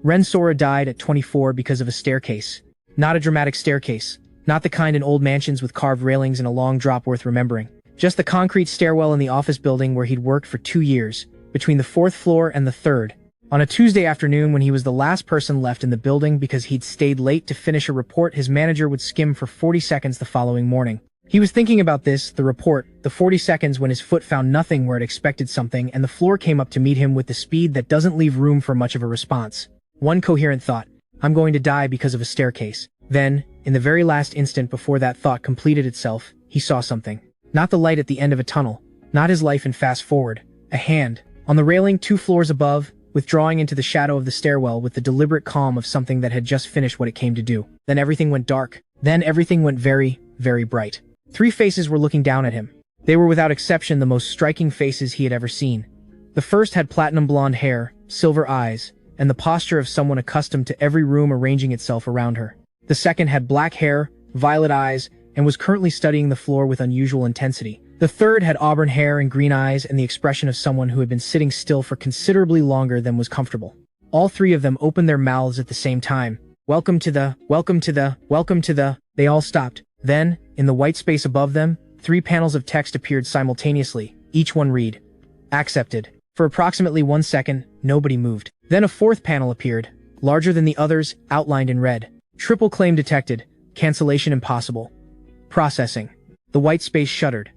Ren Sora died at 24 because of a staircase. Not a dramatic staircase. Not the kind in old mansions with carved railings and a long drop worth remembering. Just the concrete stairwell in the office building where he'd worked for 2 years, between the 4th floor and the 3rd. On a Tuesday afternoon when he was the last person left in the building because he'd stayed late to finish a report his manager would skim for 40 seconds the following morning. He was thinking about this, the report, the 40 seconds when his foot found nothing where it expected something and the floor came up to meet him with the speed that doesn't leave room for much of a response. One coherent thought, I'm going to die because of a staircase. Then, in the very last instant before that thought completed itself, he saw something. Not the light at the end of a tunnel, not his life in fast forward. A hand, on the railing 2 floors above, withdrawing into the shadow of the stairwell with the deliberate calm of something that had just finished what it came to do. Then everything went dark. Then everything went very, very bright. 3 faces were looking down at him. They were without exception the most striking faces he had ever seen. The first had platinum blonde hair, silver eyes, and the posture of someone accustomed to every room arranging itself around her. The second had black hair, violet eyes, and was currently studying the floor with unusual intensity. The third had auburn hair and green eyes and the expression of someone who had been sitting still for considerably longer than was comfortable. All 3 of them opened their mouths at the same time. Welcome to the. They all stopped. Then, in the white space above them, 3 panels of text appeared simultaneously, each one read, "Accepted." For approximately 1 second, nobody moved. Then a 4th panel appeared, larger than the others, outlined in red. Triple claim detected. Cancellation impossible. Processing. The white space shuddered.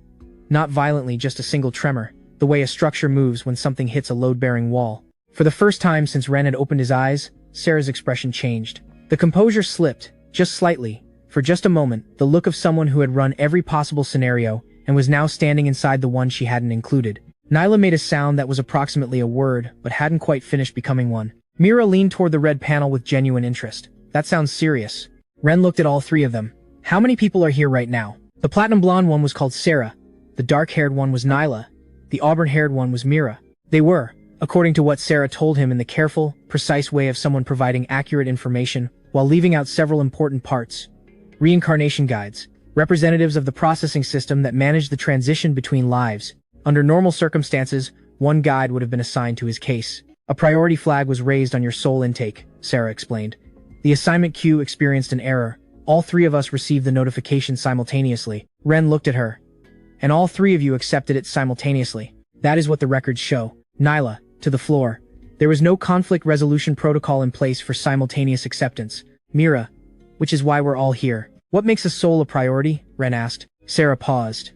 Not violently, just a single tremor, the way a structure moves when something hits a load-bearing wall. For the first time since Ren had opened his eyes, Sarah's expression changed. The composure slipped, just slightly. For just a moment, the look of someone who had run every possible scenario and was now standing inside the one she hadn't included. Nyla made a sound that was approximately a word, but hadn't quite finished becoming one. Mira leaned toward the red panel with genuine interest. That sounds serious. Ren looked at all 3 of them. How many people are here right now? The platinum blonde one was called Sarah. The dark-haired one was Nyla. The auburn-haired one was Mira. They were, according to what Sarah told him in the careful, precise way of someone providing accurate information while leaving out several important parts. Reincarnation guides, representatives of the processing system that managed the transition between lives. Under normal circumstances, one guide would have been assigned to his case. A priority flag was raised on your soul intake, Sarah explained. The assignment queue experienced an error. All 3 of us received the notification simultaneously. Ren looked at her. And all 3 of you accepted it simultaneously. That is what the records show. Nyla, to the floor. There was no conflict resolution protocol in place for simultaneous acceptance. Mira, which is why we're all here. What makes a soul a priority? Ren asked. Sarah paused.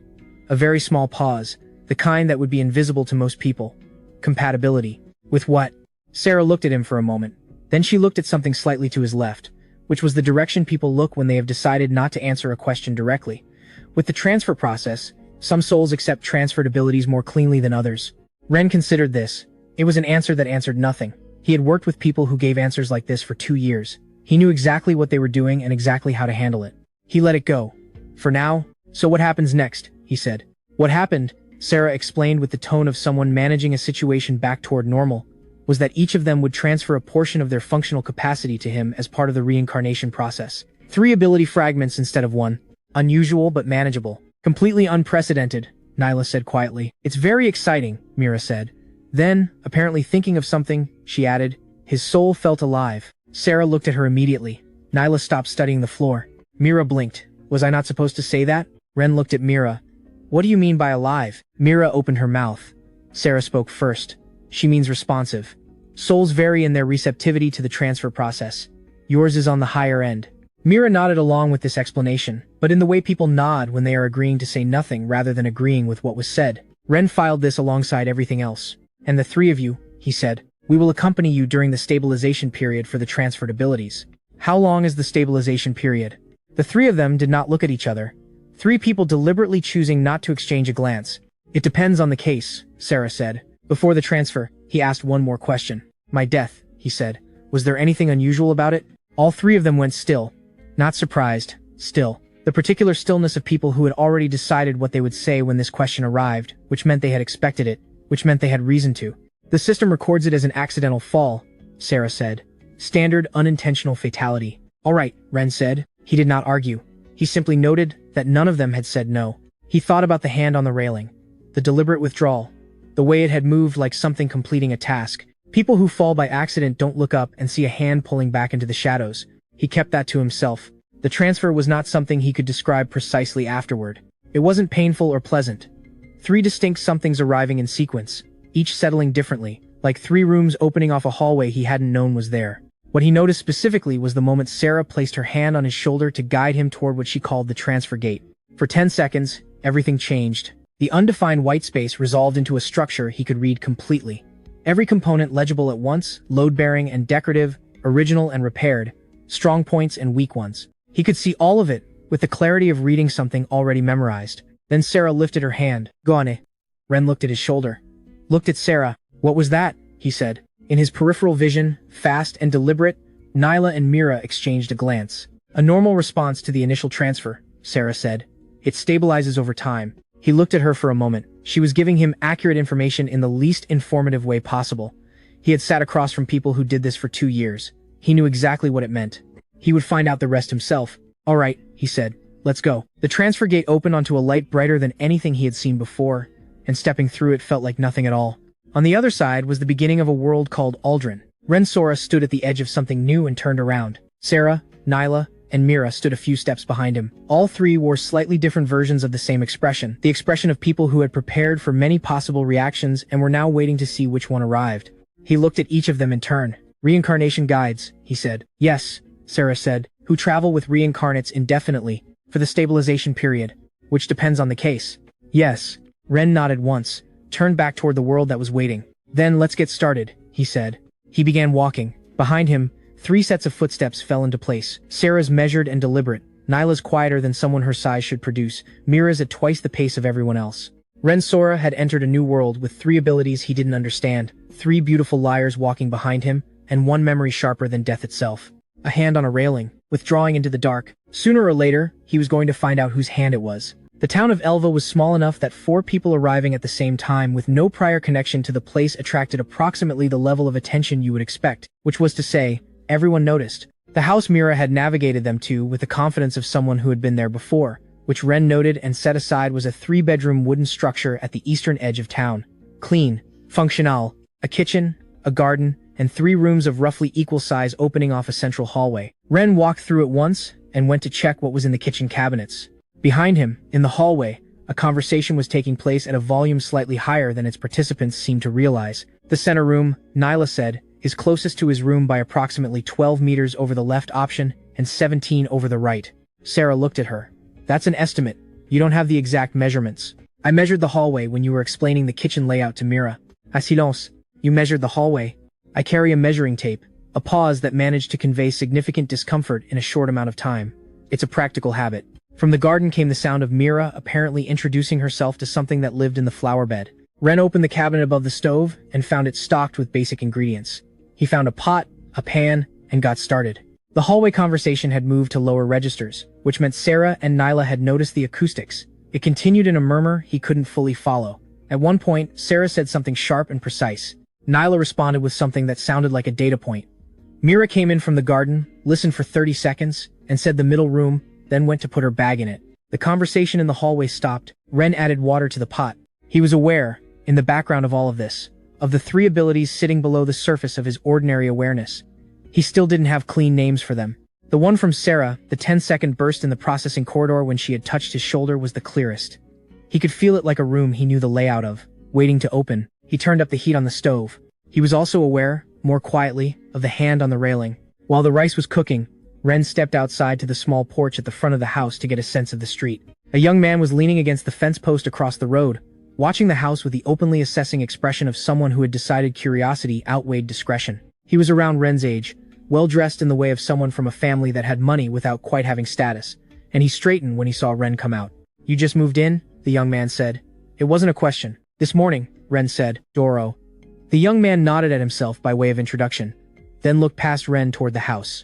A very small pause, the kind that would be invisible to most people. Compatibility. With what? Sarah looked at him for a moment. Then she looked at something slightly to his left, which was the direction people look when they have decided not to answer a question directly. With the transfer process, some souls accept transferred abilities more cleanly than others. Ren considered this. It was an answer that answered nothing. He had worked with people who gave answers like this for 2 years. He knew exactly what they were doing and exactly how to handle it. He let it go. For now, so what happens next? He said. What happened, Sarah explained with the tone of someone managing a situation back toward normal, was that each of them would transfer a portion of their functional capacity to him as part of the reincarnation process. 3 ability fragments instead of 1. Unusual but manageable. Completely unprecedented, Nyla said quietly. It's very exciting, Mira said. Then, apparently thinking of something, she added, his soul felt alive. Sarah looked at her immediately. Nyla stopped studying the floor. Mira blinked. Was I not supposed to say that? Ren looked at Mira. What do you mean by alive? Mira opened her mouth. Sarah spoke first. She means responsive. Souls vary in their receptivity to the transfer process. Yours is on the higher end. Mira nodded along with this explanation, but in the way people nod when they are agreeing to say nothing rather than agreeing with what was said. Ren filed this alongside everything else. And the 3 of you, he said, we will accompany you during the stabilization period for the transferred abilities. How long is the stabilization period? The 3 of them did not look at each other. 3 people deliberately choosing not to exchange a glance. It depends on the case, Sarah said. Before the transfer, he asked one more question. My death, he said. Was there anything unusual about it? All 3 of them went still. Not surprised. Still. The particular stillness of people who had already decided what they would say when this question arrived, which meant they had expected it, which meant they had reason to. The system records it as an accidental fall, Sarah said. Standard unintentional fatality. All right, Ren said. He did not argue. He simply noted that none of them had said no. He thought about the hand on the railing, the deliberate withdrawal, the way it had moved like something completing a task. People who fall by accident don't look up and see a hand pulling back into the shadows. He kept that to himself. The transfer was not something he could describe precisely afterward. It wasn't painful or pleasant. 3 distinct somethings arriving in sequence, each settling differently, like 3 rooms opening off a hallway he hadn't known was there. What he noticed specifically was the moment Sarah placed her hand on his shoulder to guide him toward what she called the transfer gate. For 10 seconds, everything changed. The undefined white space resolved into a structure he could read completely. Every component legible at once, load-bearing and decorative, original and repaired, strong points and weak ones. He could see all of it, with the clarity of reading something already memorized. Then Sarah lifted her hand. Gone. Ren looked at his shoulder. Looked at Sarah. What was that? He said. In his peripheral vision, fast and deliberate, Nyla and Mira exchanged a glance. A normal response to the initial transfer, Sarah said. It stabilizes over time. He looked at her for a moment. She was giving him accurate information in the least informative way possible. He had sat across from people who did this for 2 years. He knew exactly what it meant. He would find out the rest himself. All right, he said. Let's go. The transfer gate opened onto a light brighter than anything he had seen before, and stepping through it felt like nothing at all. On the other side was the beginning of a world called Aldrin. Ren Sora stood at the edge of something new and turned around. Sarah, Nyla, and Mira stood a few steps behind him. All 3 wore slightly different versions of the same expression, the expression of people who had prepared for many possible reactions and were now waiting to see which one arrived. He looked at each of them in turn. Reincarnation guides, he said. Yes, Sarah said, who travel with reincarnates indefinitely, for the stabilization period, which depends on the case. Yes. Ren nodded once, turned back toward the world that was waiting. Then let's get started, he said. He began walking. Behind him, 3 sets of footsteps fell into place. Sarah's measured and deliberate, Nyla's quieter than someone her size should produce, Mira's at twice the pace of everyone else. Ren Sora had entered a new world with 3 abilities he didn't understand, 3 beautiful liars walking behind him, and 1 memory sharper than death itself. A hand on a railing, withdrawing into the dark. Sooner or later, he was going to find out whose hand it was. The town of Elva was small enough that 4 people arriving at the same time with no prior connection to the place attracted approximately the level of attention you would expect, which was to say, everyone noticed. The house Mira had navigated them to with the confidence of someone who had been there before, which Ren noted and set aside was a 3-bedroom wooden structure at the eastern edge of town. Clean, functional, a kitchen, a garden, and 3 rooms of roughly equal size opening off a central hallway. Ren walked through it once and went to check what was in the kitchen cabinets. Behind him, in the hallway, a conversation was taking place at a volume slightly higher than its participants seemed to realize. The center room, Nyla said, is closest to his room by approximately 12 meters over the left option and 17 over the right. Sarah looked at her. That's an estimate. You don't have the exact measurements. I measured the hallway when you were explaining the kitchen layout to Mira. À silence. You measured the hallway. I carry a measuring tape. A pause that managed to convey significant discomfort in a short amount of time. It's a practical habit. From the garden came the sound of Mira apparently introducing herself to something that lived in the flower bed. Ren opened the cabinet above the stove and found it stocked with basic ingredients. He found a pot, a pan, and got started. The hallway conversation had moved to lower registers, which meant Sarah and Nyla had noticed the acoustics. It continued in a murmur he couldn't fully follow. At one point, Sarah said something sharp and precise. Nyla responded with something that sounded like a data point. Mira came in from the garden, listened for 30 seconds, and said the middle room, then went to put her bag in it. The conversation in the hallway stopped. Ren added water to the pot. He was aware, in the background of all of this, of the 3 abilities sitting below the surface of his ordinary awareness. He still didn't have clean names for them. The one from Sarah, the 10-second burst in the processing corridor when she had touched his shoulder, was the clearest. He could feel it like a room he knew the layout of, waiting to open. He turned up the heat on the stove. He was also aware, more quietly, of the hand on the railing. While the rice was cooking, Ren stepped outside to the small porch at the front of the house to get a sense of the street. A young man was leaning against the fence post across the road, watching the house with the openly assessing expression of someone who had decided curiosity outweighed discretion. He was around Ren's age, well-dressed in the way of someone from a family that had money without quite having status, and he straightened when he saw Ren come out. "You just moved in?" the young man said. It wasn't a question. "This morning," Ren said. "Doro." The young man nodded at himself by way of introduction, then looked past Ren toward the house.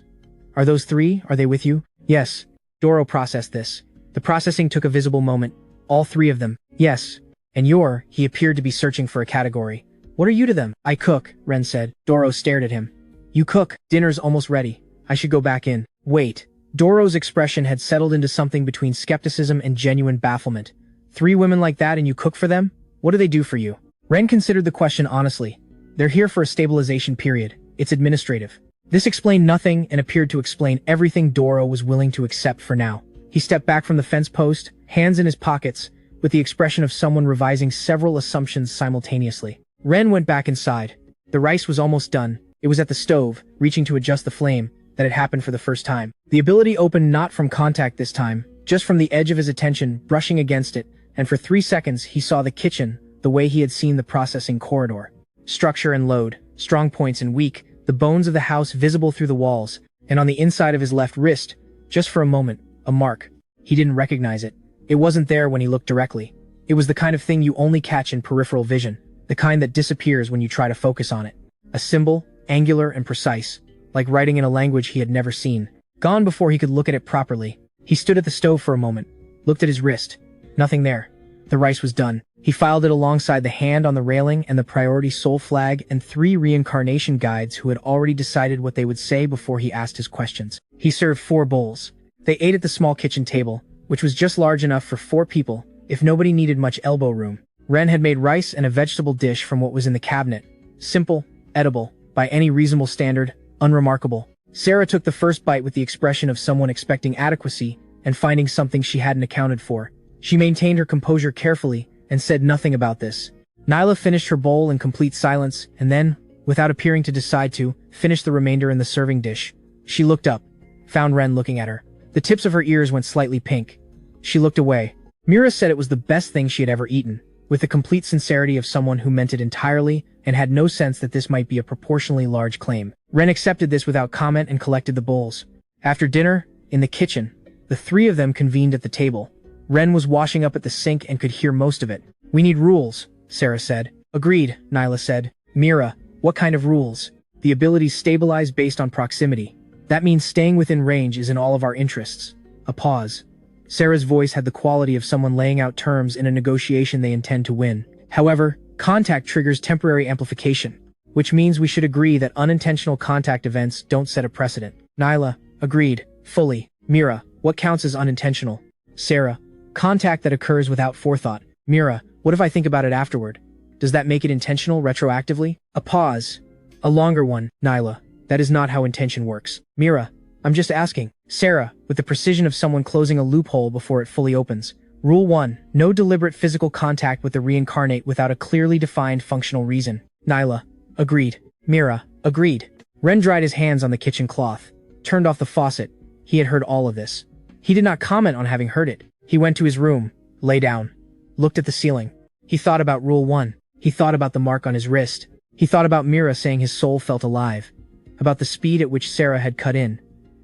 "Are those 3? Are they with you?" "Yes." Doro processed this. The processing took a visible moment. "All 3 of them." "Yes." "And you're," he appeared to be searching for a category. "What are you to them?" "I cook," Ren said. Doro stared at him. "You cook? Dinner's almost ready. I should go back in." "Wait." Doro's expression had settled into something between skepticism and genuine bafflement. 3 women like that and you cook for them? What do they do for you?" Ren considered the question honestly. They're here for a stabilization period. It's administrative. This explained nothing and appeared to explain everything Doro was willing to accept for now. He stepped back from the fence post, hands in his pockets, with the expression of someone revising several assumptions simultaneously. Ren went back inside. The rice was almost done. It was at the stove, reaching to adjust the flame, that it happened for the first time. The ability opened not from contact this time, just from the edge of his attention, brushing against it, and for 3 seconds he saw the kitchen, the way he had seen the processing corridor. Structure and load, strong points and weak, the bones of the house visible through the walls, and on the inside of his left wrist, just for a moment, a mark. He didn't recognize it. It wasn't there when he looked directly. It was the kind of thing you only catch in peripheral vision, the kind that disappears when you try to focus on it. A symbol, angular and precise, like writing in a language he had never seen. Gone before he could look at it properly. He stood at the stove for a moment, looked at his wrist. Nothing there. The rice was done. He filed it alongside the hand on the railing and the priority soul flag and 3 reincarnation guides who had already decided what they would say before he asked his questions. He served 4 bowls. They ate at the small kitchen table, which was just large enough for 4 people, if nobody needed much elbow room. Ren had made rice and a vegetable dish from what was in the cabinet. Simple, edible, by any reasonable standard, unremarkable. Sarah took the first bite with the expression of someone expecting adequacy and finding something she hadn't accounted for. She maintained her composure carefully and said nothing about this. Nyla finished her bowl in complete silence and then, without appearing to decide to, finished the remainder in the serving dish. She looked up, found Ren looking at her. The tips of her ears went slightly pink. She looked away. Mira said it was the best thing she had ever eaten, with the complete sincerity of someone who meant it entirely and had no sense that this might be a proportionally large claim. Ren accepted this without comment and collected the bowls. After dinner, in the kitchen, the 3 of them convened at the table. Ren was washing up at the sink and could hear most of it. "We need rules," Sarah said. "Agreed," Nyla said. "Mira, what kind of rules?" "The abilities stabilize based on proximity. That means staying within range is in all of our interests." A pause. Sarah's voice had the quality of someone laying out terms in a negotiation they intend to win. "However, contact triggers temporary amplification, which means we should agree that unintentional contact events don't set a precedent." Nyla, agreed, fully. "Mira, what counts as unintentional?" Sarah, contact that occurs without forethought. "Mira, what if I think about it afterward? Does that make it intentional retroactively?" A pause. A longer one. Nyla, that is not how intention works. "Mira, I'm just asking." Sarah, with the precision of someone closing a loophole before it fully opens. Rule 1. No deliberate physical contact with the reincarnate without a clearly defined functional reason. Nyla, agreed. Mira, agreed. Ren dried his hands on the kitchen cloth, turned off the faucet. He had heard all of this. He did not comment on having heard it. He went to his room, lay down, looked at the ceiling. He thought about Rule 1. He thought about the mark on his wrist. He thought about Mira saying his soul felt alive. About the speed at which Sarah had cut in.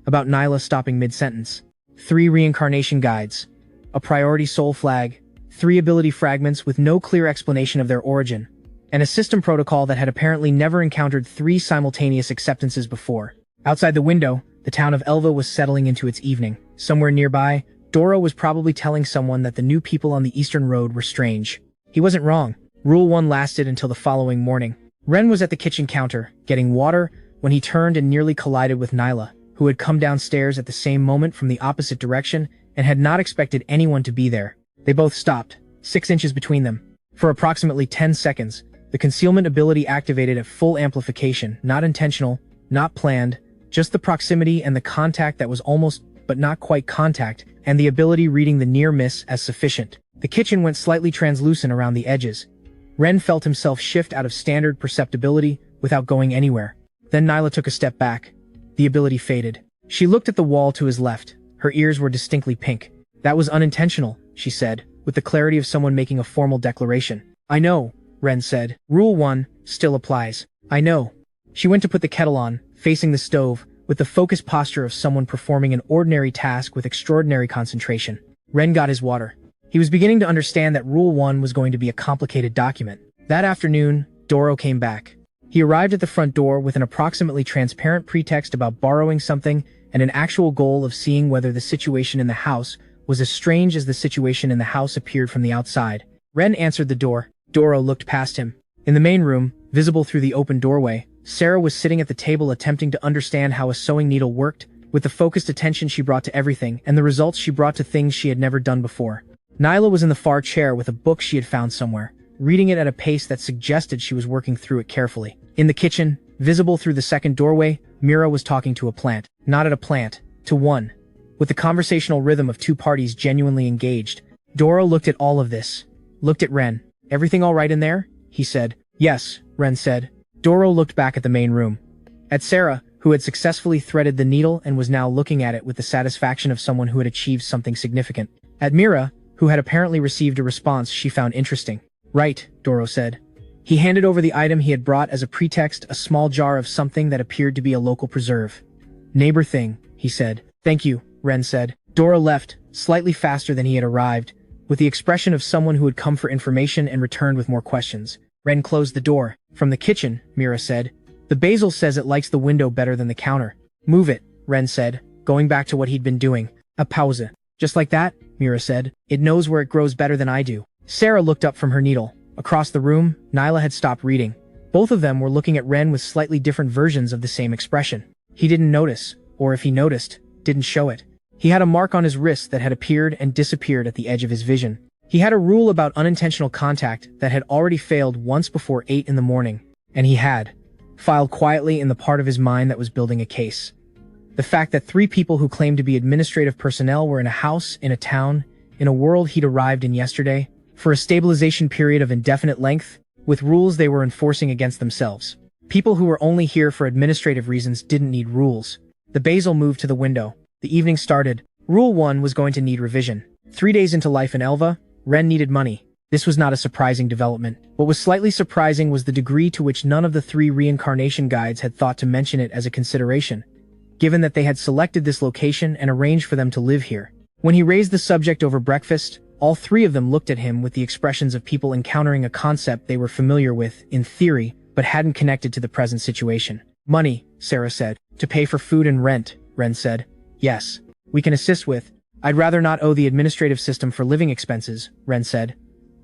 About Nyla stopping mid-sentence. 3 reincarnation guides. A priority soul flag. 3 ability fragments with no clear explanation of their origin. And a system protocol that had apparently never encountered 3 simultaneous acceptances before. Outside the window, the town of Elva was settling into its evening. Somewhere nearby, Doro was probably telling someone that the new people on the Eastern Road were strange. He wasn't wrong. Rule 1 lasted until the following morning. Ren was at the kitchen counter, getting water, when he turned and nearly collided with Nyla, who had come downstairs at the same moment from the opposite direction and had not expected anyone to be there. They both stopped, 6 inches between them. For approximately 10 seconds, the concealment ability activated at full amplification, not intentional, not planned, just the proximity and the contact that was almost but not quite contact, and the ability reading the near miss as sufficient. The kitchen went slightly translucent around the edges. Ren felt himself shift out of standard perceptibility without going anywhere. Then Nyla took a step back. The ability faded. She looked at the wall to his left. Her ears were distinctly pink. "That was unintentional," she said, with the clarity of someone making a formal declaration. "I know," Ren said. "Rule 1 still applies." "I know." She went to put the kettle on, facing the stove, with the focused posture of someone performing an ordinary task with extraordinary concentration. Ren got his water. He was beginning to understand that Rule 1 was going to be a complicated document. That afternoon, Doro came back. He arrived at the front door with an approximately transparent pretext about borrowing something and an actual goal of seeing whether the situation in the house was as strange as the situation in the house appeared from the outside. Ren answered the door. Doro looked past him. In the main room, visible through the open doorway, Sarah was sitting at the table attempting to understand how a sewing needle worked, with the focused attention she brought to everything and the results she brought to things she had never done before. Nyla was in the far chair with a book she had found somewhere, reading it at a pace that suggested she was working through it carefully. In the kitchen, visible through the second doorway, Mira was talking to a plant. Not at a plant, to one. With the conversational rhythm of two parties genuinely engaged, Doro looked at all of this. Looked at Ren. "Everything all right in there?" he said. "Yes," Ren said. Doro looked back at the main room. At Sarah, who had successfully threaded the needle and was now looking at it with the satisfaction of someone who had achieved something significant. At Mira, who had apparently received a response she found interesting. "Right," Doro said. He handed over the item he had brought as a pretext, a small jar of something that appeared to be a local preserve. "Neighbor thing," he said. "Thank you," Ren said. Doro left, slightly faster than he had arrived, with the expression of someone who had come for information and returned with more questions. Ren closed the door. "From the kitchen," Mira said. "The basil says it likes the window better than the counter." "Move it," Ren said, going back to what he'd been doing. A pause. "Just like that," Mira said. "It knows where it grows better than I do." Sarah looked up from her needle. Across the room, Nyla had stopped reading. Both of them were looking at Ren with slightly different versions of the same expression. He didn't notice, or if he noticed, didn't show it. He had a mark on his wrist that had appeared and disappeared at the edge of his vision. He had a rule about unintentional contact that had already failed once before 8 in the morning, and he had filed quietly in the part of his mind that was building a case. The fact that 3 people who claimed to be administrative personnel were in a house, in a town, in a world he'd arrived in yesterday, for a stabilization period of indefinite length, with rules they were enforcing against themselves. People who were only here for administrative reasons didn't need rules. The basil moved to the window. The evening started. Rule 1 was going to need revision. 3 days into life in Elva, Ren needed money. This was not a surprising development. What was slightly surprising was the degree to which none of the 3 reincarnation guides had thought to mention it as a consideration, given that they had selected this location and arranged for them to live here. When he raised the subject over breakfast, all 3 of them looked at him with the expressions of people encountering a concept they were familiar with, in theory, but hadn't connected to the present situation. "Money," Sarah said. "To pay for food and rent," Ren said. "Yes. We can assist with." "I'd rather not owe the administrative system for living expenses," Ren said.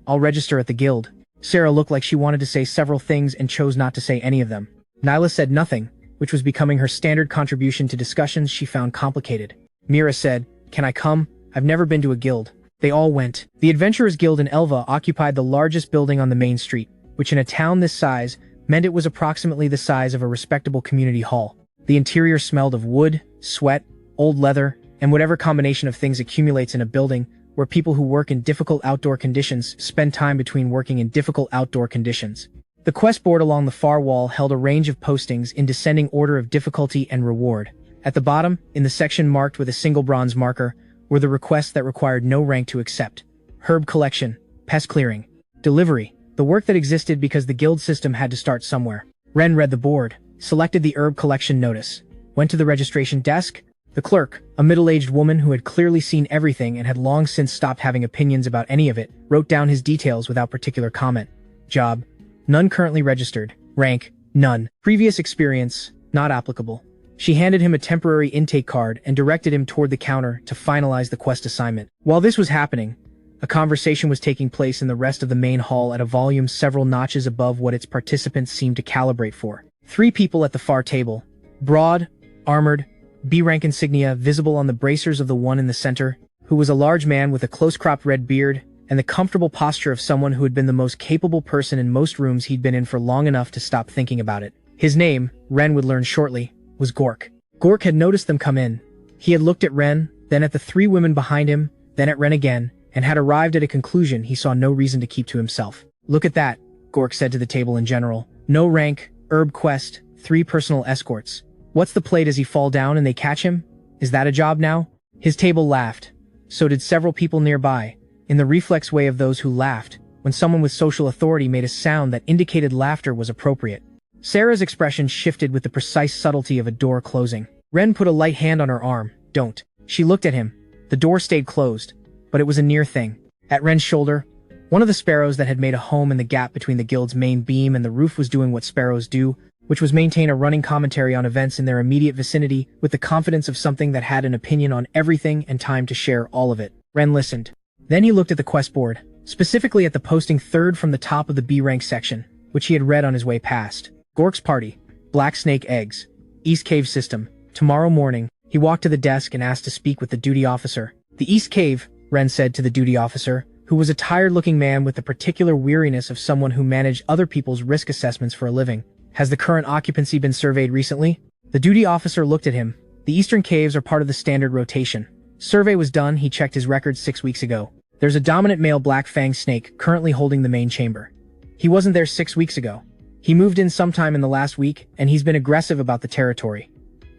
"I'll register at the guild." Sarah looked like she wanted to say several things and chose not to say any of them. Nyla said nothing, which was becoming her standard contribution to discussions she found complicated. Mira said, "Can I come? I've never been to a guild." They all went. The Adventurers Guild in Elva occupied the largest building on the main street, which in a town this size meant it was approximately the size of a respectable community hall. The interior smelled of wood, sweat, old leather, and whatever combination of things accumulates in a building where people who work in difficult outdoor conditions spend time between working in difficult outdoor conditions. The quest board along the far wall held a range of postings in descending order of difficulty and reward. At the bottom, in the section marked with a single bronze marker, were the requests that required no rank to accept. Herb collection, pest clearing, delivery, the work that existed because the guild system had to start somewhere. Ren read the board, selected the herb collection notice, went to the registration desk. The clerk, a middle-aged woman who had clearly seen everything and had long since stopped having opinions about any of it, wrote down his details without particular comment. Job: none currently registered. Rank: none. Previous experience: not applicable. She handed him a temporary intake card and directed him toward the counter to finalize the quest assignment. While this was happening, a conversation was taking place in the rest of the main hall at a volume several notches above what its participants seemed to calibrate for. 3 people at the far table, broad, armored, B-rank insignia visible on the bracers of the one in the center, who was a large man with a close-cropped red beard and the comfortable posture of someone who had been the most capable person in most rooms he'd been in for long enough to stop thinking about it. His name, Ren would learn shortly, was Gork. Gork had noticed them come in. He had looked at Ren, then at the 3 women behind him, then at Ren again, and had arrived at a conclusion he saw no reason to keep to himself. "Look at that," Gork said to the table in general. "No rank, herb quest, 3 personal escorts. What's the play? Does he fall down and they catch him? Is that a job now?" His table laughed. So did several people nearby, in the reflex way of those who laughed when someone with social authority made a sound that indicated laughter was appropriate. Sarah's expression shifted with the precise subtlety of a door closing. Ren put a light hand on her arm. "Don't." She looked at him. The door stayed closed, but it was a near thing. At Ren's shoulder, one of the sparrows that had made a home in the gap between the guild's main beam and the roof was doing what sparrows do, which was maintain a running commentary on events in their immediate vicinity with the confidence of something that had an opinion on everything and time to share all of it. Ren listened. Then he looked at the quest board, specifically at the posting 3rd from the top of the B-rank section, which he had read on his way past. Gork's party, Black Snake Eggs, East Cave System, tomorrow morning. He walked to the desk and asked to speak with the duty officer. "The East Cave," Ren said to the duty officer, who was a tired-looking man with the particular weariness of someone who managed other people's risk assessments for a living. Has the current occupancy been surveyed recently? The duty officer looked at him. The eastern caves are part of the standard rotation. Survey was done, he checked his records 6 weeks ago. There's a dominant male black-fanged snake currently holding the main chamber. He wasn't there 6 weeks ago. He moved in sometime in the last week, and he's been aggressive about the territory.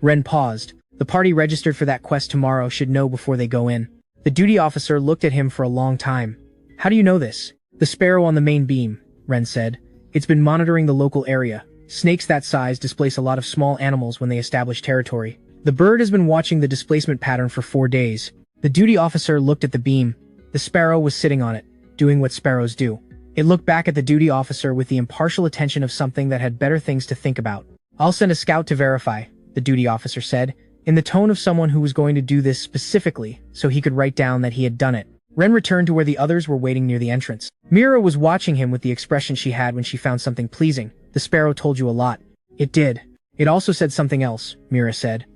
Ren paused. The party registered for that quest tomorrow should know before they go in. The duty officer looked at him for a long time. How do you know this? The sparrow on the main beam, Ren said. It's been monitoring the local area. Snakes that size displace a lot of small animals when they establish territory. The bird has been watching the displacement pattern for 4 days. The duty officer looked at the beam. The sparrow was sitting on it, doing what sparrows do. It looked back at the duty officer with the impartial attention of something that had better things to think about. I'll send a scout to verify, the duty officer said, in the tone of someone who was going to do this specifically so he could write down that he had done it. Ren returned to where the others were waiting near the entrance. Mira was watching him with the expression she had when she found something pleasing. The sparrow told you a lot. It did. It also said something else, Mira said.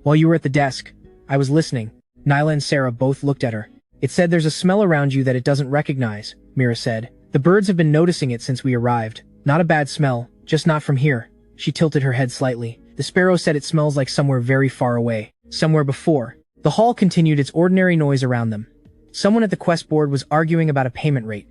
While you were at the desk, I was listening. Nyla and Sarah both looked at her. It said there's a smell around you that it doesn't recognize, Mira said. The birds have been noticing it since we arrived. Not a bad smell, just not from here. She tilted her head slightly. The sparrow said it smells like somewhere very far away. Somewhere before. The hall continued its ordinary noise around them. Someone at the quest board was arguing about a payment rate.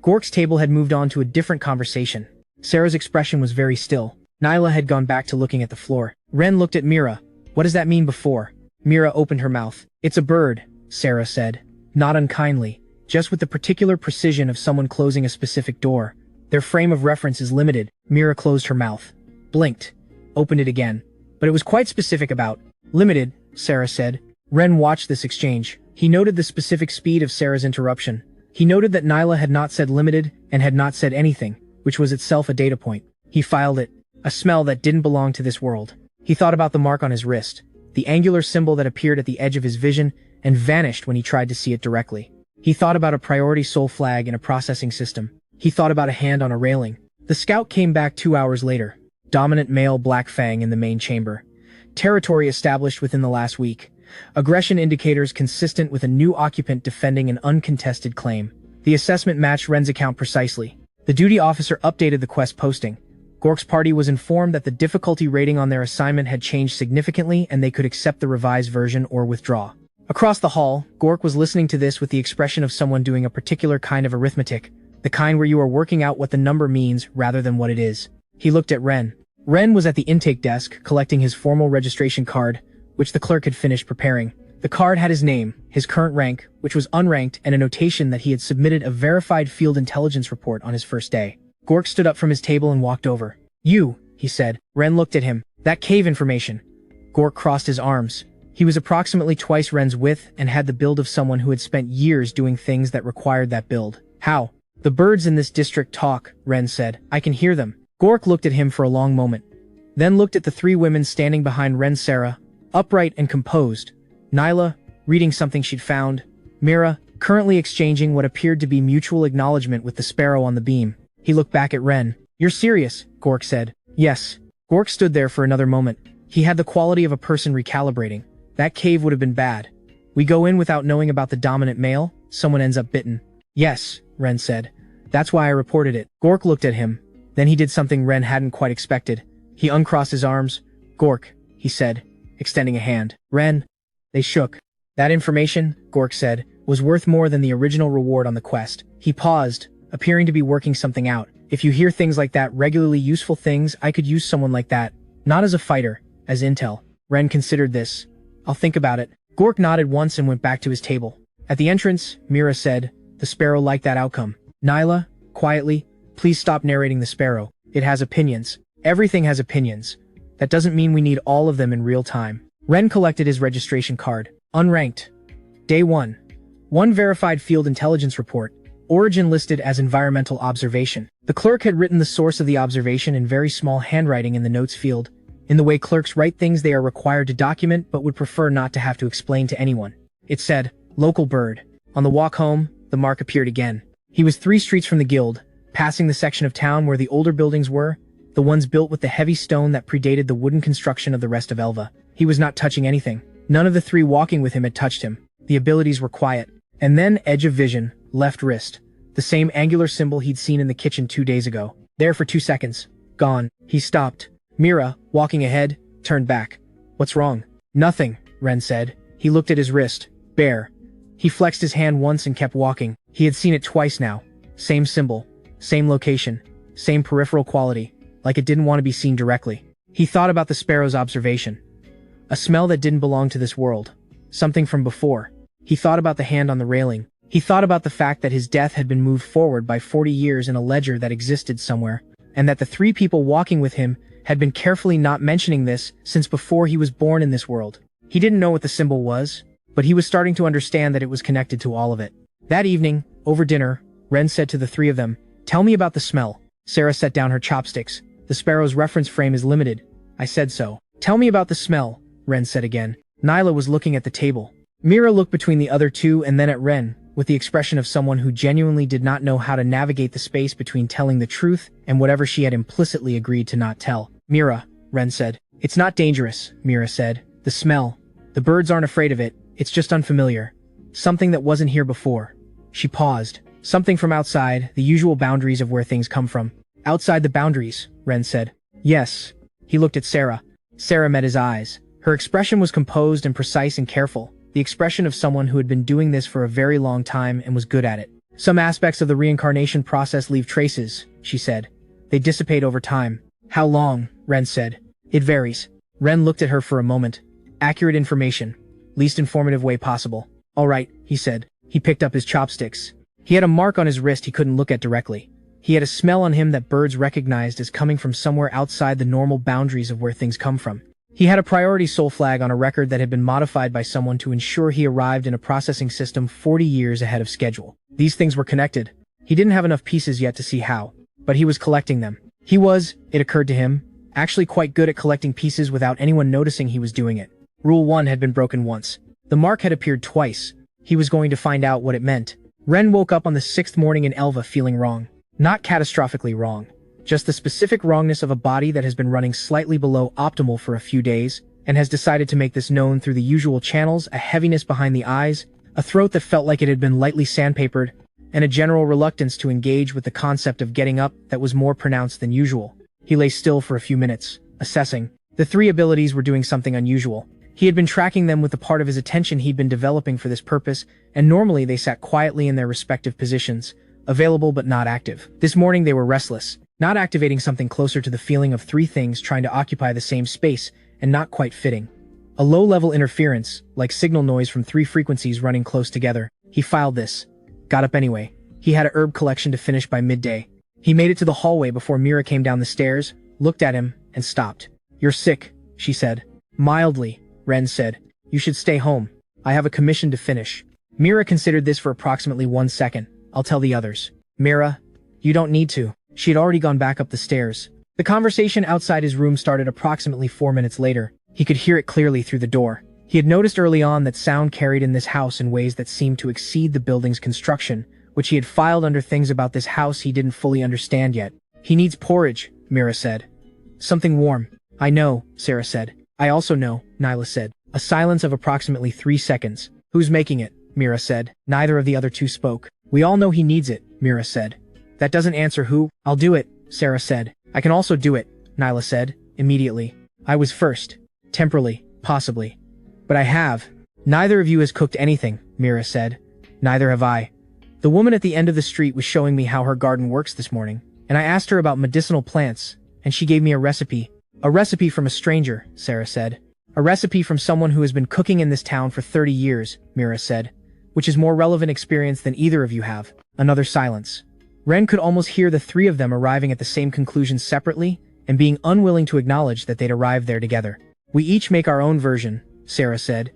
Gork's table had moved on to a different conversation. Sarah's expression was very still. Nyla had gone back to looking at the floor. Ren looked at Mira. What does that mean before? Mira opened her mouth. It's a bird, Sarah said. Not unkindly, just with the particular precision of someone closing a specific door. Their frame of reference is limited. Mira closed her mouth, blinked, opened it again. But it was quite specific about limited, Sarah said. Ren watched this exchange. He noted the specific speed of Sarah's interruption. He noted that Nyla had not said limited and had not said anything, which was itself a data point. He filed it. A smell that didn't belong to this world. He thought about the mark on his wrist, the angular symbol that appeared at the edge of his vision and vanished when he tried to see it directly. He thought about a priority soul flag in a processing system. He thought about a hand on a railing. The scout came back 2 hours later. Dominant male black fang in the main chamber. Territory established within the last week. Aggression indicators consistent with a new occupant defending an uncontested claim. The assessment matched Ren's account precisely. The duty officer updated the quest posting. Gork's party was informed that the difficulty rating on their assignment had changed significantly and they could accept the revised version or withdraw. Across the hall, Gork was listening to this with the expression of someone doing a particular kind of arithmetic, the kind where you are working out what the number means rather than what it is. He looked at Ren. Ren was at the intake desk collecting his formal registration card, which the clerk had finished preparing. The card had his name, his current rank, which was unranked, and a notation that he had submitted a verified field intelligence report on his first day. Gork stood up from his table and walked over. You, he said. Ren looked at him. That cave information. Gork crossed his arms. He was approximately twice Ren's width and had the build of someone who had spent years doing things that required that build. How? The birds in this district talk, Ren said. I can hear them. Gork looked at him for a long moment. Then looked at the 3 women standing behind Ren. Sarah, upright and composed. Nyla, reading something she'd found. Mira, currently exchanging what appeared to be mutual acknowledgement with the sparrow on the beam. He looked back at Ren. You're serious, Gork said. Yes. Gork stood there for another moment. He had the quality of a person recalibrating. That cave would have been bad. We go in without knowing about the dominant male, someone ends up bitten. Yes, Ren said. That's why I reported it. Gork looked at him. Then he did something Ren hadn't quite expected. He uncrossed his arms. Gork, he said, extending a hand. Ren. They shook. That information, Gork said, was worth more than the original reward on the quest. He paused, appearing to be working something out. If you hear things like that, regularly useful things, I could use someone like that. Not as a fighter, as intel. Ren considered this. I'll think about it. Gork nodded once and went back to his table. At the entrance, Mira said, the sparrow liked that outcome. Nyla, quietly, please stop narrating the sparrow. It has opinions. Everything has opinions. That doesn't mean we need all of them in real time. Ren collected his registration card. Unranked. Day 1. 1 verified field intelligence report. Origin listed as environmental observation. The clerk had written the source of the observation in very small handwriting in the notes field, in the way clerks write things they are required to document but would prefer not to have to explain to anyone. It said, local bird. On the walk home, the mark appeared again. He was 3 streets from the guild, passing the section of town where the older buildings were, the ones built with the heavy stone that predated the wooden construction of the rest of Elva. He was not touching anything. None of the 3 walking with him had touched him. The abilities were quiet. And then, edge of vision, left wrist. The same angular symbol he'd seen in the kitchen 2 days ago. There for 2 seconds. Gone. He stopped. Mira, walking ahead, turned back. What's wrong? Nothing, Ren said. He looked at his wrist. Bare. He flexed his hand once and kept walking. He had seen it twice now. Same symbol. Same location. Same peripheral quality. Like it didn't want to be seen directly. He thought about the sparrow's observation. A smell that didn't belong to this world. Something from before. He thought about the hand on the railing. He thought about the fact that his death had been moved forward by 40 years in a ledger that existed somewhere, and that the 3 people walking with him had been carefully not mentioning this since before he was born in this world. He didn't know what the symbol was, but he was starting to understand that it was connected to all of it. That evening, over dinner, Ren said to the 3 of them, "Tell me about the smell." Sarah set down her chopsticks. "The sparrow's reference frame is limited." "I said so." "Tell me about the smell," Ren said again. Nyla was looking at the table. Mira looked between the other 2 and then at Ren, with the expression of someone who genuinely did not know how to navigate the space between telling the truth and whatever she had implicitly agreed to not tell. "Mira," Ren said. "It's not dangerous," Mira said. "The smell. The birds aren't afraid of it. It's just unfamiliar. Something that wasn't here before." She paused. "Something from outside, the usual boundaries of where things come from." "Outside the boundaries," Ren said. "Yes." He looked at Sarah. Sarah met his eyes. Her expression was composed and precise and careful, the expression of someone who had been doing this for a very long time and was good at it. "Some aspects of the reincarnation process leave traces," she said. "They dissipate over time." "How long?" Ren said. "It varies." Ren looked at her for a moment. "Accurate information. Least informative way possible." "All right," he said. He picked up his chopsticks. He had a mark on his wrist he couldn't look at directly. He had a smell on him that birds recognized as coming from somewhere outside the normal boundaries of where things come from. He had a priority soul flag on a record that had been modified by someone to ensure he arrived in a processing system 40 years ahead of schedule. These things were connected. He didn't have enough pieces yet to see how, but he was collecting them. He was, it occurred to him, actually quite good at collecting pieces without anyone noticing he was doing it. Rule 1 had been broken once. The mark had appeared twice. He was going to find out what it meant. Ren woke up on the 6th morning in Elva feeling wrong. Not catastrophically wrong. Just the specific wrongness of a body that has been running slightly below optimal for a few days, and has decided to make this known through the usual channels, a heaviness behind the eyes, a throat that felt like it had been lightly sandpapered, and a general reluctance to engage with the concept of getting up that was more pronounced than usual. He lay still for a few minutes, assessing. The 3 abilities were doing something unusual. He had been tracking them with the part of his attention he'd been developing for this purpose, and normally they sat quietly in their respective positions, available but not active. This morning they were restless, not activating something closer to the feeling of 3 things trying to occupy the same space and not quite fitting. A low-level interference, like signal noise from 3 frequencies running close together. He filed this. Got up anyway. He had a herb collection to finish by midday. He made it to the hallway before Mira came down the stairs, looked at him, and stopped. "You're sick," she said. "Mildly," Ren said. "You should stay home. I have a commission to finish." Mira considered this for approximately 1 second. "I'll tell the others." "Mira, you don't need to." She had already gone back up the stairs. The conversation outside his room started approximately 4 minutes later. He could hear it clearly through the door. He had noticed early on that sound carried in this house in ways that seemed to exceed the building's construction, which he had filed under things about this house he didn't fully understand yet. "He needs porridge," Mira said. "Something warm." "I know," Sarah said. "I also know," Nyla said. A silence of approximately 3 seconds. "Who's making it?" Mira said. Neither of the other 2 spoke. "We all know he needs it," Mira said. "That doesn't answer who." "I'll do it," Sarah said. "I can also do it," Nyla said, immediately. "I was first. Temporally, possibly. But I have." "Neither of you has cooked anything," Mira said. "Neither have I. The woman at the end of the street was showing me how her garden works this morning, and I asked her about medicinal plants, and she gave me a recipe." "A recipe from a stranger," Sarah said. "A recipe from someone who has been cooking in this town for 30 years, Mira said, "which is more relevant experience than either of you have." Another silence. Ren could almost hear the 3 of them arriving at the same conclusion separately and being unwilling to acknowledge that they'd arrived there together. "We each make our own version," Sarah said.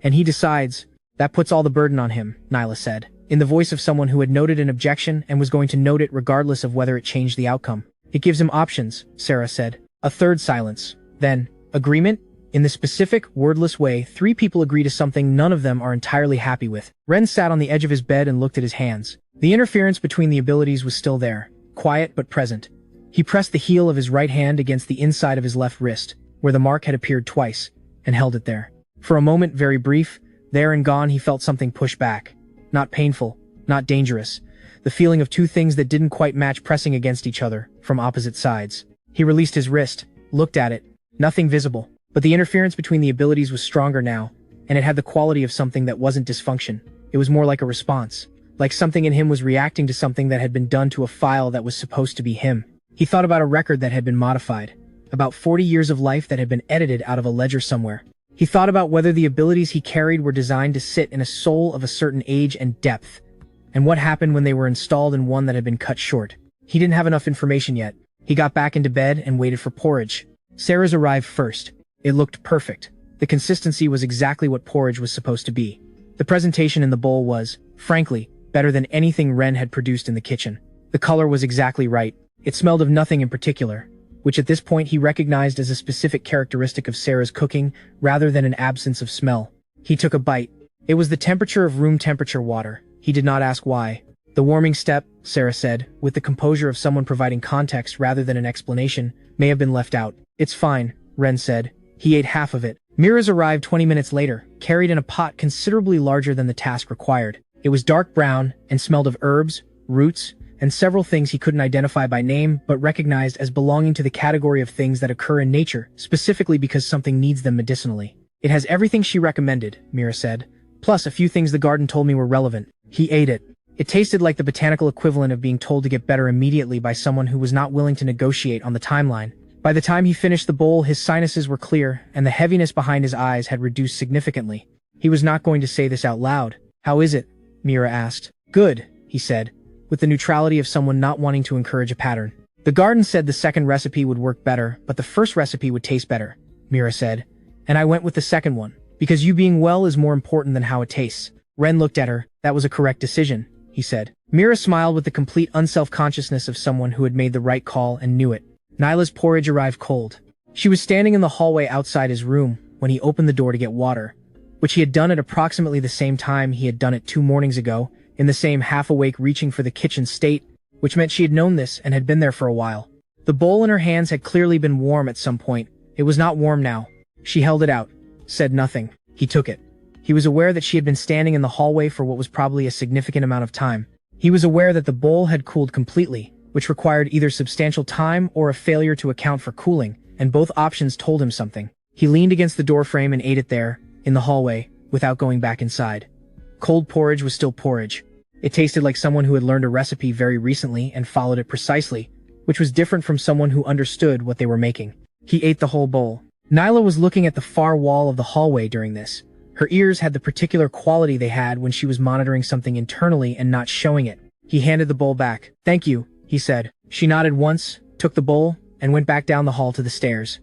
"And he decides. That puts all the burden on him," Nyla said, in the voice of someone who had noted an objection and was going to note it regardless of whether it changed the outcome. "It gives him options," Sarah said. A third silence. Then, agreement? In the specific, wordless way, 3 people agree to something none of them are entirely happy with. Ren sat on the edge of his bed and looked at his hands. The interference between the abilities was still there, quiet but present. He pressed the heel of his right hand against the inside of his left wrist, where the mark had appeared twice, and held it there. For a moment, very brief, there and gone, he felt something push back. Not painful, not dangerous. The feeling of two things that didn't quite match pressing against each other, from opposite sides. He released his wrist, looked at it. Nothing visible. But the interference between the abilities was stronger now, and it had the quality of something that wasn't dysfunction. It was more like a response. Like something in him was reacting to something that had been done to a file that was supposed to be him. He thought about a record that had been modified. About 40 years of life that had been edited out of a ledger somewhere. He thought about whether the abilities he carried were designed to sit in a soul of a certain age and depth, and what happened when they were installed in one that had been cut short. He didn't have enough information yet. He got back into bed and waited for porridge. Sarah's arrived first. It looked perfect. The consistency was exactly what porridge was supposed to be. The presentation in the bowl was, frankly, better than anything Ren had produced in the kitchen. The color was exactly right. It smelled of nothing in particular, which at this point he recognized as a specific characteristic of Sarah's cooking rather than an absence of smell. He took a bite. It was the temperature of room temperature water. He did not ask why. The warming step, Sarah said, with the composure of someone providing context rather than an explanation, may have been left out. It's fine, Ren said. He ate half of it. Mira's arrived 20 minutes later, carried in a pot considerably larger than the task required. It was dark brown and smelled of herbs, roots, and several things he couldn't identify by name but recognized as belonging to the category of things that occur in nature, specifically because something needs them medicinally. It has everything she recommended, Mira said, plus a few things the garden told me were relevant. He ate it. It tasted like the botanical equivalent of being told to get better immediately by someone who was not willing to negotiate on the timeline. By the time he finished the bowl, his sinuses were clear, and the heaviness behind his eyes had reduced significantly. He was not going to say this out loud. How is it? Mira asked. Good, he said, with the neutrality of someone not wanting to encourage a pattern. The garden said the second recipe would work better, but the first recipe would taste better, Mira said. And I went with the second one, because you being well is more important than how it tastes. Ren looked at her. That was a correct decision, he said. Mira smiled with the complete unself-consciousness of someone who had made the right call and knew it. Nyla's porridge arrived cold. She was standing in the hallway outside his room when he opened the door to get water, which he had done at approximately the same time he had done it 2 mornings ago, in the same half-awake reaching for the kitchen state, which meant she had known this and had been there for a while. The bowl in her hands had clearly been warm at some point. It was not warm now. She held it out, said nothing. He took it. He was aware that she had been standing in the hallway for what was probably a significant amount of time. He was aware that the bowl had cooled completely, which required either substantial time or a failure to account for cooling, and both options told him something. He leaned against the doorframe and ate it there, in the hallway, without going back inside. Cold porridge was still porridge. It tasted like someone who had learned a recipe very recently and followed it precisely, which was different from someone who understood what they were making. He ate the whole bowl. Nyla was looking at the far wall of the hallway during this. Her ears had the particular quality they had when she was monitoring something internally and not showing it. He handed the bowl back. Thank you, he said. She nodded once, took the bowl, and went back down the hall to the stairs.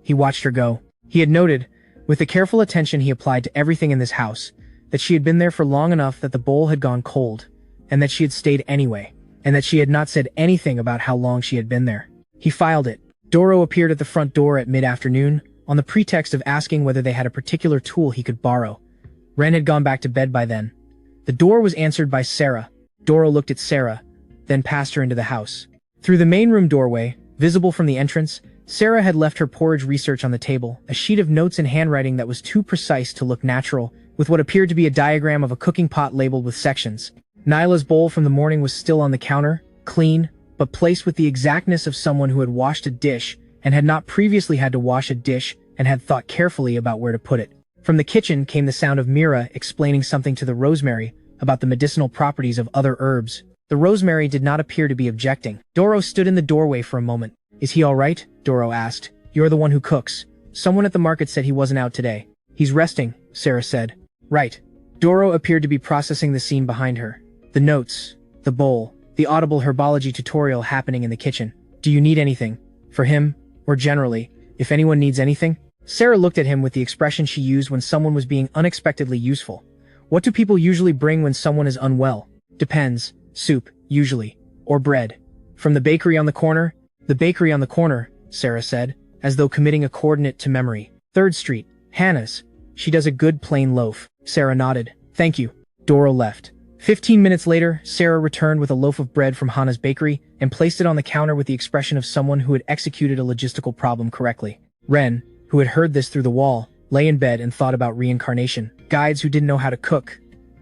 He watched her go. He had noted, with the careful attention he applied to everything in this house, that she had been there for long enough that the bowl had gone cold, and that she had stayed anyway, and that she had not said anything about how long she had been there. He filed it. Doro appeared at the front door at mid-afternoon, on the pretext of asking whether they had a particular tool he could borrow. Ren had gone back to bed by then. The door was answered by Sarah. Doro looked at Sarah, then passed her into the house. Through the main room doorway, visible from the entrance, Sarah had left her porridge research on the table, a sheet of notes in handwriting that was too precise to look natural, with what appeared to be a diagram of a cooking pot labeled with sections. Nyla's bowl from the morning was still on the counter, clean, but placed with the exactness of someone who had washed a dish and had not previously had to wash a dish and had thought carefully about where to put it. From the kitchen came the sound of Mira explaining something to the rosemary about the medicinal properties of other herbs. The rosemary did not appear to be objecting. Doro stood in the doorway for a moment. Is he all right? Doro asked. You're the one who cooks. Someone at the market said he wasn't out today. He's resting, Sarah said. Right. Doro appeared to be processing the scene behind her. The notes, the bowl, the audible herbology tutorial happening in the kitchen. Do you need anything? For him, or generally, if anyone needs anything? Sarah looked at him with the expression she used when someone was being unexpectedly useful. What do people usually bring when someone is unwell? Depends. Soup, usually. Or bread. From the bakery on the corner? The bakery on the corner, Sarah said, as though committing a coordinate to memory. 3rd Street. Hannah's. She does a good plain loaf. Sarah nodded. Thank you. Doro left. 15 minutes later, Sarah returned with a loaf of bread from Hannah's bakery and placed it on the counter with the expression of someone who had executed a logistical problem correctly. Ren, who had heard this through the wall, lay in bed and thought about reincarnation. Guides who didn't know how to cook.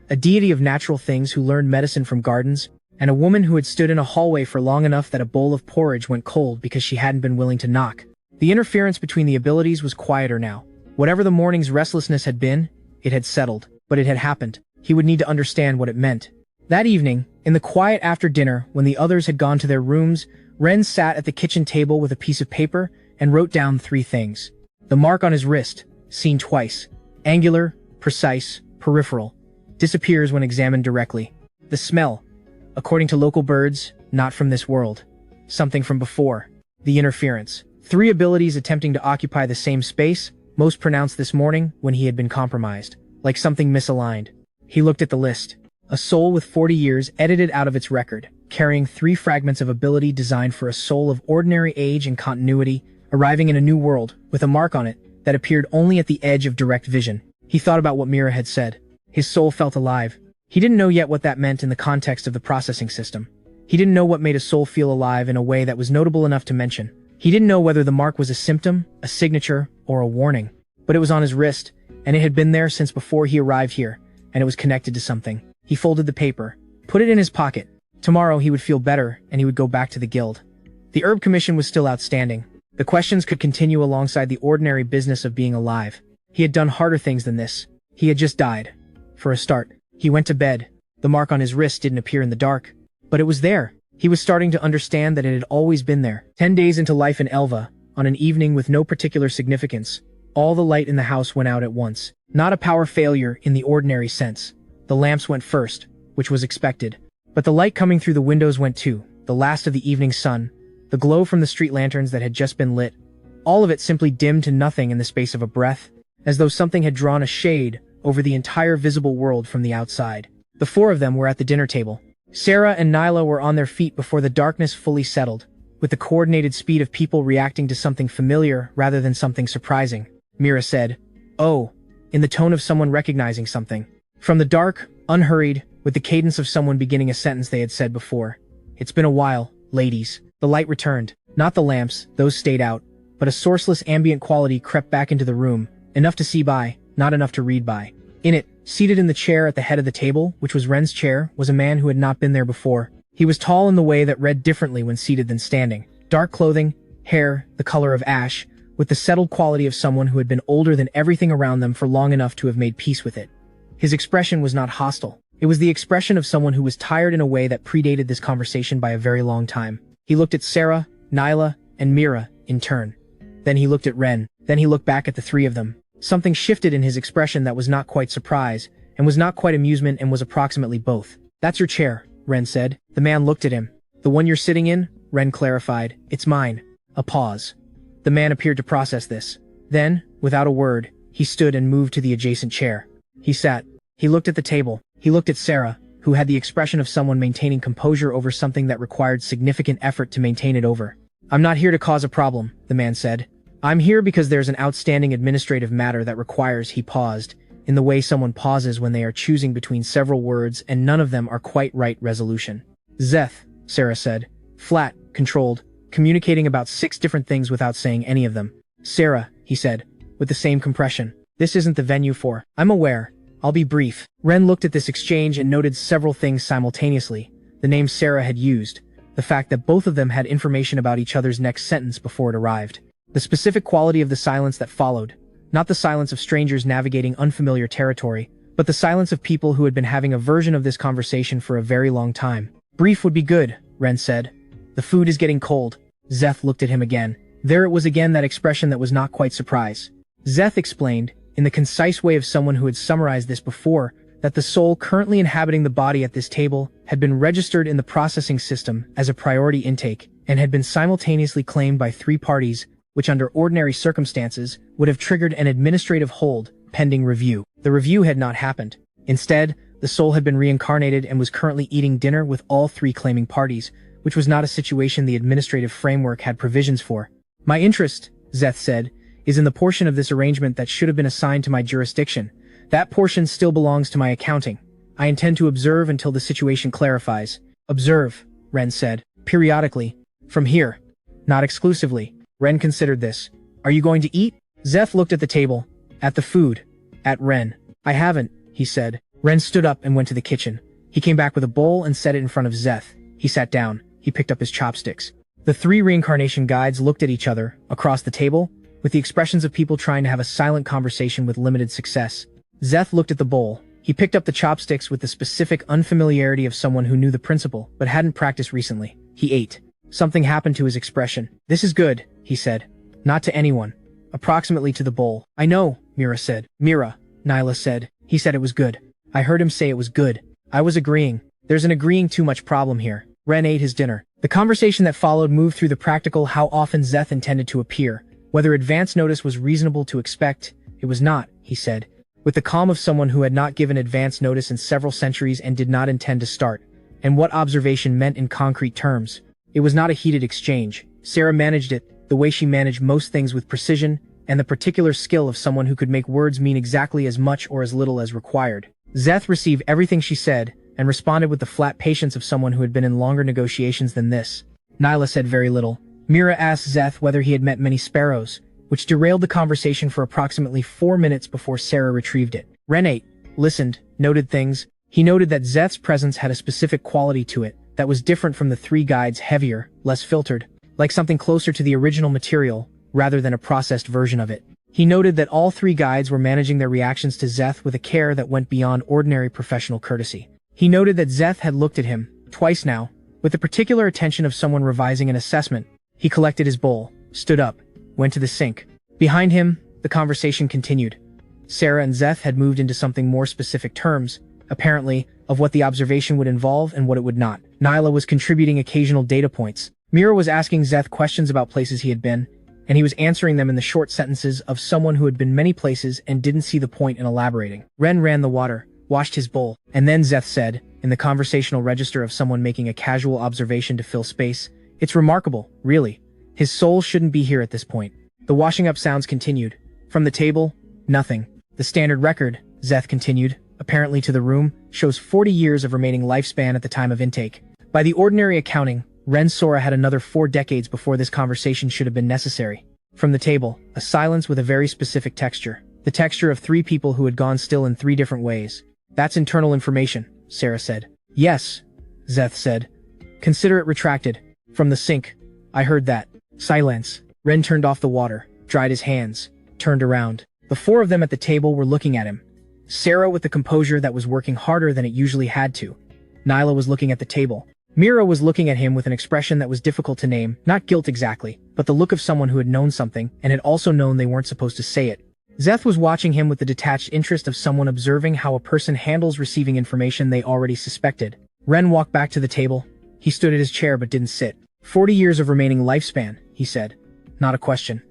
a deity of natural things who learned medicine from gardens, and a woman who had stood in a hallway for long enough that a bowl of porridge went cold because she hadn't been willing to knock. The interference between the abilities was quieter now. Whatever the morning's restlessness had been, it had settled, but it had happened. He would need to understand what it meant. That evening, in the quiet after dinner, when the others had gone to their rooms, Ren sat at the kitchen table with a piece of paper and wrote down 3 things. The mark on his wrist, seen twice, angular, precise, peripheral, disappears when examined directly. The smell, according to local birds, not from this world. Something from before. The interference. 3 abilities attempting to occupy the same space, most pronounced this morning when he had been compromised, like something misaligned. He looked at the list. A soul with 40 years edited out of its record, carrying 3 fragments of ability designed for a soul of ordinary age and continuity, arriving in a new world, with a mark on it that appeared only at the edge of direct vision. He thought about what Mira had said. His soul felt alive. He didn't know yet what that meant in the context of the processing system. He didn't know what made a soul feel alive in a way that was notable enough to mention. He didn't know whether the mark was a symptom, a signature, or a warning. But it was on his wrist, and it had been there since before he arrived here, and it was connected to something. He folded the paper, put it in his pocket. Tomorrow he would feel better, and he would go back to the guild. The herb commission was still outstanding. The questions could continue alongside the ordinary business of being alive. He had done harder things than this. He had just died. For a start, he went to bed. The mark on his wrist didn't appear in the dark, but it was there. He was starting to understand that it had always been there. 10 days into life in Elva, on an evening with no particular significance, all the light in the house went out at once. Not a power failure in the ordinary sense. The lamps went first, which was expected. But the light coming through the windows went too, the last of the evening sun, the glow from the street lanterns that had just been lit. All of it simply dimmed to nothing in the space of a breath, as though something had drawn a shade over the entire visible world from the outside. The 4 of them were at the dinner table. Sarah and Nyla were on their feet before the darkness fully settled, with the coordinated speed of people reacting to something familiar rather than something surprising. Mira said, "Oh," in the tone of someone recognizing something. From the dark, unhurried, with the cadence of someone beginning a sentence they had said before. "It's been a while, ladies." The light returned. Not the lamps, those stayed out, but a sourceless ambient quality crept back into the room, enough to see by, not enough to read by. In it, seated in the chair at the head of the table, which was Ren's chair, was a man who had not been there before. He was tall in the way that read differently when seated than standing. Dark clothing, hair, the color of ash, with the settled quality of someone who had been older than everything around them for long enough to have made peace with it. His expression was not hostile. It was the expression of someone who was tired in a way that predated this conversation by a very long time. He looked at Sarah, Nyla, and Mira, in turn. Then he looked at Ren. Then he looked back at the 3 of them. Something shifted in his expression that was not quite surprise, and was not quite amusement and was approximately both. "That's your chair," Ren said. The man looked at him. "The one you're sitting in?" Ren clarified. "It's mine." A pause. The man appeared to process this. Then, without a word, he stood and moved to the adjacent chair. He sat. He looked at the table. He looked at Sarah, who had the expression of someone maintaining composure over something that required significant effort to maintain it over. "I'm not here to cause a problem," the man said. "I'm here because there's an outstanding administrative matter that requires," he paused, in the way someone pauses when they are choosing between several words and none of them are quite right resolution. "Zeth," Sarah said. Flat, controlled, communicating about 6 different things without saying any of them. "Sarah," he said, with the same compression. "This isn't the venue for." "I'm aware. I'll be brief." Ren looked at this exchange and noted several things simultaneously. The name Sarah had used. The fact that both of them had information about each other's next sentence before it arrived. The specific quality of the silence that followed. Not the silence of strangers navigating unfamiliar territory, but the silence of people who had been having a version of this conversation for a very long time. "Brief would be good," Ren said. "The food is getting cold." Zeth looked at him again. There it was again, that expression that was not quite surprise. Zeth explained, in the concise way of someone who had summarized this before, that the soul currently inhabiting the body at this table had been registered in the processing system as a priority intake, and had been simultaneously claimed by 3 parties, which under ordinary circumstances would have triggered an administrative hold, pending review. The review had not happened. Instead, the soul had been reincarnated and was currently eating dinner with all 3 claiming parties, which was not a situation the administrative framework had provisions for. "My interest," Zeth said, "is in the portion of this arrangement that should have been assigned to my jurisdiction. That portion still belongs to my accounting. I intend to observe until the situation clarifies." "Observe," Ren said, "periodically. From here. Not exclusively." Ren considered this. "Are you going to eat?" Zeth looked at the table, at the food, at Ren. "I haven't," he said. Ren stood up and went to the kitchen. He came back with a bowl and set it in front of Zeth. He sat down. He picked up his chopsticks. The three reincarnation guides looked at each other, across the table, with the expressions of people trying to have a silent conversation with limited success. Zeth looked at the bowl. He picked up the chopsticks with the specific unfamiliarity of someone who knew the principle, but hadn't practiced recently. He ate. Something happened to his expression. "This is good," he said. "Not to anyone." Approximately to the bowl. "I know," Mira said. "Mira," Nyla said. "He said it was good. I heard him say it was good." I was agreeing. There's an agreeing too much problem here. Ren ate his dinner. The conversation that followed moved through the practical how often Zeth intended to appear. Whether advance notice was reasonable to expect, it was not, he said, with the calm of someone who had not given advance notice in several centuries and did not intend to start, and what observation meant in concrete terms. It was not a heated exchange. Sarah managed it, the way she managed most things with precision, and the particular skill of someone who could make words mean exactly as much or as little as required. Zeth received everything she said, and responded with the flat patience of someone who had been in longer negotiations than this. Nyla said very little. Mira asked Zeth whether he had met many sparrows, which derailed the conversation for approximately 4 minutes before Sarah retrieved it. Ren ate, listened, noted things. He noted that Zeth's presence had a specific quality to it that was different from the three guides, heavier, less filtered, like something closer to the original material, rather than a processed version of it. He noted that all three guides were managing their reactions to Zeth with a care that went beyond ordinary professional courtesy. He noted that Zeth had looked at him, twice now, with the particular attention of someone revising an assessment. He collected his bowl, stood up, went to the sink. Behind him, the conversation continued. Sarah and Zeth had moved into something more specific terms, apparently, of what the observation would involve and what it would not. Nyla was contributing occasional data points. Mira was asking Zeth questions about places he had been, and he was answering them in the short sentences of someone who had been many places and didn't see the point in elaborating. Ren ran the water, washed his bowl, and then Zeth said, in the conversational register of someone making a casual observation to fill space, "It's remarkable, really. His soul shouldn't be here at this point." The washing up sounds continued. From the table, nothing. The standard record, Zeth continued, apparently to the room, shows 40 years of remaining lifespan at the time of intake. By the ordinary accounting, Ren Sora had another 4 decades before this conversation should have been necessary. From the table, a silence with a very specific texture. The texture of 3 people who had gone still in 3 different ways. "That's internal information," Sarah said. "Yes," Zeth said. "Consider it retracted." From the sink, "I heard that." Silence. Ren turned off the water, dried his hands, turned around. The 4 of them at the table were looking at him. Sarah with the composure that was working harder than it usually had to. Nyla was looking at the table. Mira was looking at him with an expression that was difficult to name, not guilt exactly, but the look of someone who had known something and had also known they weren't supposed to say it. Zeth was watching him with the detached interest of someone observing how a person handles receiving information they already suspected. Ren walked back to the table. He stood at his chair but didn't sit. 40 years of remaining lifespan, he said. Not a question.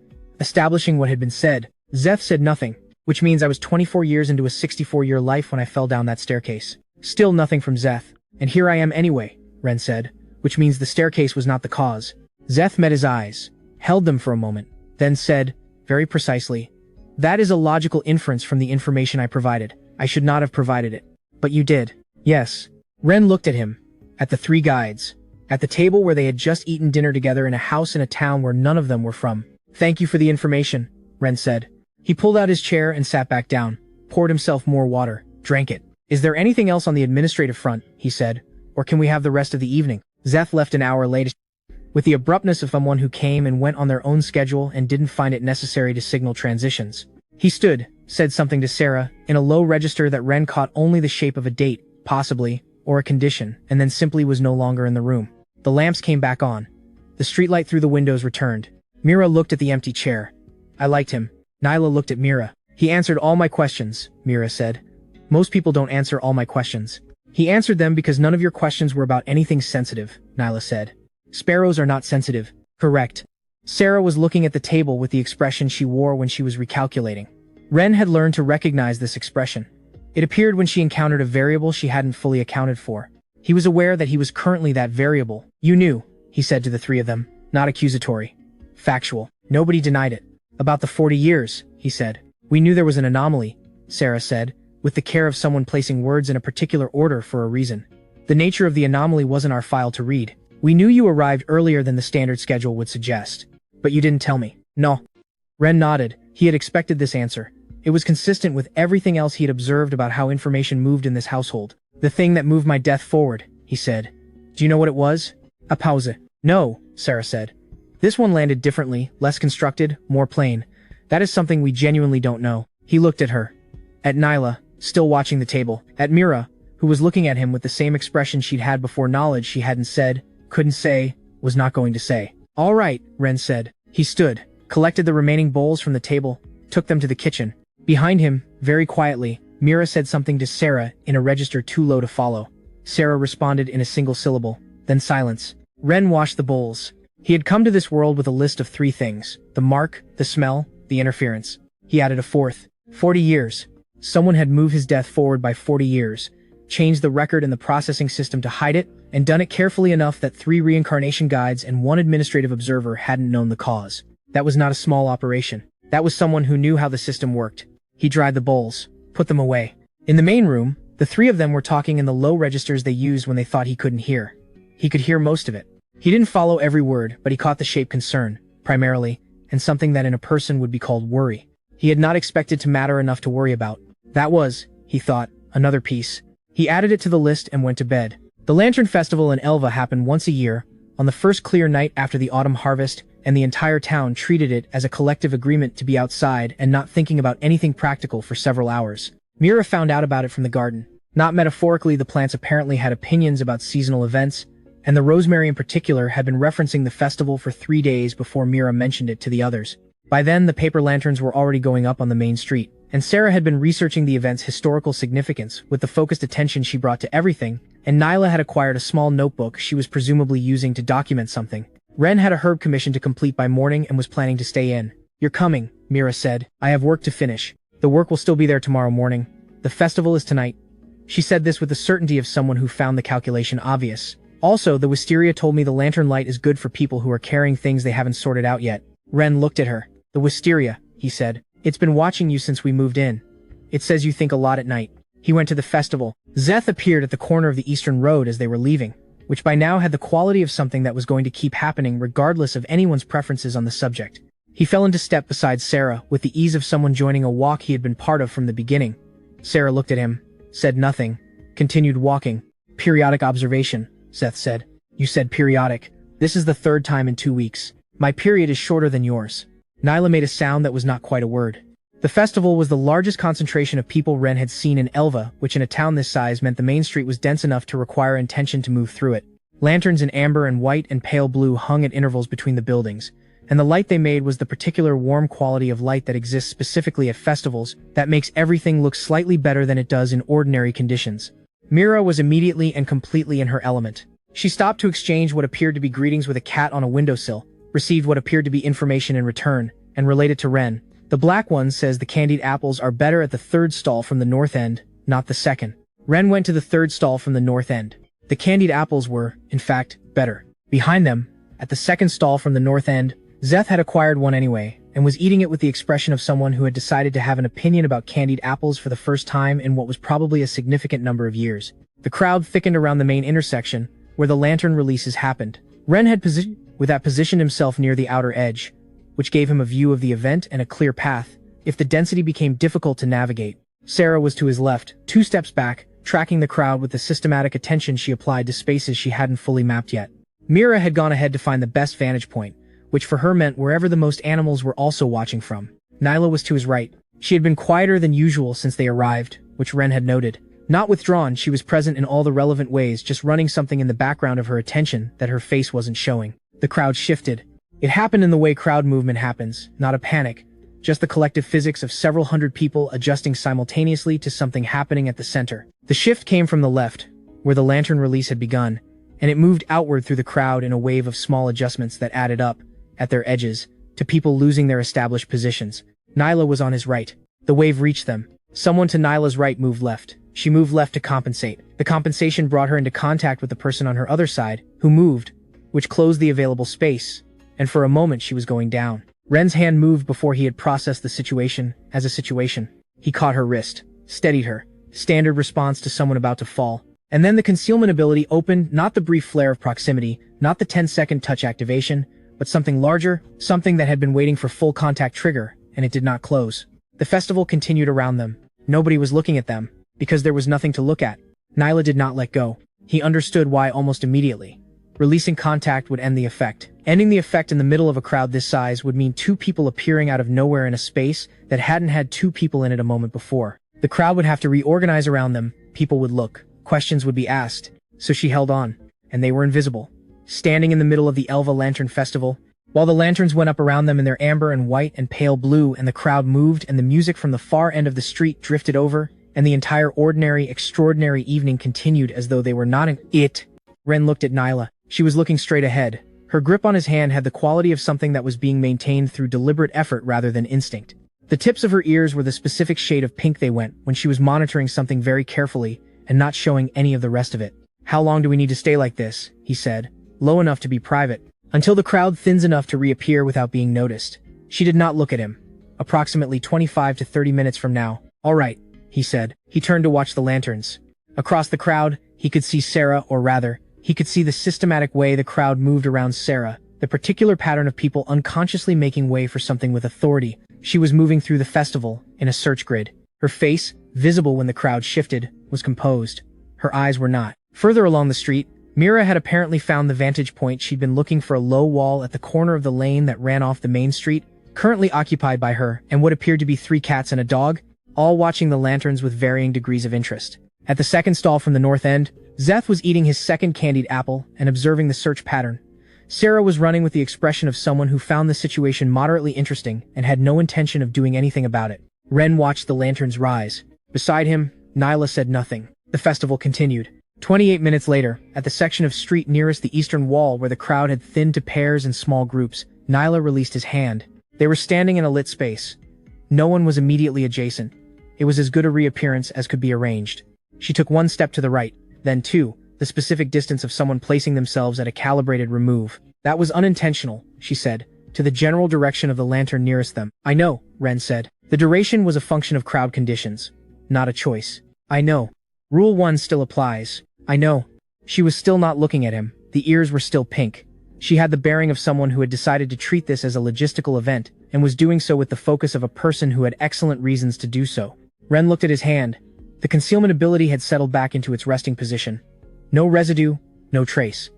Establishing what had been said, Zeth said nothing, which means I was 24 years into a 64-year life when I fell down that staircase. Still nothing from Zeth. And here I am anyway, Ren said, which means the staircase was not the cause. Zeth met his eyes, held them for a moment, then said, very precisely, "That is a logical inference from the information I provided. I should not have provided it. But you did." "Yes." Ren looked at him, at the 3 guides, at the table where they had just eaten dinner together in a house in a town where none of them were from. "Thank you for the information," Ren said. He pulled out his chair and sat back down, poured himself more water, drank it. "Is there anything else on the administrative front?" he said. "Or can we have the rest of the evening?" Zeth left an hour later, with the abruptness of someone who came and went on their own schedule and didn't find it necessary to signal transitions. He stood, said something to Sarah, in a low register that Ren caught only the shape of a date, possibly, or a condition, and then simply was no longer in the room. The lamps came back on. The streetlight through the windows returned. Mira looked at the empty chair. I liked him. Nyla looked at Mira. "He answered all my questions," Mira said. "Most people don't answer all my questions." "He answered them because none of your questions were about anything sensitive," Nyla said. "Sparrows are not sensitive." "Correct." Sarah was looking at the table with the expression she wore when she was recalculating. Ren had learned to recognize this expression. It appeared when she encountered a variable she hadn't fully accounted for. He was aware that he was currently that variable. "You knew," he said to the 3 of them, not accusatory. Factual. Nobody denied it. "About the 40 years, he said. "We knew there was an anomaly," Sarah said, with the care of someone placing words in a particular order for a reason. "The nature of the anomaly wasn't our file to read. We knew you arrived earlier than the standard schedule would suggest. But you didn't tell me." "No." Ren nodded. He had expected this answer. It was consistent with everything else he had observed about how information moved in this household. "The thing that moved my death forward," he said. "Do you know what it was?" A pause. "No," Sarah said. "This one landed differently, less constructed, more plain. That is something we genuinely don't know." He looked at her. At Nyla, still watching the table. At Mira, who was looking at him with the same expression she'd had before, knowledge she hadn't said, couldn't say, was not going to say. "All right," Ren said. He stood, collected the remaining bowls from the table, took them to the kitchen. Behind him, very quietly, Mira said something to Sarah in a register too low to follow. Sarah responded in a single syllable, then silence. Ren washed the bowls. He had come to this world with a list of 3 things: the mark, the smell, the interference. He added a 4th. 40 years. Someone had moved his death forward by 40 years, changed the record in the processing system to hide it, and done it carefully enough that 3 reincarnation guides and 1 administrative observer hadn't known the cause. That was not a small operation. That was someone who knew how the system worked. He dried the bowls, put them away. In the main room, the 3 of them were talking in the low registers they used when they thought he couldn't hear. He could hear most of it. He didn't follow every word, but he caught the shape concern, primarily, and something that in a person would be called worry. He had not expected to matter enough to worry about. That was, he thought, another piece. He added it to the list and went to bed. The Lantern Festival in Elva happened once a year, on the first clear night after the autumn harvest, and the entire town treated it as a collective agreement to be outside and not thinking about anything practical for several hours. Mira found out about it from the garden. Not metaphorically, the plants apparently had opinions about seasonal events, and the rosemary in particular had been referencing the festival for 3 days before Mira mentioned it to the others. By then, the paper lanterns were already going up on the main street, and Sarah had been researching the event's historical significance with the focused attention she brought to everything, and Nyla had acquired a small notebook she was presumably using to document something. Ren had a herb commission to complete by morning and was planning to stay in. "You're coming," Mira said. "I have work to finish. The work will still be there tomorrow morning. The festival is tonight." She said this with the certainty of someone who found the calculation obvious. "Also, the wisteria told me the lantern light is good for people who are carrying things they haven't sorted out yet." Ren looked at her. "The wisteria," he said. "It's been watching you since we moved in. It says you think a lot at night." He went to the festival. Zeth appeared at the corner of the Eastern Road as they were leaving, which by now had the quality of something that was going to keep happening regardless of anyone's preferences on the subject. He fell into step beside Sarah with the ease of someone joining a walk he had been part of from the beginning. Sarah looked at him, said nothing, continued walking. "Periodic observation," Zeth said. "You said periodic. This is the 3rd time in 2 weeks. My period is shorter than yours." Nyla made a sound that was not quite a word. The festival was the largest concentration of people Ren had seen in Elva, which in a town this size meant the main street was dense enough to require intention to move through it. Lanterns in amber and white and pale blue hung at intervals between the buildings, and the light they made was the particular warm quality of light that exists specifically at festivals that makes everything look slightly better than it does in ordinary conditions. Mira was immediately and completely in her element. She stopped to exchange what appeared to be greetings with a cat on a windowsill, received what appeared to be information in return, and related to Ren. "The black one says the candied apples are better at the 3rd stall from the north end, not the 2nd. Ren went to the 3rd stall from the north end. The candied apples were, in fact, better. Behind them, at the 2nd stall from the north end, Zeth had acquired one anyway, and was eating it with the expression of someone who had decided to have an opinion about candied apples for the first time in what was probably a significant number of years. The crowd thickened around the main intersection, where the lantern releases happened. Ren had positioned himself near the outer edge, which gave him a view of the event and a clear path, if the density became difficult to navigate. Sarah was to his left, 2 steps back, tracking the crowd with the systematic attention she applied to spaces she hadn't fully mapped yet. Mira had gone ahead to find the best vantage point, which for her meant wherever the most animals were also watching from. Nyla was to his right. She had been quieter than usual since they arrived, which Ren had noted. Not withdrawn, she was present in all the relevant ways, just running something in the background of her attention that her face wasn't showing. The crowd shifted. It happened in the way crowd movement happens, not a panic, just the collective physics of several hundred people adjusting simultaneously to something happening at the center. The shift came from the left, where the lantern release had begun, and it moved outward through the crowd in a wave of small adjustments that added up, at their edges, to people losing their established positions. Nyla was on his right. The wave reached them. Someone to Nyla's right moved left. She moved left to compensate. The compensation brought her into contact with the person on her other side, who moved, which closed the available space, and for a moment she was going down. Ren's hand moved before he had processed the situation as a situation. He caught her wrist, steadied her, standard response to someone about to fall. And then the concealment ability opened, not the brief flare of proximity, not the 10-second touch activation, but something larger, something that had been waiting for full contact trigger, and it did not close. The festival continued around them. Nobody was looking at them, because there was nothing to look at. Nyla did not let go. He understood why almost immediately. Releasing contact would end the effect. Ending the effect in the middle of a crowd this size would mean two people appearing out of nowhere in a space that hadn't had two people in it a moment before. The crowd would have to reorganize around them, people would look, questions would be asked. So she held on, and they were invisible. Standing in the middle of the Elva Lantern Festival, while the lanterns went up around them in their amber and white and pale blue, and the crowd moved and the music from the far end of the street drifted over, and the entire ordinary, extraordinary evening continued as though they were not in it. Ren looked at Nyla. She was looking straight ahead. Her grip on his hand had the quality of something that was being maintained through deliberate effort rather than instinct. The tips of her ears were the specific shade of pink they went when she was monitoring something very carefully and not showing any of the rest of it. "How long do we need to stay like this?" he said, low enough to be private, until the crowd thins enough to reappear without being noticed. She did not look at him. "Approximately 25 to 30 minutes from now." "All right," he said. He turned to watch the lanterns. Across the crowd, he could see Sarah, or rather, he could see the systematic way the crowd moved around Sarah, the particular pattern of people unconsciously making way for something with authority. She was moving through the festival in a search grid. Her face, visible when the crowd shifted, was composed. Her eyes were not. Further along the street, Mira had apparently found the vantage point she'd been looking for, a low wall at the corner of the lane that ran off the main street, currently occupied by her and what appeared to be 3 cats and a dog, all watching the lanterns with varying degrees of interest. At the second stall from the north end, Zeth was eating his second candied apple and observing the search pattern. Sarah was running with the expression of someone who found the situation moderately interesting and had no intention of doing anything about it. Ren watched the lanterns rise. Beside him, Nyla said nothing. The festival continued. 28 minutes later, at the section of street nearest the eastern wall where the crowd had thinned to pairs and small groups, Nyla released his hand. They were standing in a lit space. No one was immediately adjacent. It was as good a reappearance as could be arranged. She took 1 step to the right, then 2, the specific distance of someone placing themselves at a calibrated remove. "That was unintentional," she said, to the general direction of the lantern nearest them. "I know," Ren said. "The duration was a function of crowd conditions, not a choice." "I know. Rule 1 still applies." "I know." She was still not looking at him. The ears were still pink. She had the bearing of someone who had decided to treat this as a logistical event, and was doing so with the focus of a person who had excellent reasons to do so. Ren looked at his hand. The concealment ability had settled back into its resting position. No residue, no trace.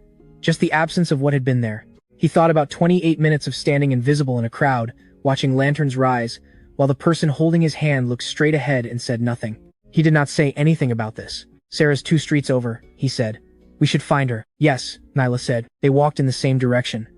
Just the absence of what had been there. He thought about 28 minutes of standing invisible in a crowd, watching lanterns rise, while the person holding his hand looked straight ahead and said nothing. He did not say anything about this. "Sarah's 2 streets over," he said. "We should find her." "Yes," Nyla said. They walked in the same direction.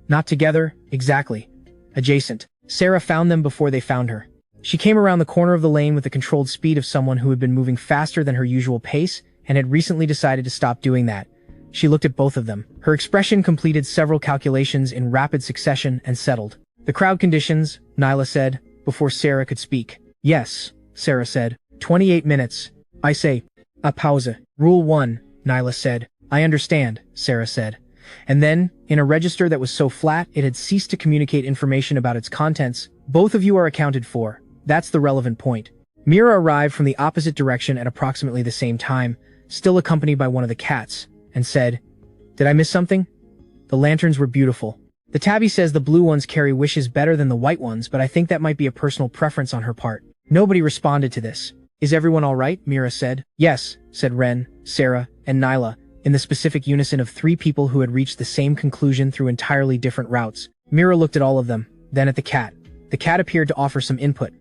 Not together, exactly. Adjacent. Sarah found them before they found her. She came around the corner of the lane with the controlled speed of someone who had been moving faster than her usual pace and had recently decided to stop doing that. She looked at both of them. Her expression completed several calculations in rapid succession and settled. "The crowd conditions," Nyla said, before Sarah could speak. "Yes," Sarah said. 28 minutes. "I say, a pause. Rule 1, Nyla said. "I understand," Sarah said. And then, in a register that was so flat it had ceased to communicate information about its contents, "Both of you are accounted for. That's the relevant point." Mira arrived from the opposite direction at approximately the same time, still accompanied by one of the cats, and said, "Did I miss something?" The lanterns were beautiful. "The tabby says the blue ones carry wishes better than the white ones, but I think that might be a personal preference on her part." Nobody responded to this. "Is everyone all right?" Mira said. "Yes," said Ren, Sarah, and Nyla, in the specific unison of 3 people who had reached the same conclusion through entirely different routes. Mira looked at all of them, then at the cat. The cat appeared to offer some input.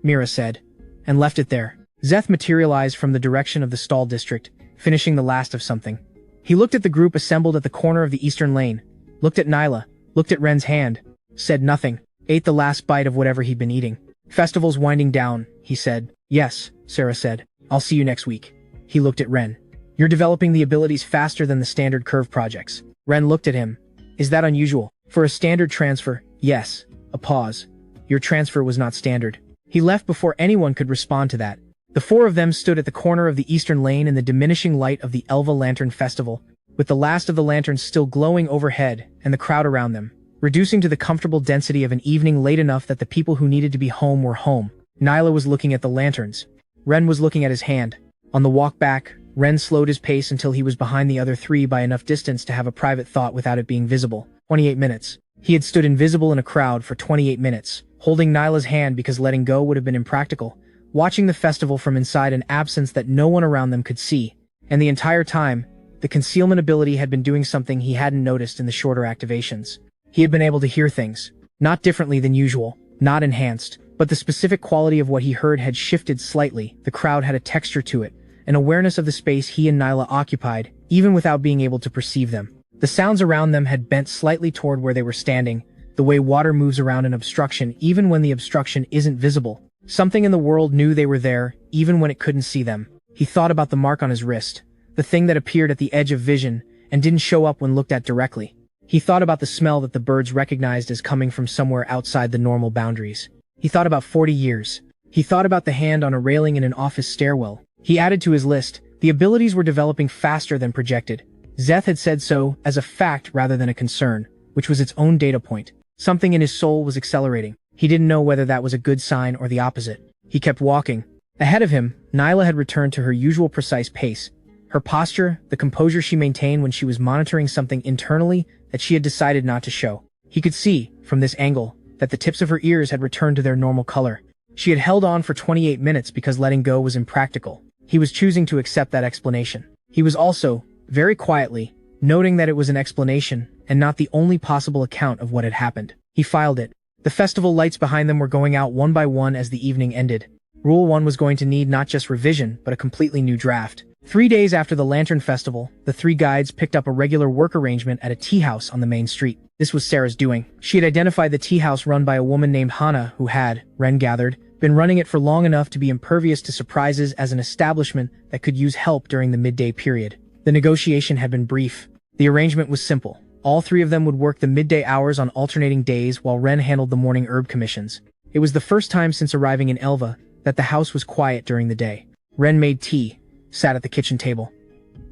Mira said, and left it there. Zeth materialized from the direction of the stall district, finishing the last of something. He looked at the group assembled at the corner of the eastern lane, looked at Nyla, looked at Ren's hand, said nothing, ate the last bite of whatever he'd been eating. "Festival's winding down," he said. "Yes," Sarah said. "I'll see you next week." He looked at Ren. "You're developing the abilities faster than the standard curve projects." Ren looked at him. "Is that unusual?" "For a standard transfer, yes." A pause. "Your transfer was not standard." He left before anyone could respond to that. The 4 of them stood at the corner of the eastern lane in the diminishing light of the Elva Lantern Festival, with the last of the lanterns still glowing overhead and the crowd around them, reducing to the comfortable density of an evening late enough that the people who needed to be home were home. Nyla was looking at the lanterns. Ren was looking at his hand. On the walk back, Ren slowed his pace until he was behind the other 3 by enough distance to have a private thought without it being visible. 28 minutes. He had stood invisible in a crowd for 28 minutes, holding Nyla's hand because letting go would have been impractical, watching the festival from inside an absence that no one around them could see. And the entire time, the concealment ability had been doing something he hadn't noticed in the shorter activations. He had been able to hear things, not differently than usual, not enhanced, but the specific quality of what he heard had shifted slightly. The crowd had a texture to it, an awareness of the space he and Nyla occupied, even without being able to perceive them. The sounds around them had bent slightly toward where they were standing, the way water moves around an obstruction even when the obstruction isn't visible. Something in the world knew they were there, even when it couldn't see them. He thought about the mark on his wrist, the thing that appeared at the edge of vision and didn't show up when looked at directly. He thought about the smell that the birds recognized as coming from somewhere outside the normal boundaries. He thought about 40 years. He thought about the hand on a railing in an office stairwell. He added to his list, the abilities were developing faster than projected. Szeth had said so as a fact rather than a concern, which was its own data point. Something in his soul was accelerating. He didn't know whether that was a good sign or the opposite. He kept walking. Ahead of him, Nyla had returned to her usual precise pace. Her posture, the composure she maintained when she was monitoring something internally that she had decided not to show. He could see, from this angle, that the tips of her ears had returned to their normal color. She had held on for 28 minutes because letting go was impractical. He was choosing to accept that explanation. He was also, very quietly, noting that it was an explanation and not the only possible account of what had happened. He filed it. The festival lights behind them were going out one by one as the evening ended. Rule 1 was going to need not just revision, but a completely new draft. 3 days after the Lantern Festival, the 3 guides picked up a regular work arrangement at a tea house on the main street. This was Sarah's doing. She had identified the tea house run by a woman named Hannah who had, Ren gathered, been running it for long enough to be impervious to surprises as an establishment that could use help during the midday period. The negotiation had been brief. The arrangement was simple. All 3 of them would work the midday hours on alternating days while Ren handled the morning herb commissions. It was the first time since arriving in Elva that the house was quiet during the day. Ren made tea, sat at the kitchen table,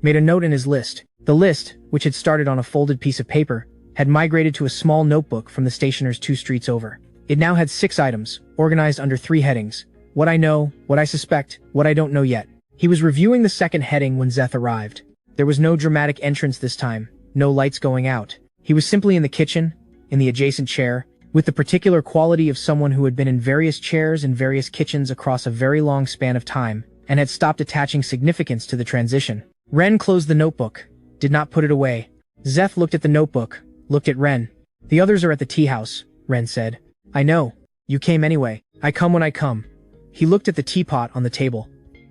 made a note in his list. The list, which had started on a folded piece of paper, had migrated to a small notebook from the stationer's 2 streets over. It now had 6 items, organized under 3 headings. What I know, what I suspect, what I don't know yet. He was reviewing the second heading when Szeth arrived. There was no dramatic entrance this time, no lights going out. He was simply in the kitchen, in the adjacent chair, with the particular quality of someone who had been in various chairs in various kitchens across a very long span of time, and had stopped attaching significance to the transition. Ren closed the notebook, did not put it away. Szeth looked at the notebook, looked at Ren. The others are at the tea house, Ren said. I know. You came anyway. I come when I come. He looked at the teapot on the table.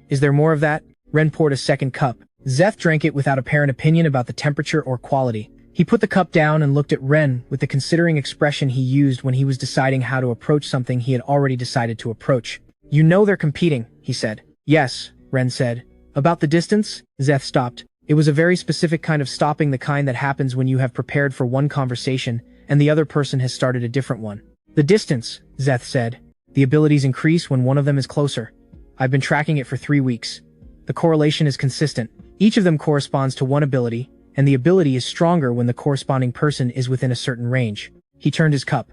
Is there more of that? Ren poured a second cup. Szeth drank it without apparent opinion about the temperature or quality. He put the cup down and looked at Ren with the considering expression he used when he was deciding how to approach something he had already decided to approach. You know they're competing, he said. Yes, Ren said. About the distance? Szeth stopped. It was a very specific kind of stopping, the kind that happens when you have prepared for one conversation and the other person has started a different one. The distance, Szeth said. The abilities increase when one of them is closer. I've been tracking it for 3 weeks. The correlation is consistent. Each of them corresponds to one ability, and the ability is stronger when the corresponding person is within a certain range. He turned his cup.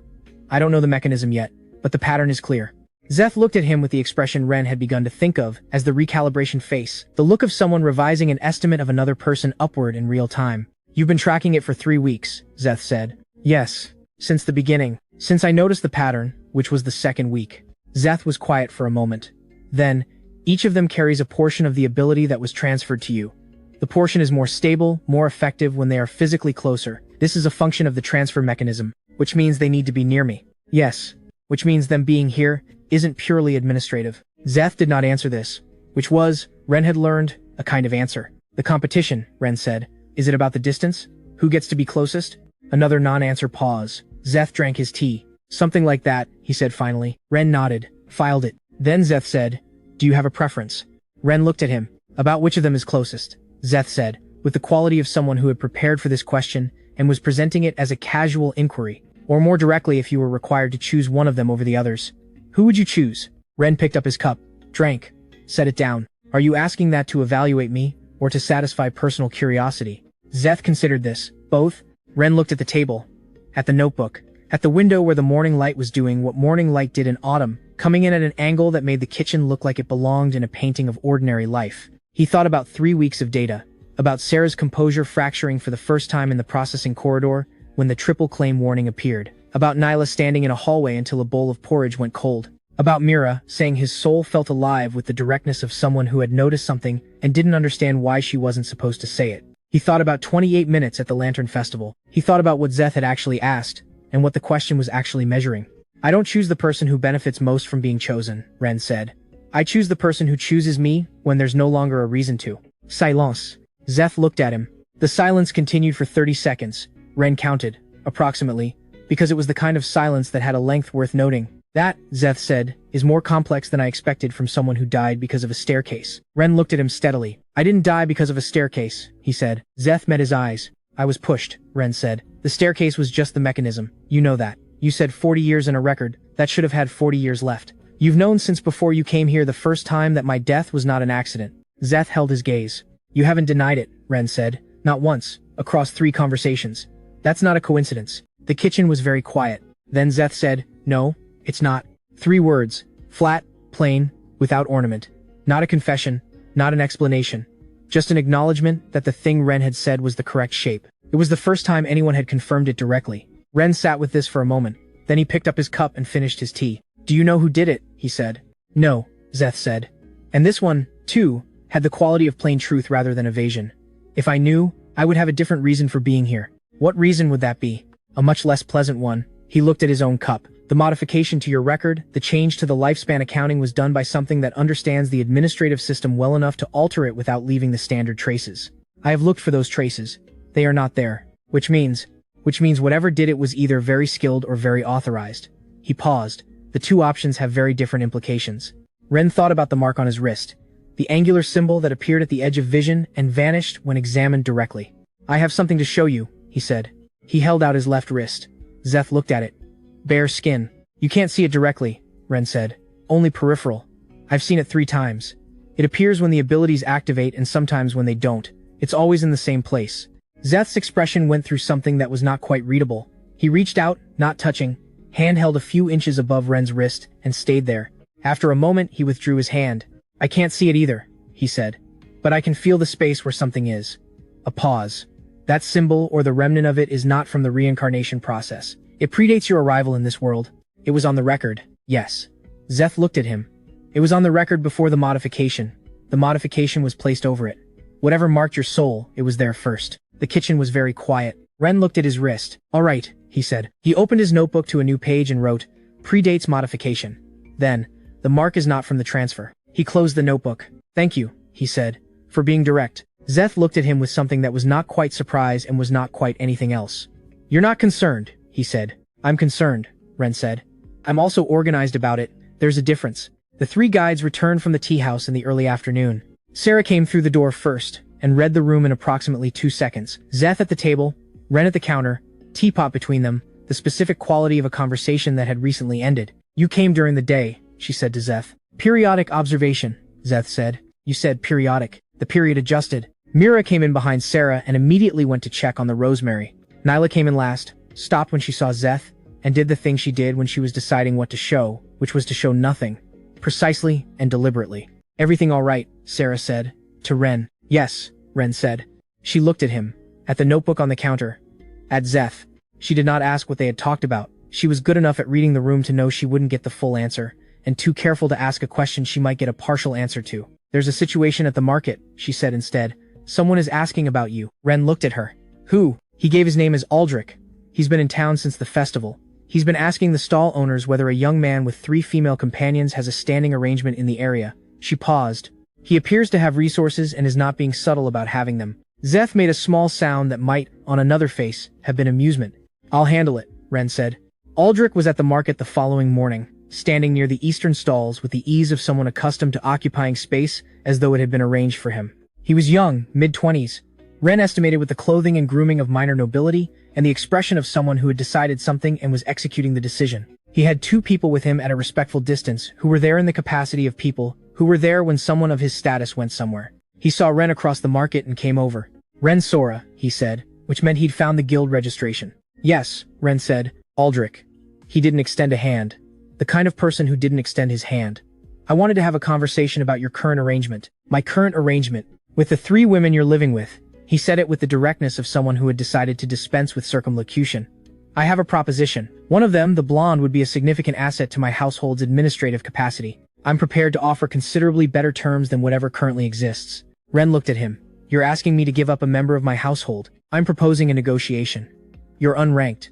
I don't know the mechanism yet, but the pattern is clear. Szeth looked at him with the expression Ren had begun to think of as the recalibration face, the look of someone revising an estimate of another person upward in real time. You've been tracking it for 3 weeks, Szeth said. Yes. Since the beginning. Since I noticed the pattern, which was the 2nd week. Szeth was quiet for a moment. Then, each of them carries a portion of the ability that was transferred to you. The portion is more stable, more effective when they are physically closer. This is a function of the transfer mechanism, which means they need to be near me. Yes. Which means them being here isn't purely administrative. Szeth did not answer this, which was, Ren had learned, a kind of answer. The competition, Ren said. Is it about the distance? Who gets to be closest? Another non-answer pause. Szeth drank his tea. Something like that, he said finally. Ren nodded, filed it. Then Szeth said, do you have a preference? Ren looked at him. About which of them is closest? Szeth said, with the quality of someone who had prepared for this question and was presenting it as a casual inquiry, or more directly if you were required to choose one of them over the others. Who would you choose? Ren picked up his cup, drank, set it down. Are you asking that to evaluate me, or to satisfy personal curiosity? Szeth considered this. Both. Ren looked at the table, at the notebook, at the window where the morning light was doing what morning light did in autumn, coming in at an angle that made the kitchen look like it belonged in a painting of ordinary life. He thought about 3 weeks of data, about Sarah's composure fracturing for the first time in the processing corridor when the triple claim warning appeared, About Nyla standing in a hallway until a bowl of porridge went cold. About Mira saying his soul felt alive with the directness of someone who had noticed something and didn't understand why she wasn't supposed to say it. He thought about 28 minutes at the Lantern Festival. He thought about what Zeth had actually asked, and what the question was actually measuring. I don't choose the person who benefits most from being chosen, Ren said. I choose the person who chooses me when there's no longer a reason to. Silence. Zeth looked at him. The silence continued for 30 seconds. Ren counted, approximately, because it was the kind of silence that had a length worth noting. That, Zeth said, is more complex than I expected from someone who died because of a staircase. Ren looked at him steadily. I didn't die because of a staircase, he said. Zeth met his eyes. I was pushed, Ren said. The staircase was just the mechanism. You know that. You said 40 years in a record. That should have had 40 years left. You've known since before you came here the first time that my death was not an accident. Zeth held his gaze. You haven't denied it, Ren said. Not once, across 3 conversations. That's not a coincidence. The kitchen was very quiet. Then Zeth said, no, it's not. 3 words. Flat, plain, without ornament. Not a confession, not an explanation. Just an acknowledgement that the thing Ren had said was the correct shape. It was the first time anyone had confirmed it directly. Ren sat with this for a moment. Then he picked up his cup and finished his tea. Do you know who did it? He said. No, Zeth said. And this one, too, had the quality of plain truth rather than evasion. If I knew, I would have a different reason for being here. What reason would that be? A much less pleasant one. He looked at his own cup. The modification to your record, the change to the lifespan accounting was done by something that understands the administrative system well enough to alter it without leaving the standard traces. I have looked for those traces. They are not there. Which means whatever did it was either very skilled or very authorized. He paused. The 2 options have very different implications. Ren thought about the mark on his wrist, the angular symbol that appeared at the edge of vision and vanished when examined directly. I have something to show you, he said. He held out his left wrist. Zeth looked at it. Bare skin. You can't see it directly, Ren said. Only peripheral. I've seen it 3 times. It appears when the abilities activate and sometimes when they don't. It's always in the same place. Zeth's expression went through something that was not quite readable. He reached out, not touching, hand held a few inches above Ren's wrist, and stayed there. After a moment, he withdrew his hand. I can't see it either, he said. But I can feel the space where something is. A pause. That symbol or the remnant of it is not from the reincarnation process. It predates your arrival in this world. It was on the record, yes. Zeth looked at him. It was on the record before the modification. The modification was placed over it. Whatever marked your soul, it was there first. The kitchen was very quiet. Ren looked at his wrist. All right, he said. He opened his notebook to a new page and wrote, predates modification. Then, the mark is not from the transfer. He closed the notebook. Thank you, he said, for being direct. Zeth looked at him with something that was not quite surprise and was not quite anything else. You're not concerned, he said. I'm concerned, Ren said. I'm also organized about it. There's a difference. The 3 guides returned from the tea house in the early afternoon. Sarah came through the door first and read the room in approximately 2 seconds. Zeth at the table, Ren at the counter, teapot between them, the specific quality of a conversation that had recently ended. You came during the day, she said to Zeth. Periodic observation, Zeth said. You said periodic. The period adjusted. Mira came in behind Sarah and immediately went to check on the rosemary. Nyla came in last, stopped when she saw Zeth, and did the thing she did when she was deciding what to show, which was to show nothing. Precisely and deliberately. Everything all right, Sarah said. To Ren. Yes, Ren said. She looked at him, at the notebook on the counter, at Zeth. She did not ask what they had talked about. She was good enough at reading the room to know she wouldn't get the full answer, and too careful to ask a question she might get a partial answer to. There's a situation at the market, she said instead. Someone is asking about you. Ren looked at her. Who? He gave his name as Aldrich. He's been in town since the festival. He's been asking the stall owners whether a young man with 3 female companions has a standing arrangement in the area. She paused. He appears to have resources and is not being subtle about having them. Zeth made a small sound that might, on another face, have been amusement. I'll handle it, Ren said. Aldrich was at the market the following morning, standing near the eastern stalls with the ease of someone accustomed to occupying space as though it had been arranged for him. He was young, mid-20s. Ren estimated with the clothing and grooming of minor nobility and the expression of someone who had decided something and was executing the decision. He had 2 people with him at a respectful distance who were there in the capacity of people who were there when someone of his status went somewhere. He saw Ren across the market and came over. Ren Sora, he said, which meant he'd found the guild registration. Yes, Ren said. Aldrich. He didn't extend a hand. The kind of person who didn't extend his hand. I wanted to have a conversation about your current arrangement. My current arrangement. With the 3 women you're living with. He said it with the directness of someone who had decided to dispense with circumlocution. I have a proposition. One of them, the blonde, would be a significant asset to my household's administrative capacity. I'm prepared to offer considerably better terms than whatever currently exists. Ren looked at him. You're asking me to give up a member of my household. I'm proposing a negotiation. You're unranked.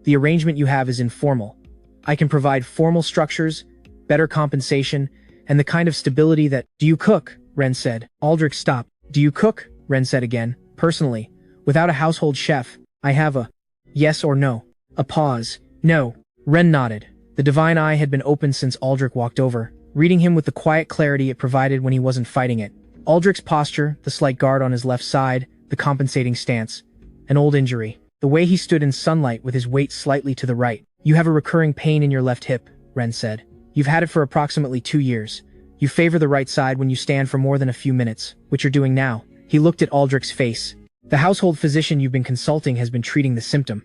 The arrangement you have is informal. I can provide formal structures, better compensation, and the kind of stability that— Do you cook? Ren said. Aldrich stopped. Do you cook? Ren said again. Personally, without a household chef, I have a— Yes or no? A pause. No. Ren nodded. The divine eye had been open since Aldrich walked over, reading him with the quiet clarity it provided when he wasn't fighting it. Aldrich's posture, the slight guard on his left side, the compensating stance. An old injury. The way he stood in sunlight with his weight slightly to the right. You have a recurring pain in your left hip, Ren said. You've had it for approximately 2 years. You favor the right side when you stand for more than a few minutes, which you're doing now. He looked at Aldrich's face. The household physician you've been consulting has been treating the symptom.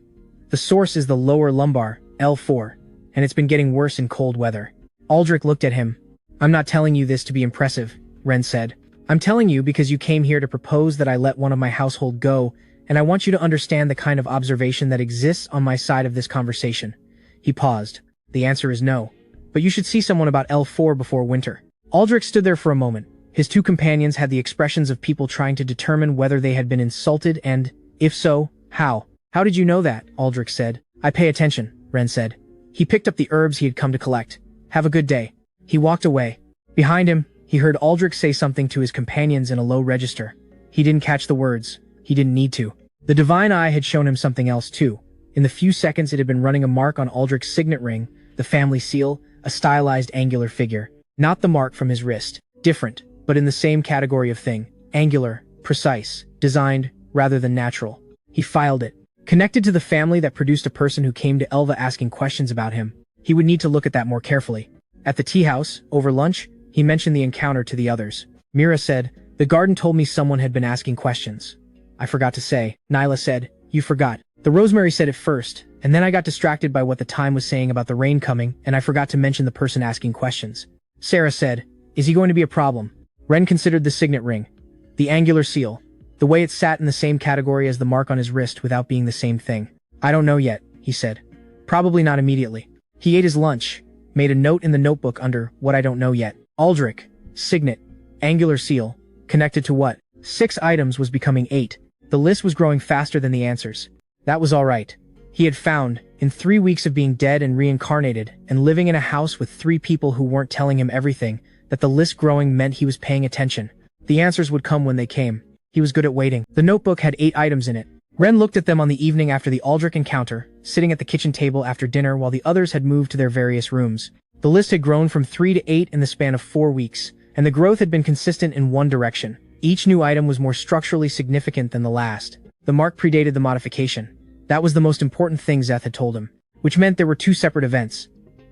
The source is the lower lumbar, L4, and it's been getting worse in cold weather. Aldrich looked at him. I'm not telling you this to be impressive, Ren said. I'm telling you because you came here to propose that I let one of my household go, and I want you to understand the kind of observation that exists on my side of this conversation. He paused. The answer is no. But you should see someone about L4 before winter. Aldrich stood there for a moment. His two companions had the expressions of people trying to determine whether they had been insulted and, if so, how. How did you know that? Aldrich said. I pay attention, Ren said. He picked up the herbs he had come to collect. Have a good day. He walked away. Behind him, he heard Aldrich say something to his companions in a low register. He didn't catch the words. He didn't need to. The divine eye had shown him something else too. In the few seconds it had been running a mark on Aldrich's signet ring, the family seal, a stylized angular figure. Not the mark from his wrist. Different, but in the same category of thing. Angular, precise, designed, rather than natural. He filed it. Connected to the family that produced a person who came to Elva asking questions about him. He would need to look at that more carefully. At the tea house, over lunch, he mentioned the encounter to the others. Mira said, the garden told me someone had been asking questions. I forgot to say. Nyla said, you forgot. The Rosemary said it first, and then I got distracted by what the time was saying about the rain coming, and I forgot to mention the person asking questions. Sarah said, is he going to be a problem? Ren considered the signet ring. The angular seal. The way it sat in the same category as the mark on his wrist without being the same thing. I don't know yet, he said. Probably not immediately. He ate his lunch, made a note in the notebook under what I don't know yet. Aldrich, signet, angular seal, connected to what? 6 items was becoming 8. The list was growing faster than the answers. That was all right. He had found, in 3 weeks of being dead and reincarnated, and living in a house with 3 people who weren't telling him everything, that the list growing meant he was paying attention. The answers would come when they came. He was good at waiting. The notebook had 8 items in it. Ren looked at them on the evening after the Aldrich encounter, sitting at the kitchen table after dinner while the others had moved to their various rooms. The list had grown from 3 to 8 in the span of 4 weeks, and the growth had been consistent in one direction. Each new item was more structurally significant than the last. The mark predated the modification. That was the most important thing Zeth had told him, which meant there were 2 separate events.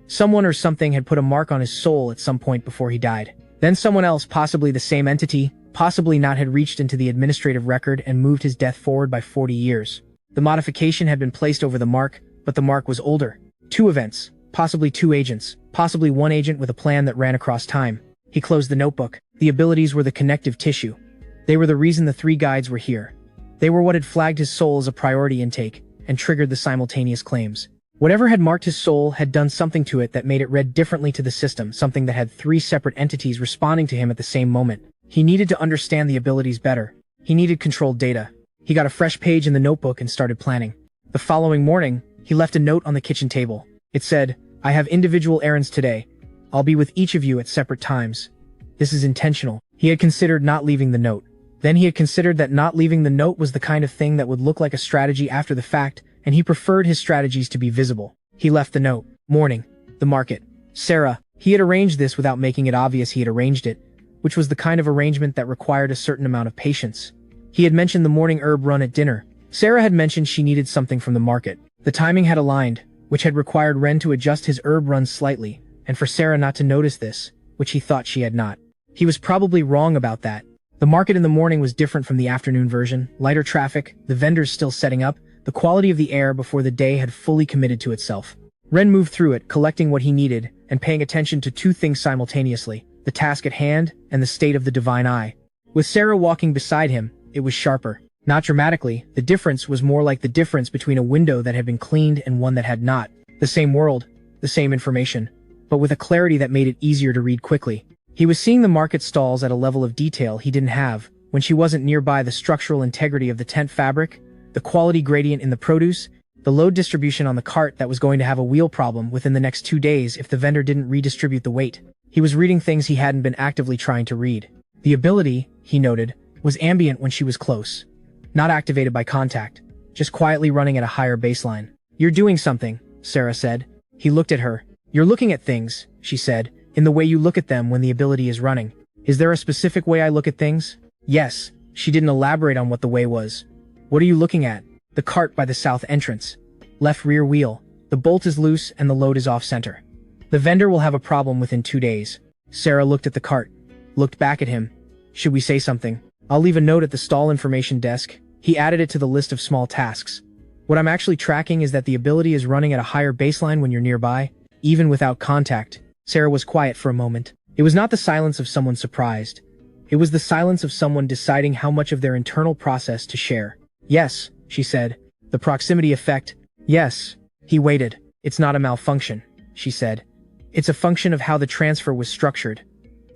Someone or something had put a mark on his soul at some point before he died. Then someone else, possibly the same entity, possibly not, had reached into the administrative record and moved his death forward by 40 years. The modification had been placed over the mark, but the mark was older. 2 events, possibly 2 agents, possibly 1 agent with a plan that ran across time. He closed the notebook. The abilities were the connective tissue. They were the reason the 3 guides were here. They were what had flagged his soul as a priority intake and triggered the simultaneous claims. Whatever had marked his soul had done something to it that made it read differently to the system, something that had 3 separate entities responding to him at the same moment. He needed to understand the abilities better. He needed controlled data. He got a fresh page in the notebook and started planning. The following morning, he left a note on the kitchen table. It said, I have individual errands today. I'll be with each of you at separate times. This is intentional. He had considered not leaving the note. Then he had considered that not leaving the note was the kind of thing that would look like a strategy after the fact, and he preferred his strategies to be visible. He left the note. Morning. The market. Sarah. He had arranged this without making it obvious he had arranged it, which was the kind of arrangement that required a certain amount of patience. He had mentioned the morning herb run at dinner. Sarah had mentioned she needed something from the market. The timing had aligned, which had required Ren to adjust his herb run slightly, and for Sarah not to notice this, which he thought she had not. He was probably wrong about that. The market in the morning was different from the afternoon version, lighter traffic, the vendors still setting up, the quality of the air before the day had fully committed to itself. Ren moved through it, collecting what he needed, and paying attention to 2 things simultaneously, the task at hand and the state of the divine eye. With Sarah walking beside him, it was sharper. Not dramatically, the difference was more like the difference between a window that had been cleaned and one that had not. The same world, the same information, but with a clarity that made it easier to read quickly. He was seeing the market stalls at a level of detail he didn't have when she wasn't nearby, the structural integrity of the tent fabric, the quality gradient in the produce, the load distribution on the cart that was going to have a wheel problem within the next 2 days if the vendor didn't redistribute the weight. He was reading things he hadn't been actively trying to read. The ability, he noted, was ambient when she was close. Not activated by contact, just quietly running at a higher baseline. "You're doing something," Sarah said. He looked at her. "You're looking at things," she said, "in the way you look at them when the ability is running." "Is there a specific way I look at things?" "Yes." She didn't elaborate on what the way was. "What are you looking at?" "The cart by the south entrance. Left rear wheel. The bolt is loose and the load is off-center. The vendor will have a problem within 2 days." Sarah looked at the cart, looked back at him. "Should we say something?" "I'll leave a note at the stall information desk." He added it to the list of small tasks. "What I'm actually tracking is that the ability is running at a higher baseline when you're nearby, even without contact." Sarah was quiet for a moment. It was not the silence of someone surprised. It was the silence of someone deciding how much of their internal process to share. "Yes," she said. "The proximity effect." "Yes." He waited. "It's not a malfunction," she said. "It's a function of how the transfer was structured.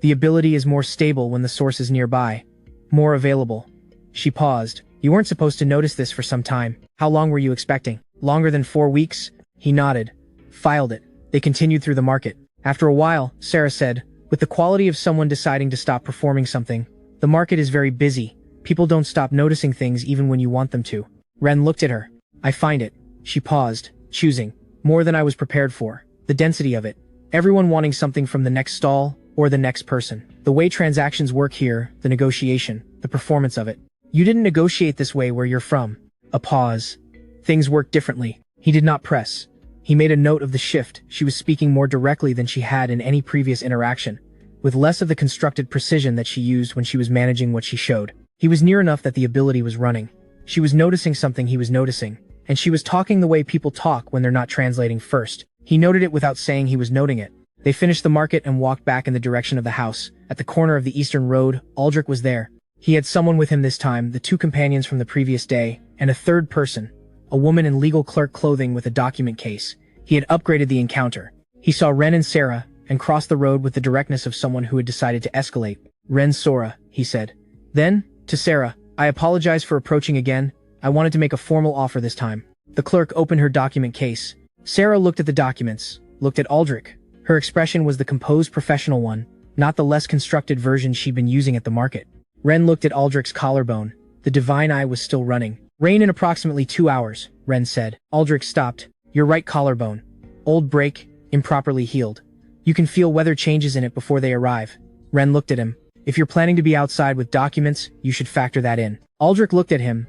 The ability is more stable when the source is nearby. More available." She paused. "You weren't supposed to notice this for some time. How long were you expecting?" "Longer than 4 weeks?" He nodded. "Filed it." They continued through the market. After a while, Sarah said, with the quality of someone deciding to stop performing something, "The market is very busy. People don't stop noticing things even when you want them to." Ren looked at her. "I find it." She paused, choosing. "More than I was prepared for. The density of it. Everyone wanting something from the next stall, or the next person. The way transactions work here, the negotiation, the performance of it. You didn't negotiate this way where you're from." A pause. "Things work differently." He did not press. He made a note of the shift. She was speaking more directly than she had in any previous interaction, with less of the constructed precision that she used when she was managing what she showed. He was near enough that the ability was running. She was noticing something he was noticing, and she was talking the way people talk when they're not translating first. He noted it without saying he was noting it. They finished the market and walked back in the direction of the house. At the corner of the eastern road, Aldrich was there. He had someone with him this time, the 2 companions from the previous day, and a third person, a woman in legal clerk clothing with a document case. He had upgraded the encounter. He saw Ren and Sarah, and crossed the road with the directness of someone who had decided to escalate. "Ren Sora," he said. Then, to Sarah, "I apologize for approaching again. I wanted to make a formal offer this time." The clerk opened her document case. Sarah looked at the documents, looked at Aldrich. Her expression was the composed professional one, not the less constructed version she'd been using at the market. Ren looked at Aldrich's collarbone. The divine eye was still running. "Rain in approximately 2 hours, Ren said. Aldrich stopped. "Your right collarbone. Old break, improperly healed. You can feel weather changes in it before they arrive." Ren looked at him. "If you're planning to be outside with documents, you should factor that in." Aldrich looked at him,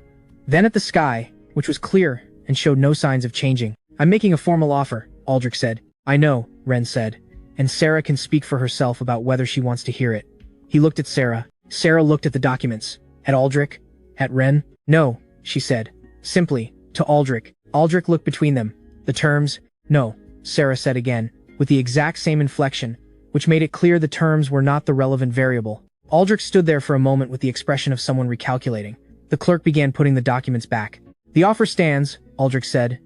then at the sky, which was clear and showed no signs of changing. "I'm making a formal offer," Aldrich said. "I know," Ren said, "and Sarah can speak for herself about whether she wants to hear it." He looked at Sarah. Sarah looked at the documents. At Aldrich? At Ren? "No," she said. Simply, to Aldrich. Aldrich looked between them. "The terms?" "No," Sarah said again, with the exact same inflection, which made it clear the terms were not the relevant variable. Aldrich stood there for a moment with the expression of someone recalculating. The clerk began putting the documents back. "The offer stands," Aldrich said.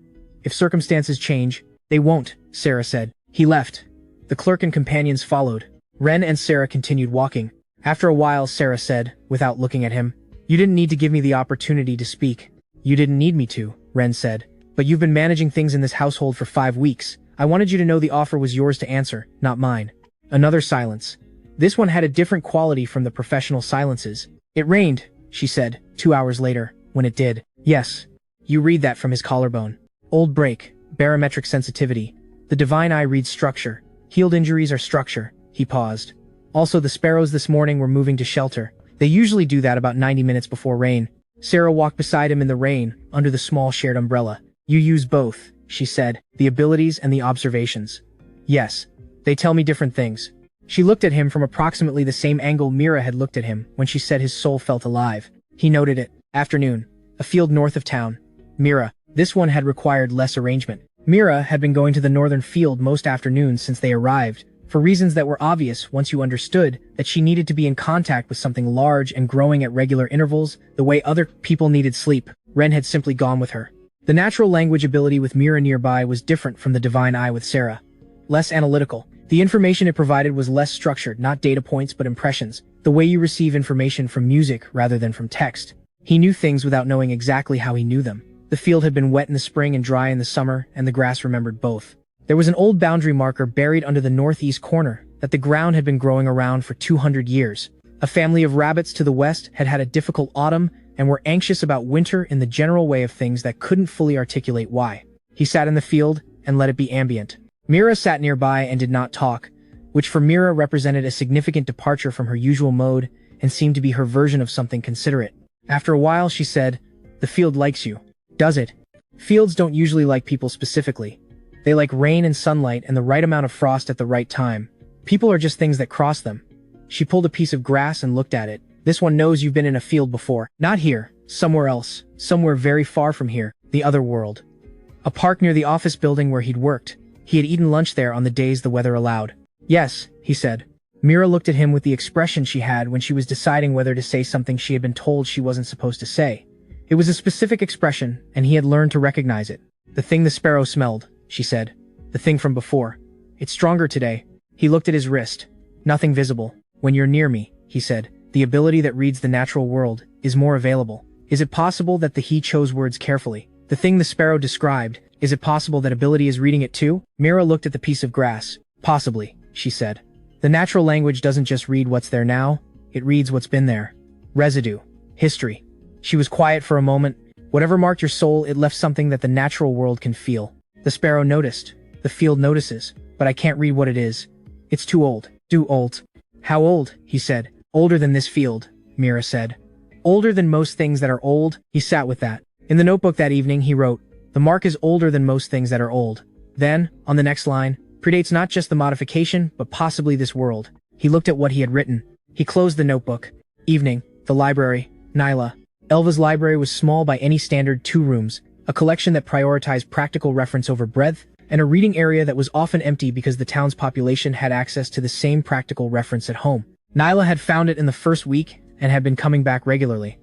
"If circumstances change." "They won't," Sarah said. He left. The clerk and companions followed. Ren and Sarah continued walking. After a while, Sarah said, without looking at him, "You didn't need to give me the opportunity to speak." "You didn't need me to," Ren said. "But you've been managing things in this household for 5 weeks. I wanted you to know the offer was yours to answer, not mine." Another silence. This one had a different quality from the professional silences. "It rained," she said, 2 hours later, when it did. "Yes." You read that from his collarbone. Old break, barometric sensitivity. The divine eye reads structure. Healed injuries are structure. He paused. "Also, the sparrows this morning were moving to shelter. They usually do that about 90 minutes before rain." Sarah walked beside him in the rain, under the small shared umbrella. "You use both," she said, "the abilities and the observations." "Yes. They tell me different things." She looked at him from approximately the same angle Mira had looked at him when she said his soul felt alive. He noted it. Afternoon. A field north of town. Mira. This one had required less arrangement. Mira had been going to the northern field most afternoons since they arrived, for reasons that were obvious once you understood that she needed to be in contact with something large and growing at regular intervals, the way other people needed sleep. Ren had simply gone with her. The natural language ability with Mira nearby was different from the divine eye with Sarah. Less analytical. The information it provided was less structured, not data points but impressions, the way you receive information from music rather than from text. He knew things without knowing exactly how he knew them. The field had been wet in the spring and dry in the summer, and the grass remembered both. There was an old boundary marker buried under the northeast corner that the ground had been growing around for 200 years. A family of rabbits to the west had had a difficult autumn and were anxious about winter in the general way of things that couldn't fully articulate why. He sat in the field and let it be ambient. Mira sat nearby and did not talk, which for Mira represented a significant departure from her usual mode and seemed to be her version of something considerate. After a while, she said, "The field likes you, does it?" Fields don't usually like people specifically. They like rain and sunlight and the right amount of frost at the right time. People are just things that cross them. She pulled a piece of grass and looked at it. "This one knows you've been in a field before. Not here, somewhere else, somewhere very far from here, the other world." A park near the office building where he'd worked. He had eaten lunch there on the days the weather allowed. "Yes," he said. Mira looked at him with the expression she had when she was deciding whether to say something she had been told she wasn't supposed to say. It was a specific expression, and he had learned to recognize it. "The thing the sparrow smelled," she said. "The thing from before. It's stronger today." He looked at his wrist. "Nothing visible. When you're near me," he said, "the ability that reads the natural world is more available." Is it possible that he chose words carefully? The thing the sparrow described, is it possible that ability is reading it too? Mira looked at the piece of grass. "Possibly," she said. "The natural language doesn't just read what's there now, it reads what's been there. Residue. History." She was quiet for a moment. Whatever marked your soul, it left something that the natural world can feel. The sparrow noticed. The field notices. "But I can't read what it is. It's too old." "Too old." "How old?" he said. "Older than this field," Mira said. "Older than most things that are old." He sat with that. In the notebook that evening, he wrote, "The mark is older than most things that are old." Then, on the next line, "Predates not just the modification, but possibly this world." He looked at what he had written. He closed the notebook. Evening, the library, Nyla. Elva's library was small by any standard, 2 rooms, a collection that prioritized practical reference over breadth, and a reading area that was often empty because the town's population had access to the same practical reference at home. Nyla had found it in the first week and had been coming back regularly,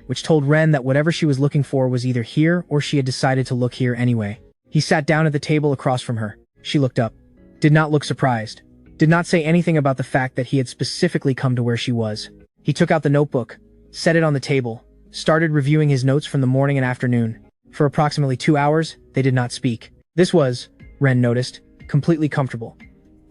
which told Ren that whatever she was looking for was either here or she had decided to look here anyway. He sat down at the table across from her. She looked up. Did not look surprised. Did not say anything about the fact that he had specifically come to where she was. He took out the notebook, set it on the table, started reviewing his notes from the morning and afternoon. For approximately 2 hours, they did not speak. This was, Ren noticed, completely comfortable.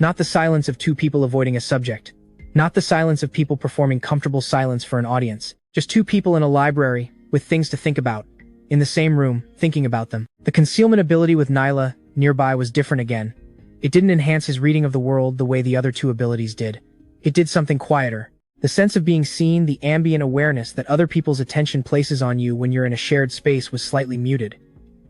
Not the silence of 2 people avoiding a subject. Not the silence of people performing comfortable silence for an audience. Just 2 people in a library, with things to think about. In the same room, thinking about them. The concealment ability with Nyla nearby was different again. It didn't enhance his reading of the world the way the other 2 abilities did. It did something quieter. The sense of being seen, the ambient awareness that other people's attention places on you when you're in a shared space was slightly muted.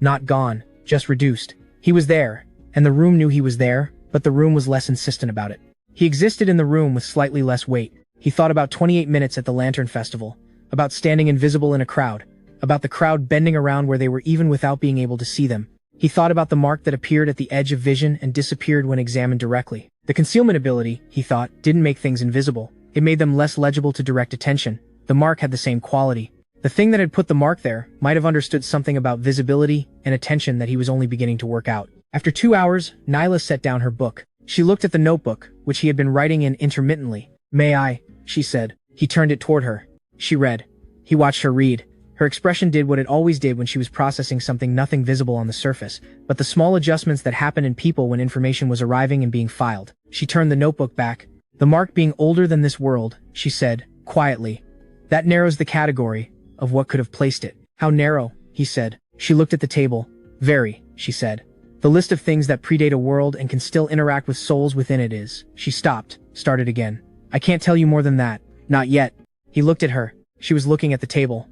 Not gone, just reduced. He was there, and the room knew he was there, but the room was less insistent about it. He existed in the room with slightly less weight. He thought about 28 minutes at the Lantern Festival, about standing invisible in a crowd, about the crowd bending around where they were even without being able to see them. He thought about the mark that appeared at the edge of vision and disappeared when examined directly. The concealment ability, he thought, didn't make things invisible. It made them less legible to direct attention. The mark had the same quality. The thing that had put the mark there might have understood something about visibility and attention that he was only beginning to work out. After 2 hours, Nyla set down her book. She looked at the notebook, which he had been writing in intermittently. "May I?" she said. He turned it toward her. She read. He watched her read. Her expression did what it always did when she was processing something, nothing visible on the surface, but the small adjustments that happen in people when information was arriving and being filed. She turned the notebook back. "The mark being older than this world," she said, quietly. "That narrows the category of what could have placed it." "How narrow?" he said. She looked at the table. "Very," she said. "The list of things that predate a world and can still interact with souls within it is." She stopped, started again. "I can't tell you more than that. Not yet." He looked at her. She was looking at the table.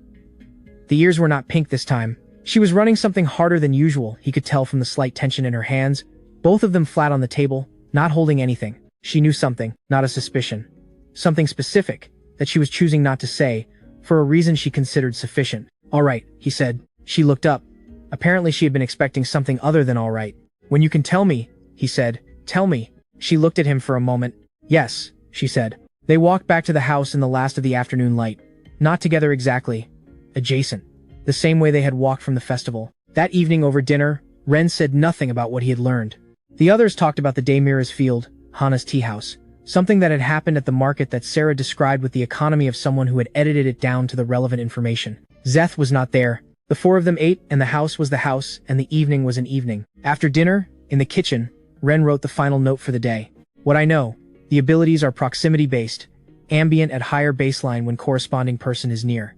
The ears were not pink this time. She was running something harder than usual, he could tell from the slight tension in her hands, both of them flat on the table, not holding anything. She knew something, not a suspicion. Something specific, that she was choosing not to say, for a reason she considered sufficient. "All right," he said. She looked up. Apparently she had been expecting something other than all right. "When you can tell me," he said. "Tell me." She looked at him for a moment. Yes, she said. They walked back to the house in the last of the afternoon light. Not together exactly. Adjacent. The same way they had walked from the festival. That evening over dinner, Ren said nothing about what he had learned. The others talked about the day Mira's field, Hana's tea house. Something that had happened at the market that Sarah described with the economy of someone who had edited it down to the relevant information. Zeth was not there. The four of them ate, and the house was the house, and the evening was an evening. After dinner, in the kitchen, Ren wrote the final note for the day. What I know. The abilities are proximity-based, ambient at higher baseline when corresponding person is near.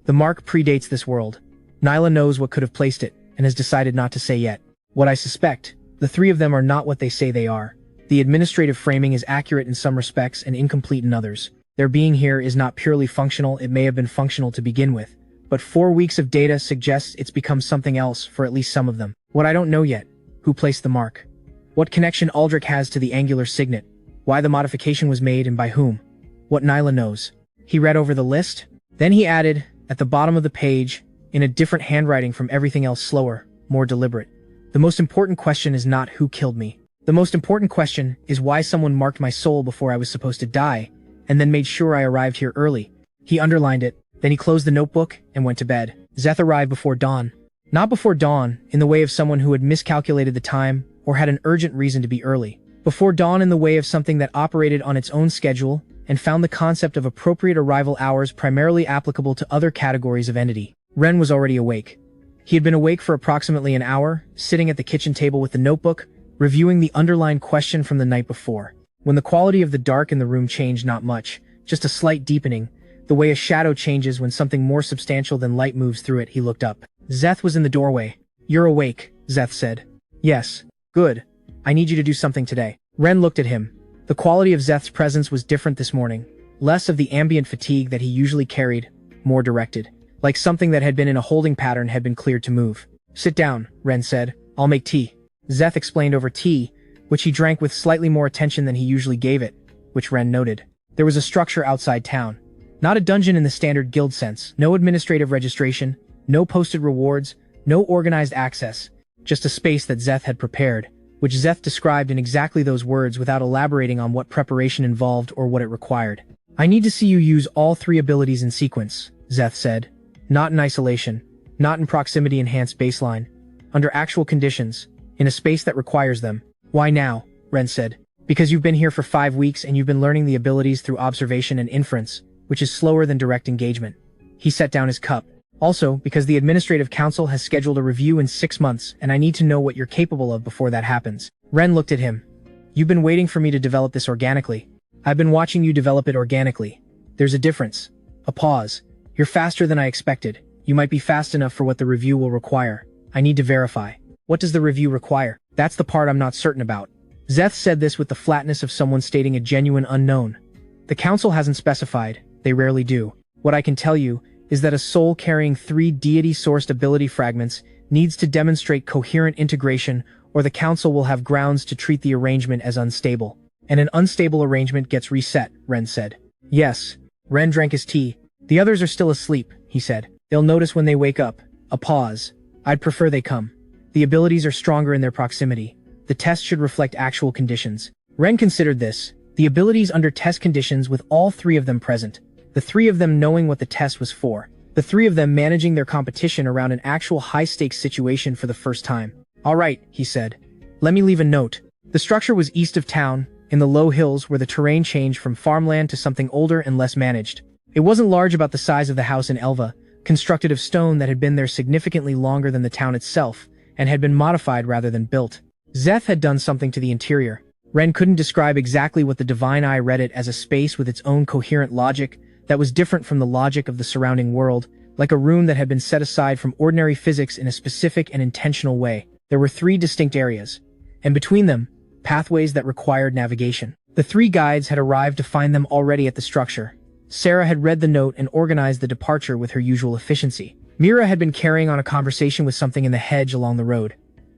The mark predates this world. Nyla knows what could have placed it, and has decided not to say yet. What I suspect, the three of them are not what they say they are. The administrative framing is accurate in some respects and incomplete in others. Their being here is not purely functional, it may have been functional to begin with, but 4 weeks of data suggests it's become something else for at least some of them. What I don't know yet, who placed the mark? What connection Aldrich has to the angular signet? Why the modification was made and by whom? What Nyla knows. He read over the list. Then he added, at the bottom of the page, in a different handwriting from everything else slower, more deliberate. The most important question is not who killed me. The most important question is why someone marked my soul before I was supposed to die, and then made sure I arrived here early. He underlined it, then he closed the notebook and went to bed. Zeth arrived before dawn. Not before dawn, in the way of someone who had miscalculated the time or had an urgent reason to be early. Before dawn in the way of something that operated on its own schedule and found the concept of appropriate arrival hours primarily applicable to other categories of entity. Ren was already awake. He had been awake for approximately an hour, sitting at the kitchen table with the notebook, reviewing the underlined question from the night before. When the quality of the dark in the room changed not much, just a slight deepening, the way a shadow changes when something more substantial than light moves through it, he looked up. Zeth was in the doorway. You're awake, Zeth said. Yes. Good. I need you to do something today. Ren looked at him. The quality of Zeth's presence was different this morning. Less of the ambient fatigue that he usually carried, more directed. Like something that had been in a holding pattern had been cleared to move. Sit down, Ren said. I'll make tea. Zeth explained over tea, which he drank with slightly more attention than he usually gave it, which Ren noted. There was a structure outside town. Not a dungeon in the standard guild sense, no administrative registration, no posted rewards, no organized access, just a space that Zeth had prepared, which Zeth described in exactly those words without elaborating on what preparation involved or what it required. I need to see you use all 3 abilities in sequence, Zeth said. Not in isolation, not in proximity-enhanced baseline, under actual conditions, in a space that requires them. Why now? Ren said. Because you've been here for 5 weeks and you've been learning the abilities through observation and inference, which is slower than direct engagement. He set down his cup. Also, because the Administrative Council has scheduled a review in 6 months and I need to know what you're capable of before that happens. Ren looked at him. You've been waiting for me to develop this organically. I've been watching you develop it organically. There's a difference. A pause. You're faster than I expected. You might be fast enough for what the review will require. I need to verify. What does the review require? That's the part I'm not certain about. Zeth said this with the flatness of someone stating a genuine unknown. The council hasn't specified. They rarely do. What I can tell you is that a soul carrying 3 deity-sourced ability fragments needs to demonstrate coherent integration, or the council will have grounds to treat the arrangement as unstable. And an unstable arrangement gets reset, Ren said. Yes. Ren drank his tea. The others are still asleep, he said. They'll notice when they wake up. A pause. I'd prefer they come. The abilities are stronger in their proximity. The test should reflect actual conditions. Ren considered this. The abilities under test conditions with all 3 of them present. The 3 of them knowing what the test was for. The 3 of them managing their competition around an actual high-stakes situation for the first time. All right, he said. Let me leave a note. The structure was east of town, in the low hills where the terrain changed from farmland to something older and less managed. It wasn't large, about the size of the house in Elva, constructed of stone that had been there significantly longer than the town itself, and had been modified rather than built. Zeth had done something to the interior. Ren couldn't describe exactly what the divine eye read it as, a space with its own coherent logic that was different from the logic of the surrounding world, like a room that had been set aside from ordinary physics in a specific and intentional way. There were 3 distinct areas, and between them, pathways that required navigation. The 3 guides had arrived to find them already at the structure. Sarah had read the note and organized the departure with her usual efficiency. Mira had been carrying on a conversation with something in the hedge along the road.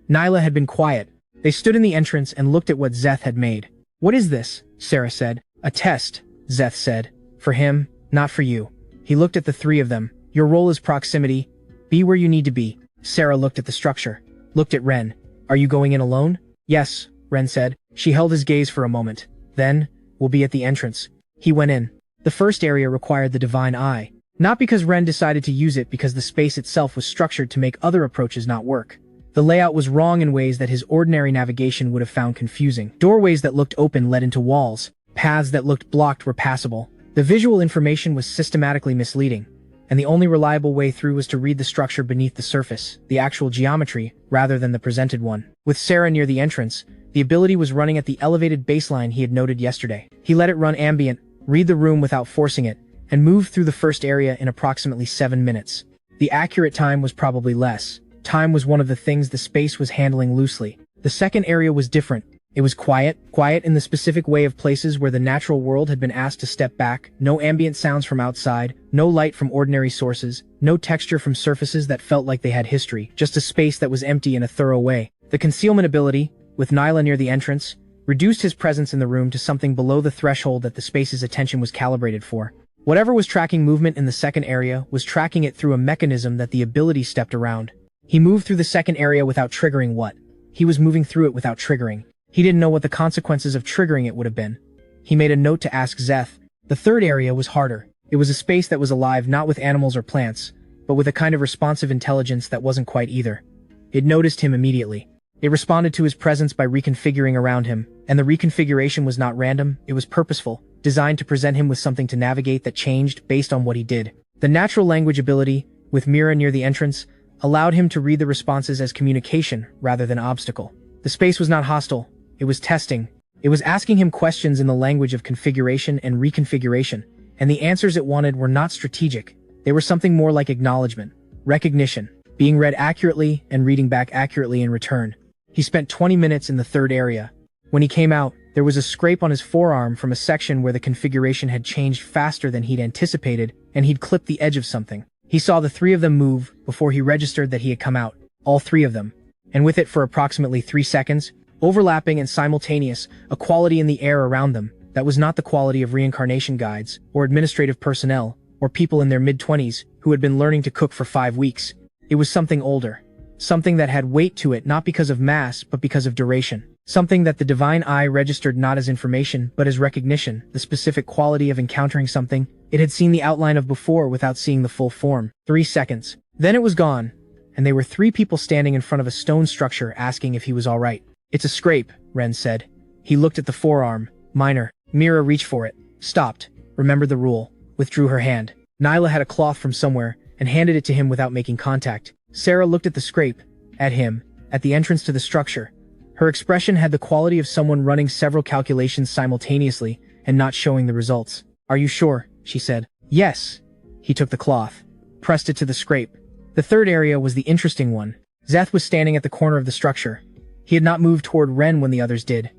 Nyla had been quiet. They stood in the entrance and looked at what Zeth had made. What is this? Sarah said. A test, Zeth said. For him, not for you. He looked at the 3 of them. Your role is proximity. Be where you need to be. Sarah looked at the structure. Looked at Ren. Are you going in alone? Yes, Ren said. She held his gaze for a moment. Then, we'll be at the entrance. He went in. The first area required the divine eye. Not because Ren decided to use it because the space itself was structured to make other approaches not work. The layout was wrong in ways that his ordinary navigation would have found confusing. Doorways that looked open led into walls. Paths that looked blocked were passable. The visual information was systematically misleading, and the only reliable way through was to read the structure beneath the surface, the actual geometry, rather than the presented one. With Sarah near the entrance, the ability was running at the elevated baseline he had noted yesterday. He let it run ambient, read the room without forcing it, and moved through the first area in approximately 7 minutes. The accurate time was probably less. Time was one of the things the space was handling loosely. The second area was different. It was quiet in the specific way of places where the natural world had been asked to step back, no ambient sounds from outside, no light from ordinary sources, no texture from surfaces that felt like they had history, just a space that was empty in a thorough way. The concealment ability, with Nyla near the entrance, reduced his presence in the room to something below the threshold that the space's attention was calibrated for. Whatever was tracking movement in the second area was tracking it through a mechanism that the ability stepped around. He moved through the second area without triggering what? He was moving through it without triggering. He didn't know what the consequences of triggering it would have been. He made a note to ask Zeth. The third area was harder. It was a space that was alive not with animals or plants, but with a kind of responsive intelligence that wasn't quite either. It noticed him immediately. It responded to his presence by reconfiguring around him, and the reconfiguration was not random, it was purposeful, designed to present him with something to navigate that changed based on what he did. The natural language ability, with Mira near the entrance, allowed him to read the responses as communication rather than obstacle. The space was not hostile, it was testing. It was asking him questions in the language of configuration and reconfiguration, and the answers it wanted were not strategic. They were something more like acknowledgement, recognition, being read accurately and reading back accurately in return. He spent 20 minutes in the third area. When he came out, there was a scrape on his forearm from a section where the configuration had changed faster than he'd anticipated, and he'd clipped the edge of something. He saw the three of them move before he registered that he had come out, all three of them. And with it for approximately 3 seconds, overlapping and simultaneous, a quality in the air around them that was not the quality of reincarnation guides, or administrative personnel, or people in their mid-20s who had been learning to cook for 5 weeks. It was something older. Something that had weight to it not because of mass, but because of duration. Something that the divine eye registered not as information, but as recognition, the specific quality of encountering something it had seen the outline of before without seeing the full form. 3 seconds. Then it was gone, and they were 3 people standing in front of a stone structure asking if he was all right. It's a scrape, Ren said. He looked at the forearm. Minor. Mira reached for it. Stopped. Remembered the rule. Withdrew her hand. Nyla had a cloth from somewhere and handed it to him without making contact. Sarah looked at the scrape, at him, at the entrance to the structure. Her expression had the quality of someone running several calculations simultaneously and not showing the results. Are you sure? She said. Yes. He took the cloth, pressed it to the scrape. The third area was the interesting one. Zeth was standing at the corner of the structure. He had not moved toward Ren when the others did.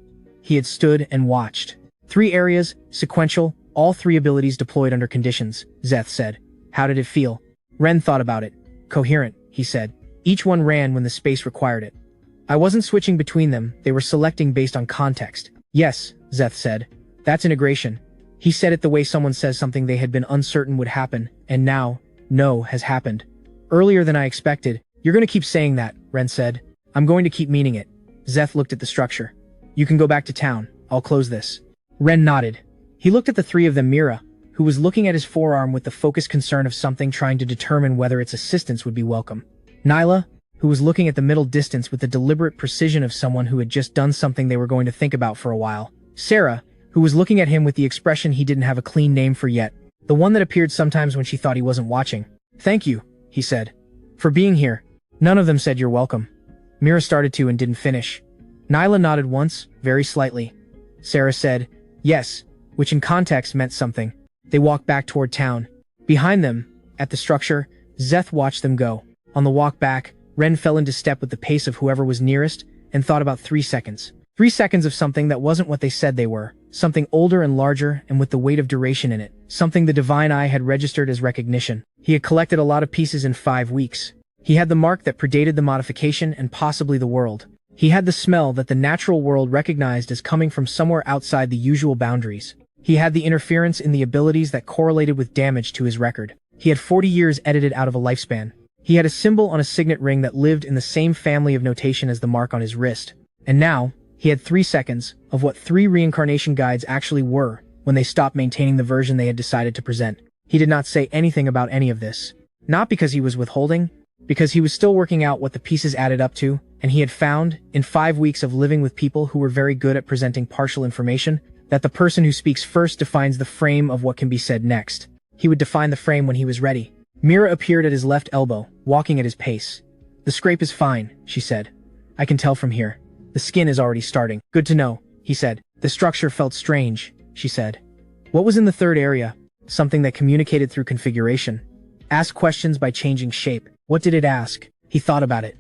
He had stood and watched. 3 areas, sequential, all 3 abilities deployed under conditions, Zeth said. How did it feel? Ren thought about it. Coherent, he said. Each one ran when the space required it. I wasn't switching between them, they were selecting based on context. Yes, Zeth said. That's integration. He said it the way someone says something they had been uncertain would happen, and now, no, has happened. Earlier than I expected. You're going to keep saying that, Ren said. I'm going to keep meaning it. Zeth looked at the structure. You can go back to town. I'll close this. Ren nodded. He looked at the 3 of them. Mira, who was looking at his forearm with the focused concern of something trying to determine whether its assistance would be welcome. Nyla, who was looking at the middle distance with the deliberate precision of someone who had just done something they were going to think about for a while. Sarah, who was looking at him with the expression he didn't have a clean name for yet, the one that appeared sometimes when she thought he wasn't watching. Thank you, he said, for being here. None of them said you're welcome. Mira started to and didn't finish. Nyla nodded once, very slightly. Sarah said, yes, which in context meant something. They walked back toward town. Behind them, at the structure, Zeth watched them go. On the walk back, Ren fell into step with the pace of whoever was nearest and thought about 3 seconds. 3 seconds of something that wasn't what they said they were. Something older and larger and with the weight of duration in it. Something the divine eye had registered as recognition. He had collected a lot of pieces in 5 weeks. He had the mark that predated the modification and possibly the world. He had the smell that the natural world recognized as coming from somewhere outside the usual boundaries. He had the interference in the abilities that correlated with damage to his record. He had 40 years edited out of a lifespan. He had a symbol on a signet ring that lived in the same family of notation as the mark on his wrist. And now, He had 3 seconds of what 3 reincarnation guides actually were when they stopped maintaining the version they had decided to present. He did not say anything about any of this. Not because he was withholding, because he was still working out what the pieces added up to, and he had found, in 5 weeks of living with people who were very good at presenting partial information, that the person who speaks first defines the frame of what can be said next. He would define the frame when he was ready. Mira appeared at his left elbow, walking at his pace. "The scrape is fine," she said. "I can tell from here. The skin is already starting." "Good to know," he said. "The structure felt strange," she said. "What was in the third area?" "Something that communicated through configuration. Asked questions by changing shape." "What did it ask?" He thought about it.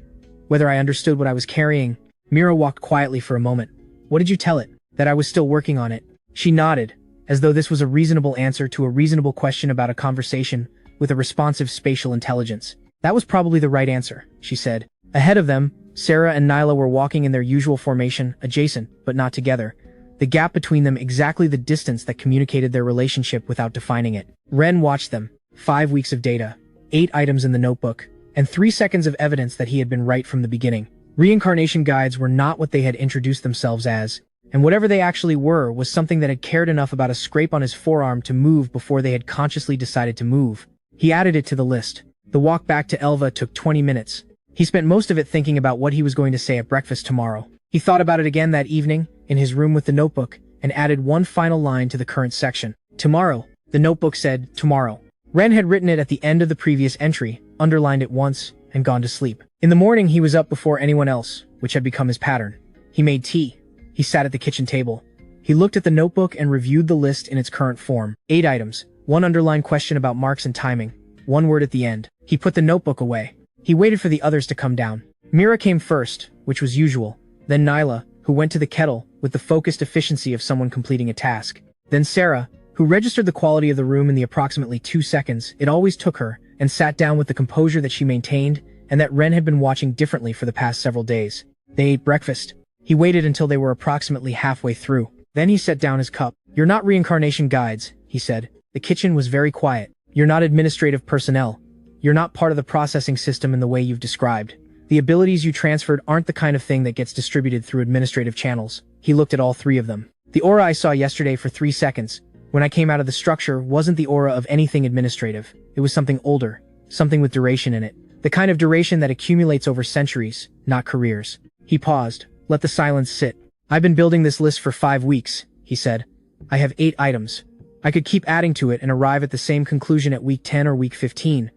"Whether I understood what I was carrying." Mira walked quietly for a moment. "What did you tell it?" "That I was still working on it." She nodded, as though this was a reasonable answer to a reasonable question about a conversation with a responsive spatial intelligence. "That was probably the right answer," she said. Ahead of them, Sarah and Nyla were walking in their usual formation, adjacent, but not together. The gap between them exactly the distance that communicated their relationship without defining it. Ren watched them. 5 weeks of data, 8 items in the notebook, and 3 seconds of evidence that he had been right from the beginning. Reincarnation guides were not what they had introduced themselves as, and whatever they actually were was something that had cared enough about a scrape on his forearm to move before they had consciously decided to move. He added it to the list. The walk back to Elva took 20 minutes. He spent most of it thinking about what he was going to say at breakfast tomorrow. He thought about it again that evening, in his room with the notebook, and added one final line to the current section. Tomorrow. The notebook said, tomorrow. Ren had written it at the end of the previous entry, underlined it once, and gone to sleep. In the morning, he was up before anyone else, which had become his pattern. He made tea. He sat at the kitchen table. He looked at the notebook and reviewed the list in its current form. 8 items, 1 underlined question about marks and timing, 1 word at the end. He put the notebook away. He waited for the others to come down. Mira came first, which was usual. Then Nyla, who went to the kettle with the focused efficiency of someone completing a task. Then Sarah, who registered the quality of the room in the approximately 2 seconds it always took her, and sat down with the composure that she maintained and that Ren had been watching differently for the past several days. They ate breakfast. He waited until they were approximately halfway through. Then he set down his cup. "You're not reincarnation guides," he said. The kitchen was very quiet. "You're not administrative personnel. You're not part of the processing system in the way you've described. The abilities you transferred aren't the kind of thing that gets distributed through administrative channels." He looked at all 3 of them. "The aura I saw yesterday for 3 seconds, when I came out of the structure, wasn't the aura of anything administrative. It was something older, something with duration in it. The kind of duration that accumulates over centuries, not careers." He paused, let the silence sit. "I've been building this list for 5 weeks, he said. "I have 8 items. I could keep adding to it and arrive at the same conclusion at week 10 or week 15.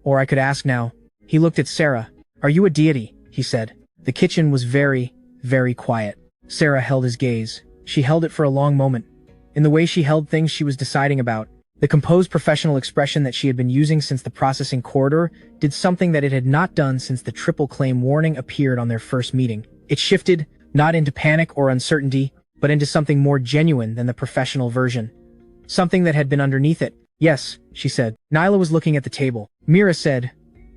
Or I could ask now." He looked at Sarah. "Are you a deity?" he said. The kitchen was very, very quiet. Sarah held his gaze. She held it for a long moment. In the way she held things she was deciding about, the composed professional expression that she had been using since the processing corridor did something that it had not done since the triple claim warning appeared on their first meeting. It shifted, not into panic or uncertainty, but into something more genuine than the professional version. Something that had been underneath it. "Yes," she said. Nyla was looking at the table. Mira said,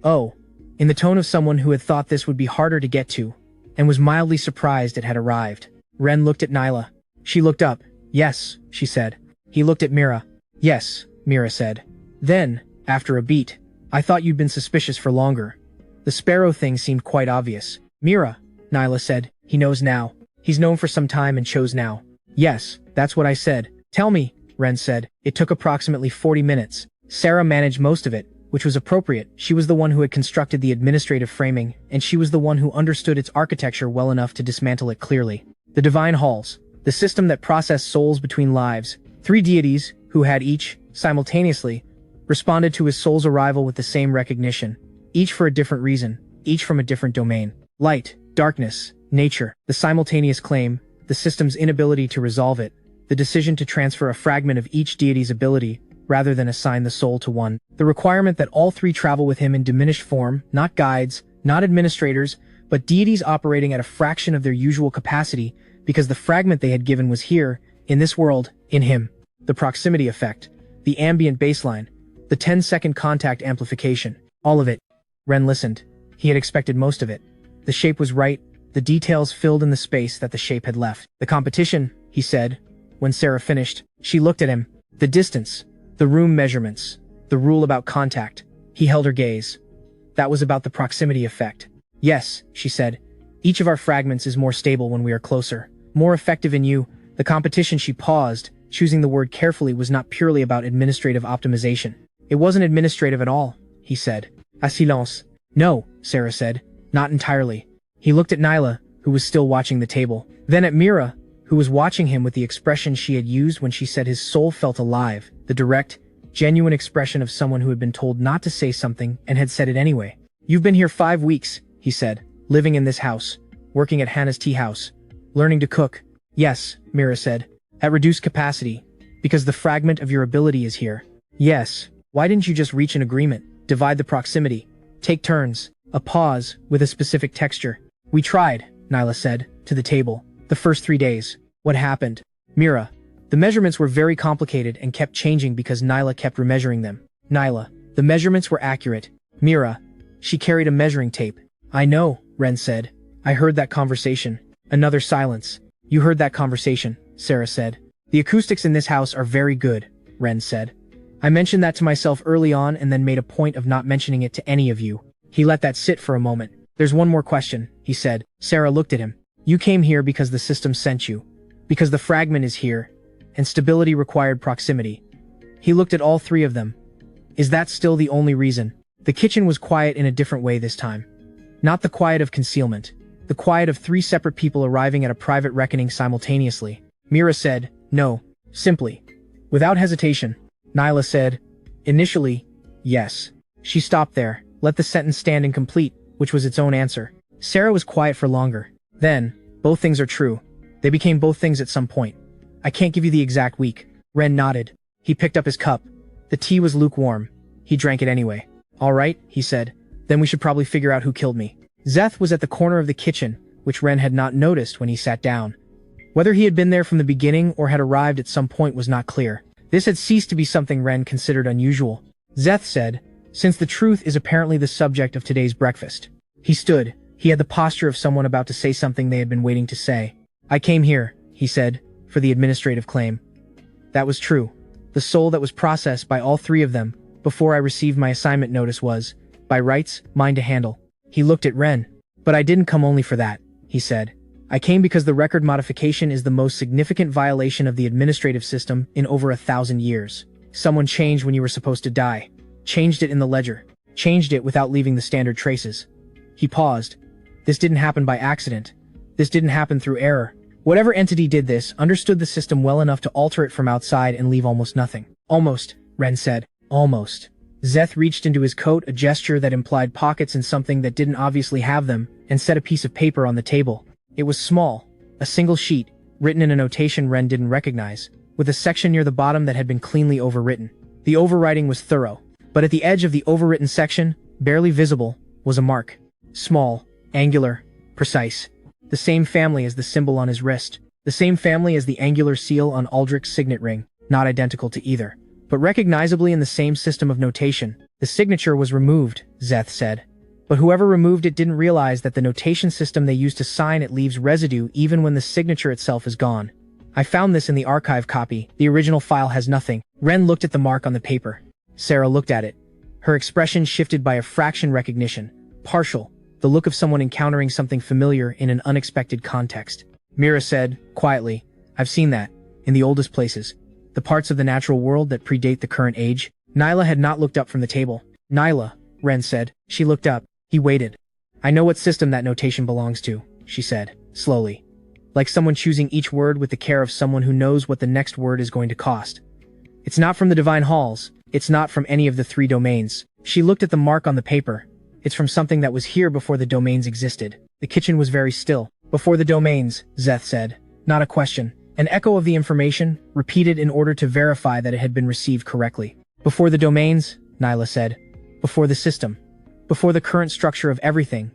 "Oh," in the tone of someone who had thought this would be harder to get to, and was mildly surprised it had arrived. Ren looked at Nyla. She looked up. "Yes," she said. He looked at Mira. "Yes," Mira said. Then, after a beat, "I thought you'd been suspicious for longer." The sparrow thing seemed quite obvious. "Mira," Nyla said, "he knows now. He's known for some time and chose now." "Yes, that's what I said." "Tell me," Ren said. It took approximately 40 minutes. Sarah managed most of it, which was appropriate. She was the one who had constructed the administrative framing, and she was the one who understood its architecture well enough to dismantle it clearly. The divine halls, the system that processed souls between lives. 3 deities, who had each, simultaneously, responded to his soul's arrival with the same recognition, each for a different reason, each from a different domain. Light, darkness, nature, the simultaneous claim, the system's inability to resolve it, the decision to transfer a fragment of each deity's ability, rather than assign the soul to one. The requirement that all 3 travel with him in diminished form, not guides, not administrators, but deities operating at a fraction of their usual capacity, because the fragment they had given was here, in this world, in him. The proximity effect, the ambient baseline, the 10-second contact amplification, all of it. Ren listened. He had expected most of it. The shape was right, the details filled in the space that the shape had left. "The competition," he said. When Sarah finished, she looked at him. "The distance, the room measurements, the rule about contact." He held her gaze. "That was about the proximity effect." "Yes," she said. Each of our fragments is more stable when we are closer. More effective in you. The competition. She paused, choosing the word carefully, was not purely about administrative optimization. It wasn't administrative at all, he said. A silence. No, Sarah said. Not entirely. He looked at Nyla, who was still watching the table. Then at Mira, who was watching him with the expression she had used when she said his soul felt alive, the direct, genuine expression of someone who had been told not to say something and had said it anyway. You've been here 5 weeks, he said, living in this house, working at Hannah's tea house, learning to cook. Yes, Mira said, at reduced capacity, because the fragment of your ability is here. Yes. Why didn't you just reach an agreement, divide the proximity, take turns? A pause, with a specific texture. We tried, Nyla said, to the table. The first 3 days. What happened? Mira. The measurements were very complicated and kept changing because Nyla kept remeasuring them. Nyla. The measurements were accurate. Mira. She carried a measuring tape. I know, Ren said. I heard that conversation. Another silence. You heard that conversation, Sarah said. The acoustics in this house are very good, Ren said. I mentioned that to myself early on and then made a point of not mentioning it to any of you. He let that sit for a moment. There's one more question, he said. Sarah looked at him. You came here because the system sent you. Because the fragment is here. And stability required proximity. He looked at all 3 of them. Is that still the only reason? The kitchen was quiet in a different way this time. Not the quiet of concealment. The quiet of 3 separate people arriving at a private reckoning simultaneously. Mira said, no. Simply. Without hesitation. Nyla said, initially, yes. She stopped there, let the sentence stand incomplete, which was its own answer. Sarah was quiet for longer. Then, both things are true. They became both things at some point. I can't give you the exact week. Ren nodded. He picked up his cup. The tea was lukewarm. He drank it anyway. All right, he said. Then we should probably figure out who killed me. Zeth was at the corner of the kitchen, which Ren had not noticed when he sat down. Whether he had been there from the beginning or had arrived at some point was not clear. This had ceased to be something Ren considered unusual. Zeth said, since the truth is apparently the subject of today's breakfast. He stood. He had the posture of someone about to say something they had been waiting to say. I came here, he said, for the administrative claim. That was true. The soul that was processed by all 3 of them, before I received my assignment notice was, by rights, mine to handle. He looked at Ren. But I didn't come only for that, he said. I came because the record modification is the most significant violation of the administrative system in over 1,000 years. Someone changed when you were supposed to die. Changed it in the ledger. Changed it without leaving the standard traces. He paused. This didn't happen by accident. This didn't happen through error. Whatever entity did this understood the system well enough to alter it from outside and leave almost nothing. Almost, Ren said. Almost. Zeth reached into his coat, a gesture that implied pockets and something that didn't obviously have them, and set a piece of paper on the table. It was small, a single sheet, written in a notation Ren didn't recognize, with a section near the bottom that had been cleanly overwritten. The overwriting was thorough, but at the edge of the overwritten section, barely visible, was a mark. Small, angular, precise. The same family as the symbol on his wrist. The same family as the angular seal on Aldrich's signet ring, not identical to either. But recognizably in the same system of notation. The signature was removed, Zeth said. But whoever removed it didn't realize that the notation system they used to sign it leaves residue even when the signature itself is gone. I found this in the archive copy. The original file has nothing. Ren looked at the mark on the paper. Sarah looked at it. Her expression shifted by a fraction recognition. Partial. The look of someone encountering something familiar in an unexpected context. Mira said, quietly, I've seen that. In the oldest places. The parts of the natural world that predate the current age. Nyla had not looked up from the table. Nyla, Ren said. She looked up. He waited. I know what system that notation belongs to, she said, slowly. Like someone choosing each word with the care of someone who knows what the next word is going to cost. It's not from the divine halls. It's not from any of the 3 domains. She looked at the mark on the paper. It's from something that was here before the domains existed. The kitchen was very still. Before the domains, Zeth said. Not a question. An echo of the information, repeated in order to verify that it had been received correctly. Before the domains, Nyla said. Before the system. Before the current structure of everything.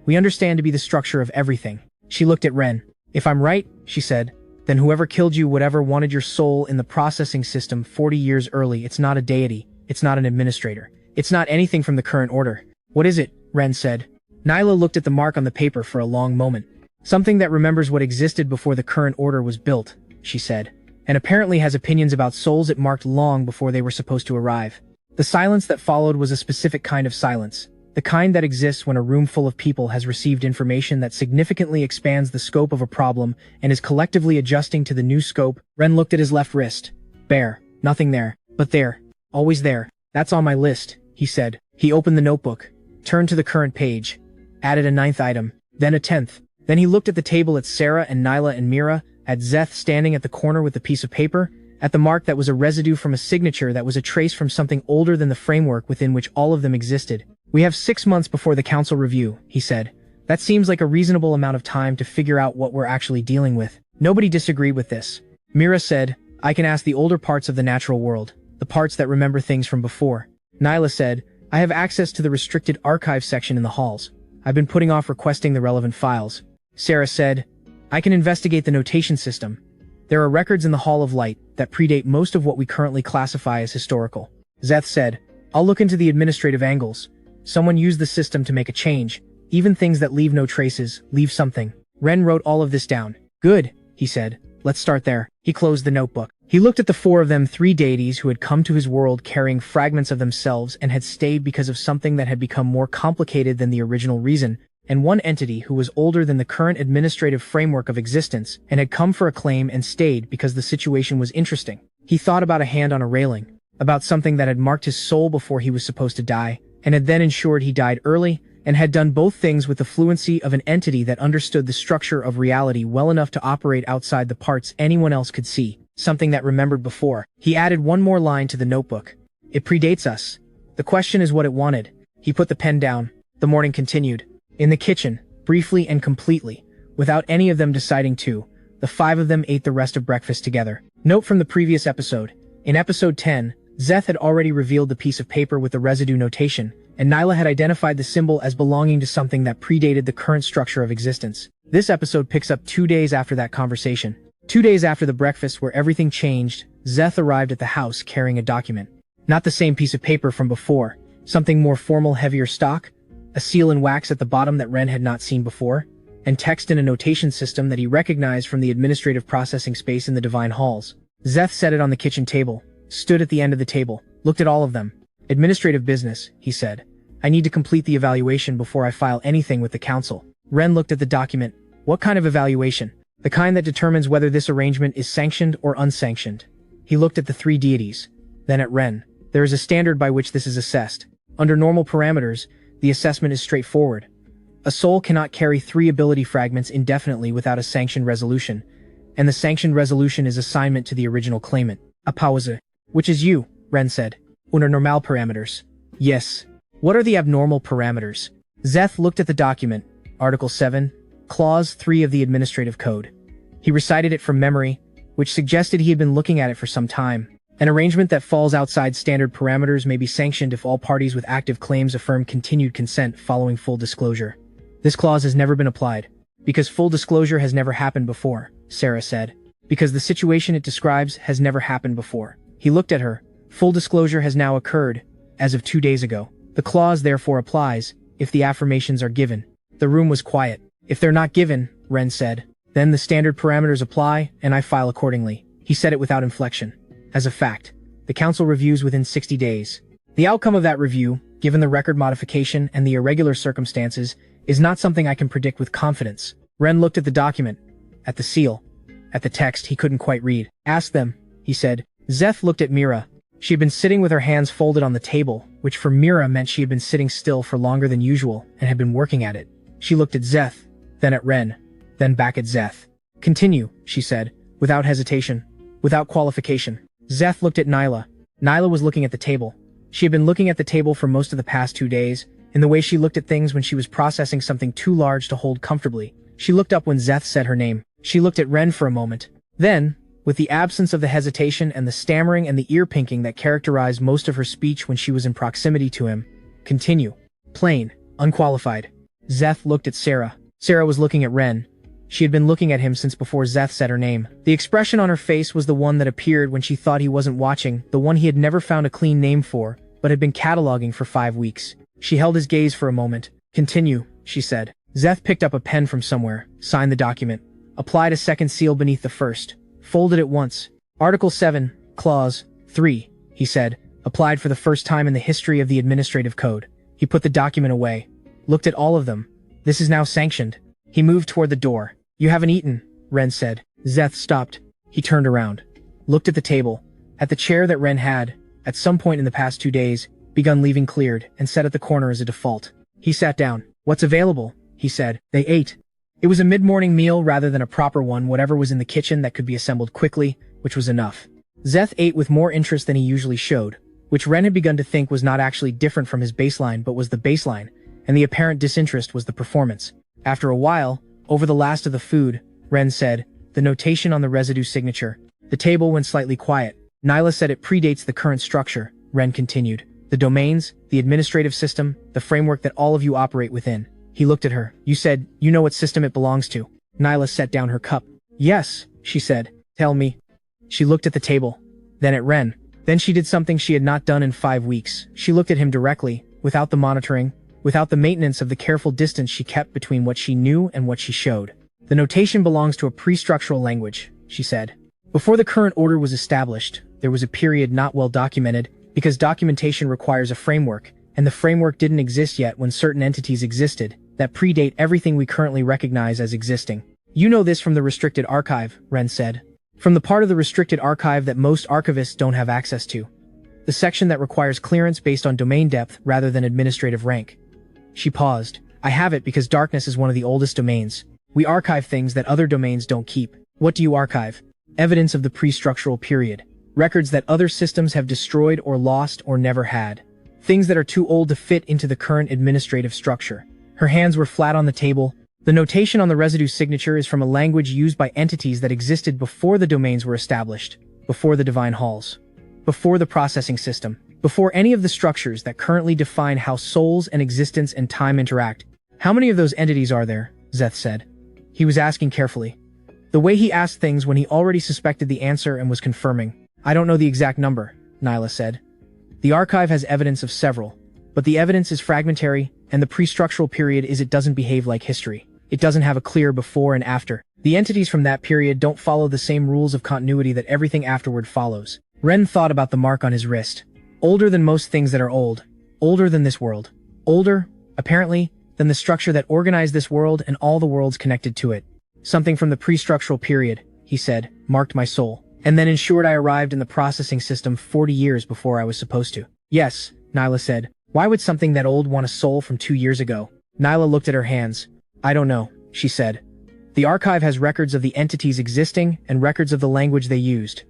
We understand to be the structure of everything. She looked at Ren. If I'm right, she said, then whoever killed you whatever wanted your soul in the processing system 40 years early, it's not a deity. It's not an administrator. It's not anything from the current order. What is it? Ren said. Nyla looked at the mark on the paper for a long moment. Something that remembers what existed before the current order was built, she said, and apparently has opinions about souls it marked long before they were supposed to arrive. The silence that followed was a specific kind of silence. The kind that exists when a room full of people has received information that significantly expands the scope of a problem and is collectively adjusting to the new scope. Ren looked at his left wrist. Bare. Nothing there. But there. Always there. That's on my list, he said. He opened the notebook, turned to the current page, added a 9th item, then a 10th. Then he looked at the table at Sarah and Nyla and Mira, at Zeth standing at the corner with the piece of paper, at the mark that was a residue from a signature that was a trace from something older than the framework within which all of them existed. We have 6 months before the council review, he said. That seems like a reasonable amount of time to figure out what we're actually dealing with. Nobody disagreed with this. Mira said, I can ask the older parts of the natural world, the parts that remember things from before. Nyla said, I have access to the restricted archive section in the halls. I've been putting off requesting the relevant files. Sarah said, I can investigate the notation system. There are records in the Hall of Light that predate most of what we currently classify as historical. Zeth said, I'll look into the administrative angles. Someone used the system to make a change. Even things that leave no traces, leave something. Ren wrote all of this down. Good, he said. Let's start there. He closed the notebook. He looked at the 4 of them, 3 deities who had come to his world carrying fragments of themselves and had stayed because of something that had become more complicated than the original reason, and 1 entity who was older than the current administrative framework of existence and had come for a claim and stayed because the situation was interesting. He thought about a hand on a railing, about something that had marked his soul before he was supposed to die, and had then ensured he died early, and had done both things with the fluency of an entity that understood the structure of reality well enough to operate outside the parts anyone else could see, something that remembered before. He added 1 more line to the notebook. It predates us. The question is what it wanted. He put the pen down. The morning continued. In the kitchen, briefly and completely, without any of them deciding to, the 5 of them ate the rest of breakfast together. Note from the previous episode. In episode 10, Zeth had already revealed the piece of paper with the residue notation, and Nyla had identified the symbol as belonging to something that predated the current structure of existence. This episode picks up 2 days after that conversation. 2 days after the breakfast where everything changed, Zeth arrived at the house carrying a document. Not the same piece of paper from before, something more formal, heavier stock, a seal in wax at the bottom that Ren had not seen before, and text in a notation system that he recognized from the administrative processing space in the Divine Halls. Zeth set it on the kitchen table, stood at the end of the table, looked at all of them. Administrative business, he said. I need to complete the evaluation before I file anything with the council. Ren looked at the document. What kind of evaluation? The kind that determines whether this arrangement is sanctioned or unsanctioned. He looked at the 3 deities, then at Ren. There is a standard by which this is assessed. Under normal parameters, the assessment is straightforward. A soul cannot carry 3 ability fragments indefinitely without a sanctioned resolution, and the sanctioned resolution is assignment to the original claimant. A pause. Which is you, Ren said. Under normal parameters. Yes. What are the abnormal parameters? Zeth looked at the document, Article 7, Clause 3 of the Administrative Code. He recited it from memory, which suggested he had been looking at it for some time. An arrangement that falls outside standard parameters may be sanctioned if all parties with active claims affirm continued consent following full disclosure. This clause has never been applied. Because full disclosure has never happened before, Sarah said. Because the situation it describes has never happened before. He looked at her. Full disclosure has now occurred, as of 2 days ago. The clause therefore applies, if the affirmations are given. The room was quiet. If they're not given, Ren said, then the standard parameters apply, and I file accordingly. He said it without inflection. As a fact, the council reviews within 60 days. The outcome of that review, given the record modification and the irregular circumstances, is not something I can predict with confidence. Ren looked at the document, at the seal, at the text he couldn't quite read. Ask them, he said. Zeth looked at Mira. She had been sitting with her hands folded on the table, which for Mira meant she had been sitting still for longer than usual and had been working at it. She looked at Zeth, then at Ren, then back at Zeth. Continue, she said, without hesitation, without qualification. Zeth looked at Nyla. Nyla was looking at the table. She had been looking at the table for most of the past 2 days, in the way she looked at things when she was processing something too large to hold comfortably. She looked up when Zeth said her name. She looked at Ren for a moment. Then, with the absence of the hesitation and the stammering and the ear-pinking that characterized most of her speech when she was in proximity to him, continue. Plain, unqualified. Zeth looked at Sarah. Sarah was looking at Ren. She had been looking at him since before Zeth said her name. The expression on her face was the one that appeared when she thought he wasn't watching, the one he had never found a clean name for, but had been cataloging for 5 weeks. She held his gaze for a moment. Continue, she said. Zeth picked up a pen from somewhere, signed the document, applied a second seal beneath the first, folded it once. Article 7, Clause 3, he said, applied for the first time in the history of the administrative code. He put the document away, looked at all of them. This is now sanctioned. He moved toward the door. You haven't eaten, Ren said. Zeth stopped. He turned around, looked at the table, at the chair that Ren had, at some point in the past 2 days, begun leaving cleared and set at the corner as a default. He sat down. What's available? He said. They ate. It was a mid-morning meal rather than a proper one, whatever was in the kitchen that could be assembled quickly, which was enough. Zeth ate with more interest than he usually showed, which Ren had begun to think was not actually different from his baseline but was the baseline, and the apparent disinterest was the performance. After a while, over the last of the food, Ren said, the notation on the residue signature. The table went slightly quiet. Nyla said it predates the current structure, Ren continued. The domains, the administrative system, the framework that all of you operate within. He looked at her. You said, you know what system it belongs to. Nyla set down her cup. Yes, she said. Tell me. She looked at the table, then at Ren. Then she did something she had not done in 5 weeks. She looked at him directly, without the monitoring, without the maintenance of the careful distance she kept between what she knew and what she showed. The notation belongs to a pre-structural language, she said. Before the current order was established, there was a period not well documented, because documentation requires a framework, and the framework didn't exist yet when certain entities existed, that predate everything we currently recognize as existing. You know this from the restricted archive, Ren said. From the part of the restricted archive that most archivists don't have access to. The section that requires clearance based on domain depth rather than administrative rank. She paused. I have it because darkness is one of the oldest domains. We archive things that other domains don't keep. What do you archive? Evidence of the pre-structural period. Records that other systems have destroyed or lost or never had. Things that are too old to fit into the current administrative structure. Her hands were flat on the table. The notation on the residue signature is from a language used by entities that existed before the domains were established, before the divine halls, before the processing system, before any of the structures that currently define how souls and existence and time interact. How many of those entities are there? Zeth said. He was asking carefully. The way he asked things when he already suspected the answer and was confirming. I don't know the exact number, Nyla said. The archive has evidence of several, but the evidence is fragmentary, and the pre-structural period is it doesn't behave like history. It doesn't have a clear before and after. The entities from that period don't follow the same rules of continuity that everything afterward follows. Ren thought about the mark on his wrist. Older than most things that are old. Older than this world. Older, apparently, than the structure that organized this world and all the worlds connected to it. Something from the pre-structural period, he said, marked my soul, and then ensured I arrived in the processing system 40 years before I was supposed to. Yes, Nyla said. Why would something that old want a soul from 2 years ago? Nyla looked at her hands. I don't know, she said. The archive has records of the entities existing and records of the language they used.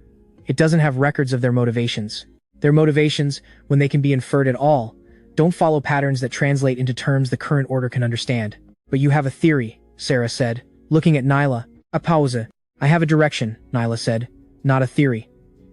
It doesn't have records of their motivations. Their motivations, when they can be inferred at all, don't follow patterns that translate into terms the current order can understand. But you have a theory, Sarah said, looking at Nyla. A pause. I have a direction, Nyla said, not a theory.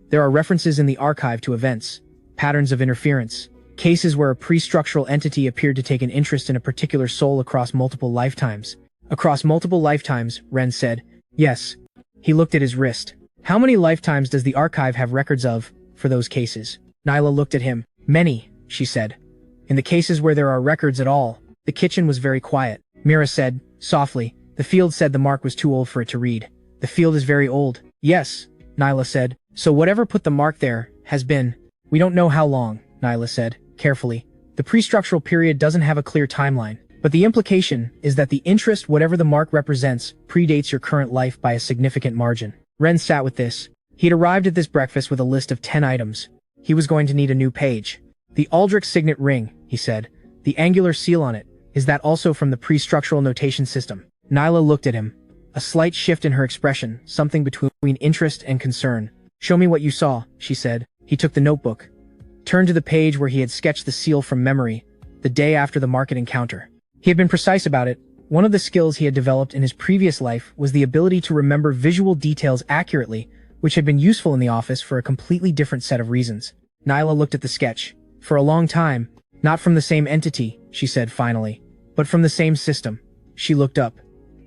There are references in the archive to events, patterns of interference, cases where a pre-structural entity appeared to take an interest in a particular soul across multiple lifetimes. Across multiple lifetimes, Ren said. Yes. He looked at his wrist. How many lifetimes does the archive have records of, for those cases? Nyla looked at him. Many, she said. In the cases where there are records at all, the kitchen was very quiet. Mira said, softly. The field said the mark was too old for it to read. The field is very old. Yes, Nyla said. So whatever put the mark there, has been. We don't know how long, Nyla said, carefully. The pre-structural period doesn't have a clear timeline. But the implication is that the interest, whatever the mark represents, predates your current life by a significant margin. Ren sat with this. He'd arrived at this breakfast with a list of 10 items. He was going to need a new page. The Aldrich signet ring, he said. The angular seal on it. Is that also from the pre-structural notation system? Nyla looked at him. A slight shift in her expression, something between interest and concern. Show me what you saw, she said. He took the notebook. Turned to the page where he had sketched the seal from memory, the day after the market encounter. He had been precise about it. One of the skills he had developed in his previous life was the ability to remember visual details accurately, which had been useful in the office for a completely different set of reasons. Nyla looked at the sketch. For a long time, not from the same entity, she said finally, but from the same system. She looked up.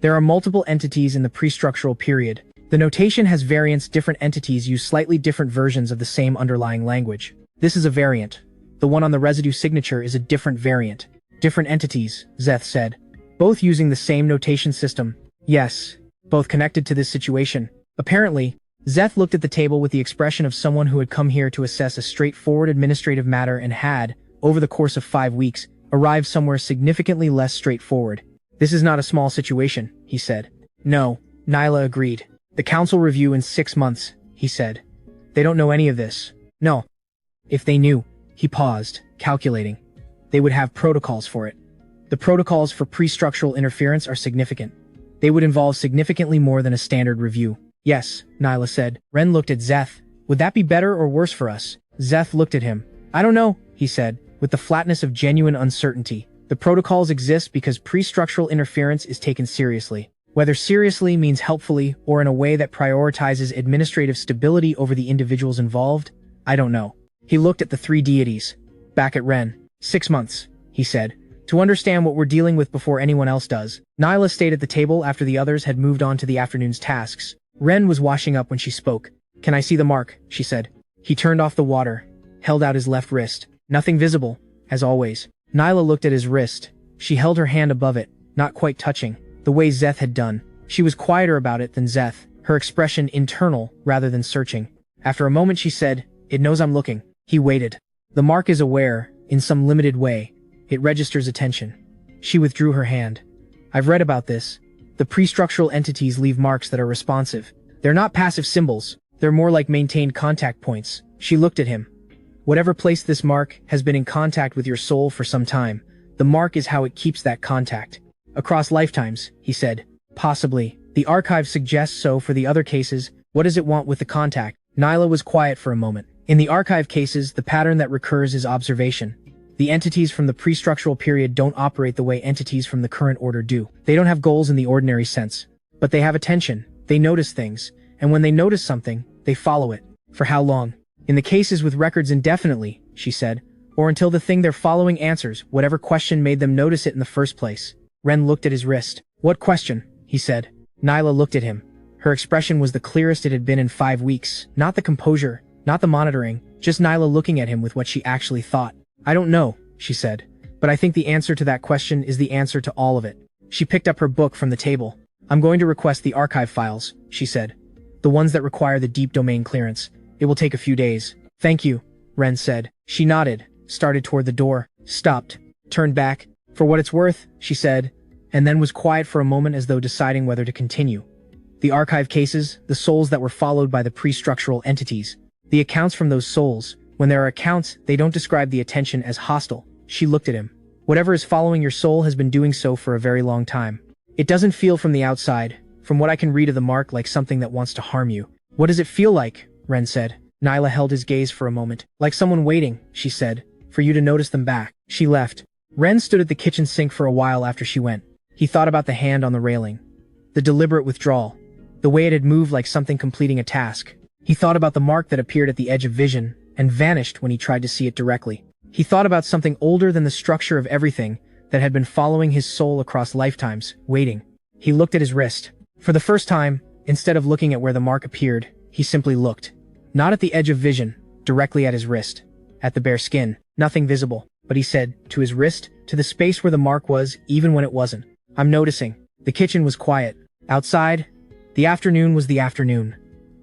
There are multiple entities in the pre-structural period. The notation has variants. Different entities use slightly different versions of the same underlying language. This is a variant. The one on the residue signature is a different variant. Different entities, Zeth said. Both using the same notation system. Yes, both connected to this situation. Apparently, Zeth looked at the table with the expression of someone who had come here to assess a straightforward administrative matter and had, over the course of 5 weeks, arrived somewhere significantly less straightforward. This is not a small situation, he said. No, Nyla agreed. The council review in 6 months, he said. They don't know any of this. No. If they knew, he paused, calculating. They would have protocols for it. The protocols for pre-structural interference are significant. They would involve significantly more than a standard review. Yes, Nyla said. Ren looked at Zeth. Would that be better or worse for us? Zeth looked at him. I don't know, he said, with the flatness of genuine uncertainty. The protocols exist because pre-structural interference is taken seriously. Whether seriously means helpfully or in a way that prioritizes administrative stability over the individuals involved, I don't know. He looked at the 3 deities. Back at Ren. 6 months, he said, to understand what we're dealing with before anyone else does. Nyla stayed at the table after the others had moved on to the afternoon's tasks. Ren was washing up when she spoke. Can I see the mark? She said. He turned off the water, held out his left wrist. Nothing visible, as always. Nyla looked at his wrist. She held her hand above it, not quite touching, the way Zeth had done. She was quieter about it than Zeth, her expression internal rather than searching. After a moment she said, It knows I'm looking. He waited. The mark is aware, in some limited way. It registers attention. She withdrew her hand. I've read about this. The pre-structural entities leave marks that are responsive. They're not passive symbols. They're more like maintained contact points. She looked at him. Whatever place this mark has been in contact with your soul for some time. The mark is how it keeps that contact. Across lifetimes, he said. Possibly. The archive suggests so for the other cases. What does it want with the contact? Nyla was quiet for a moment. In the archive cases, the pattern that recurs is observation. The entities from the pre-structural period don't operate the way entities from the current order do. They don't have goals in the ordinary sense. But they have attention. They notice things. And when they notice something, they follow it. For how long? In the cases with records indefinitely, she said, or until the thing they're following answers whatever question made them notice it in the first place. Ren looked at his wrist. What question? He said. Nyla looked at him. Her expression was the clearest it had been in 5 weeks. Not the composure, not the monitoring, just Nyla looking at him with what she actually thought. I don't know, she said, but I think the answer to that question is the answer to all of it. She picked up her book from the table. I'm going to request the archive files, she said. The ones that require the deep domain clearance. It will take a few days. Thank you, Ren said. She nodded, started toward the door, stopped, turned back. For what it's worth, she said, and then was quiet for a moment as though deciding whether to continue. The archive cases, the souls that were followed by the pre-structural entities. The accounts from those souls. When there are accounts, they don't describe the attention as hostile. She looked at him. Whatever is following your soul has been doing so for a very long time. It doesn't feel from the outside, from what I can read of the mark, like something that wants to harm you. What does it feel like? Ren said. Nyla held his gaze for a moment. Like someone waiting, she said, for you to notice them back. She left. Ren stood at the kitchen sink for a while after she went. He thought about the hand on the railing. The deliberate withdrawal. The way it had moved like something completing a task. He thought about the mark that appeared at the edge of vision and vanished when he tried to see it directly. He thought about something older than the structure of everything that had been following his soul across lifetimes, waiting. He looked at his wrist. For the first time, instead of looking at where the mark appeared, he simply looked. Not at the edge of vision, directly at his wrist. At the bare skin. Nothing visible. But he said, to his wrist, to the space where the mark was, even when it wasn't. I'm noticing. The kitchen was quiet. Outside, the afternoon was the afternoon.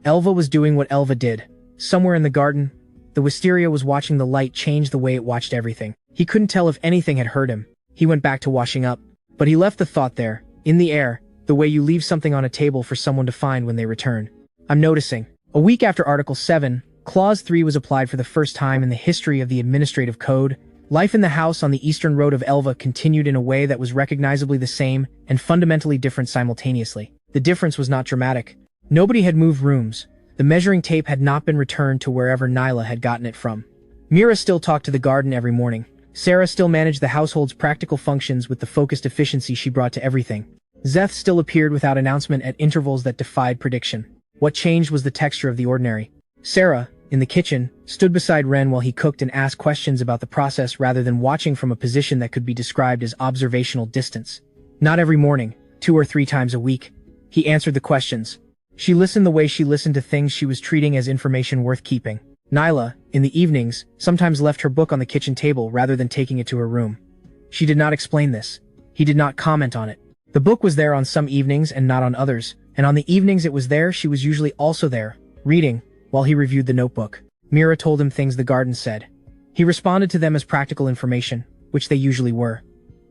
Elva was doing what Elva did. Somewhere in the garden, the wisteria was watching the light change the way it watched everything. He couldn't tell if anything had hurt him. He went back to washing up. But he left the thought there, in the air, the way you leave something on a table for someone to find when they return. I'm noticing. A week after Article 7, Clause 3 was applied for the first time in the history of the administrative code. Life in the house on the eastern road of Elva continued in a way that was recognizably the same and fundamentally different simultaneously. The difference was not dramatic. Nobody had moved rooms. The measuring tape had not been returned to wherever Nyla had gotten it from. Mira still talked to the garden every morning. Sarah still managed the household's practical functions with the focused efficiency she brought to everything. Zeth still appeared without announcement at intervals that defied prediction. What changed was the texture of the ordinary. Sarah, in the kitchen, stood beside Ren while he cooked and asked questions about the process rather than watching from a position that could be described as observational distance. Not every morning, 2 or 3 times a week. He answered the questions. She listened the way she listened to things she was treating as information worth keeping. Nyla, in the evenings, sometimes left her book on the kitchen table rather than taking it to her room. She did not explain this. He did not comment on it. The book was there on some evenings and not on others, and on the evenings it was there she was usually also there, reading, while he reviewed the notebook. Mira told him things the garden said. He responded to them as practical information, which they usually were.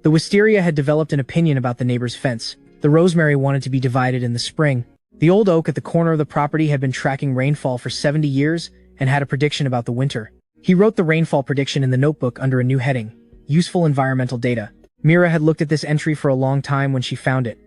The wisteria had developed an opinion about the neighbor's fence. The rosemary wanted to be divided in the spring. The old oak at the corner of the property had been tracking rainfall for 70 years and had a prediction about the winter. He wrote the rainfall prediction in the notebook under a new heading, Useful Environmental Data. Mira had looked at this entry for a long time when she found it.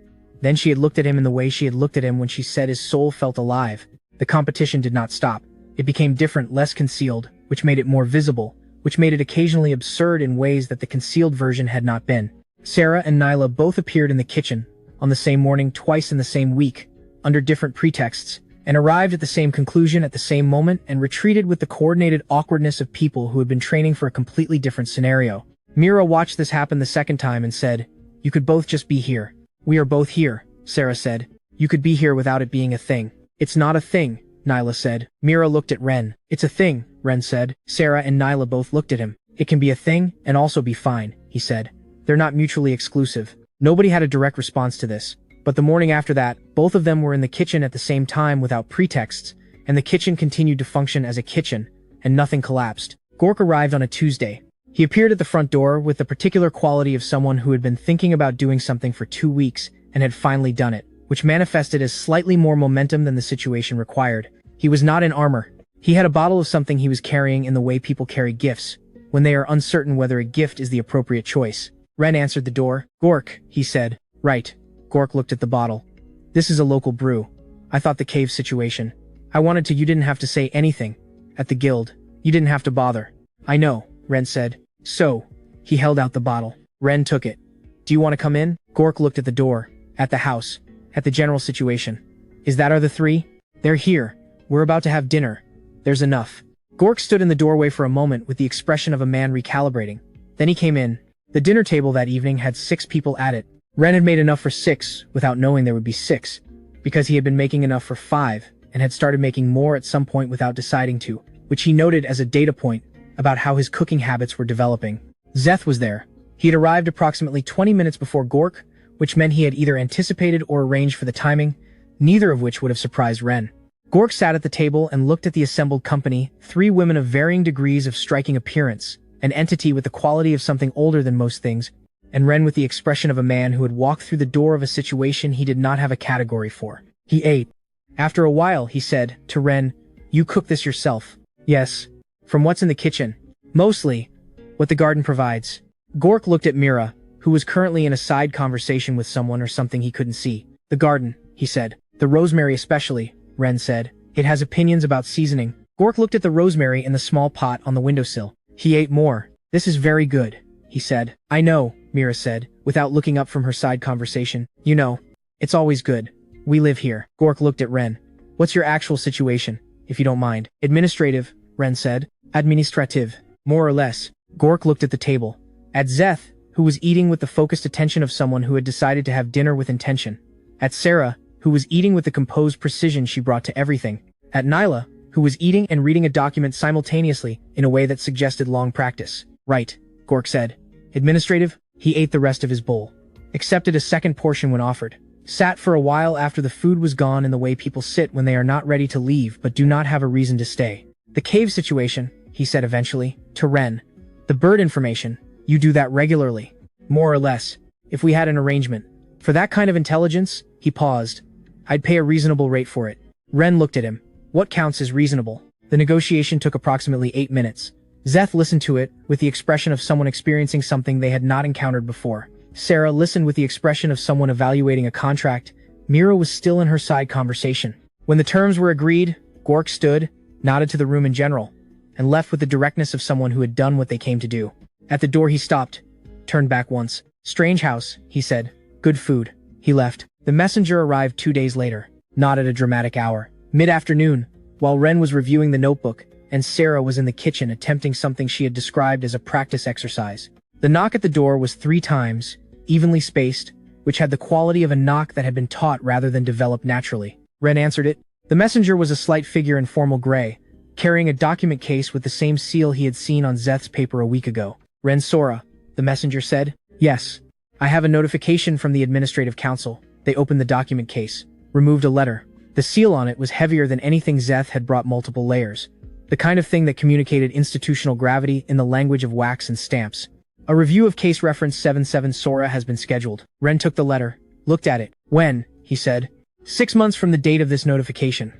Then she had looked at him in the way she had looked at him when she said his soul felt alive. The competition did not stop. It became different, less concealed, which made it more visible, which made it occasionally absurd in ways that the concealed version had not been. Sarah and Nyla both appeared in the kitchen, on the same morning, twice in the same week, under different pretexts, and arrived at the same conclusion at the same moment and retreated with the coordinated awkwardness of people who had been training for a completely different scenario. Mira watched this happen the second time and said, "You could both just be here." "We are both here," Sarah said. "You could be here without it being a thing." "It's not a thing," Nyla said. Mira looked at Ren. "It's a thing," Ren said. Sarah and Nyla both looked at him. "It can be a thing and also be fine," he said. "They're not mutually exclusive." Nobody had a direct response to this. But the morning after that, both of them were in the kitchen at the same time without pretexts, and the kitchen continued to function as a kitchen, and nothing collapsed. Gork arrived on a Tuesday. He appeared at the front door with the particular quality of someone who had been thinking about doing something for 2 weeks and had finally done it, which manifested as slightly more momentum than the situation required. He was not in armor. He had a bottle of something he was carrying in the way people carry gifts, when they are uncertain whether a gift is the appropriate choice. Ren answered the door. "Gork," he said. "Right." Gork looked at the bottle. "This is a local brew. I thought the cave situation. I wanted to. You didn't have to say anything. At the guild. You didn't have to bother." "I know," Ren said. "So." He held out the bottle. Ren took it. "Do you want to come in?" Gork looked at the door. "At the house. At the general situation. Is that are the three?" "They're here. We're about to have dinner. There's enough." Gork stood in the doorway for a moment with the expression of a man recalibrating. Then he came in. The dinner table that evening had 6 people at it. Ren had made enough for 6 without knowing there would be 6, because he had been making enough for 5 and had started making more at some point without deciding to, which he noted as a data point about how his cooking habits were developing. Zeth was there. He had arrived approximately 20 minutes before Gork, which meant he had either anticipated or arranged for the timing, neither of which would have surprised Ren. Gork sat at the table and looked at the assembled company, 3 women of varying degrees of striking appearance, an entity with the quality of something older than most things, and Ren with the expression of a man who had walked through the door of a situation he did not have a category for. He ate. After a while, he said to Ren, "You cook this yourself?" "Yes." "From what's in the kitchen?" "Mostly what the garden provides." Gork looked at Mira, who was currently in a side conversation with someone or something he couldn't see. "The garden," he said. "The rosemary especially," Ren said. "It has opinions about seasoning." Gork looked at the rosemary in the small pot on the windowsill. He ate more. "This is very good," he said. "I know," Mira said, without looking up from her side conversation. "You know, it's always good. We live here." Gork looked at Ren. "What's your actual situation, if you don't mind?" "Administrative," Ren said. "Administrative. More or less." Gork looked at the table. At Zeth, who was eating with the focused attention of someone who had decided to have dinner with intention. At Sarah, who was eating with the composed precision she brought to everything. At Nyla, who was eating and reading a document simultaneously in a way that suggested long practice. "Right," Gork said. "Administrative." He ate the rest of his bowl. Accepted a second portion when offered. Sat for a while after the food was gone in the way people sit when they are not ready to leave but do not have a reason to stay. "The cave situation," he said eventually, to Ren. "The bird information. You do that regularly." "More or less. If we had an arrangement. For that kind of intelligence," he paused. "I'd pay a reasonable rate for it." Ren looked at him. "What counts as reasonable?" The negotiation took approximately 8 minutes. Zeth listened to it with the expression of someone experiencing something they had not encountered before. Sarah listened with the expression of someone evaluating a contract. Mira was still in her side conversation. When the terms were agreed, Gork stood, nodded to the room in general, and left with the directness of someone who had done what they came to do. At the door he stopped, turned back once. "Strange house," he said. "Good food." He left. The messenger arrived 2 days later, not at a dramatic hour. Mid-afternoon, while Ren was reviewing the notebook, and Sarah was in the kitchen attempting something she had described as a practice exercise. The knock at the door was 3 times, evenly spaced, which had the quality of a knock that had been taught rather than developed naturally. Ren answered it. The messenger was a slight figure in formal gray, carrying a document case with the same seal he had seen on Zeth's paper a week ago. "Ren Sora," the messenger said. "Yes. I have a notification from the Administrative Council." They opened the document case, removed a letter. The seal on it was heavier than anything Zeth had brought, multiple layers. The kind of thing that communicated institutional gravity in the language of wax and stamps. A review of case reference 77 Sora has been scheduled. Ren took the letter, looked at it. When? He said. 6 months from the date of this notification.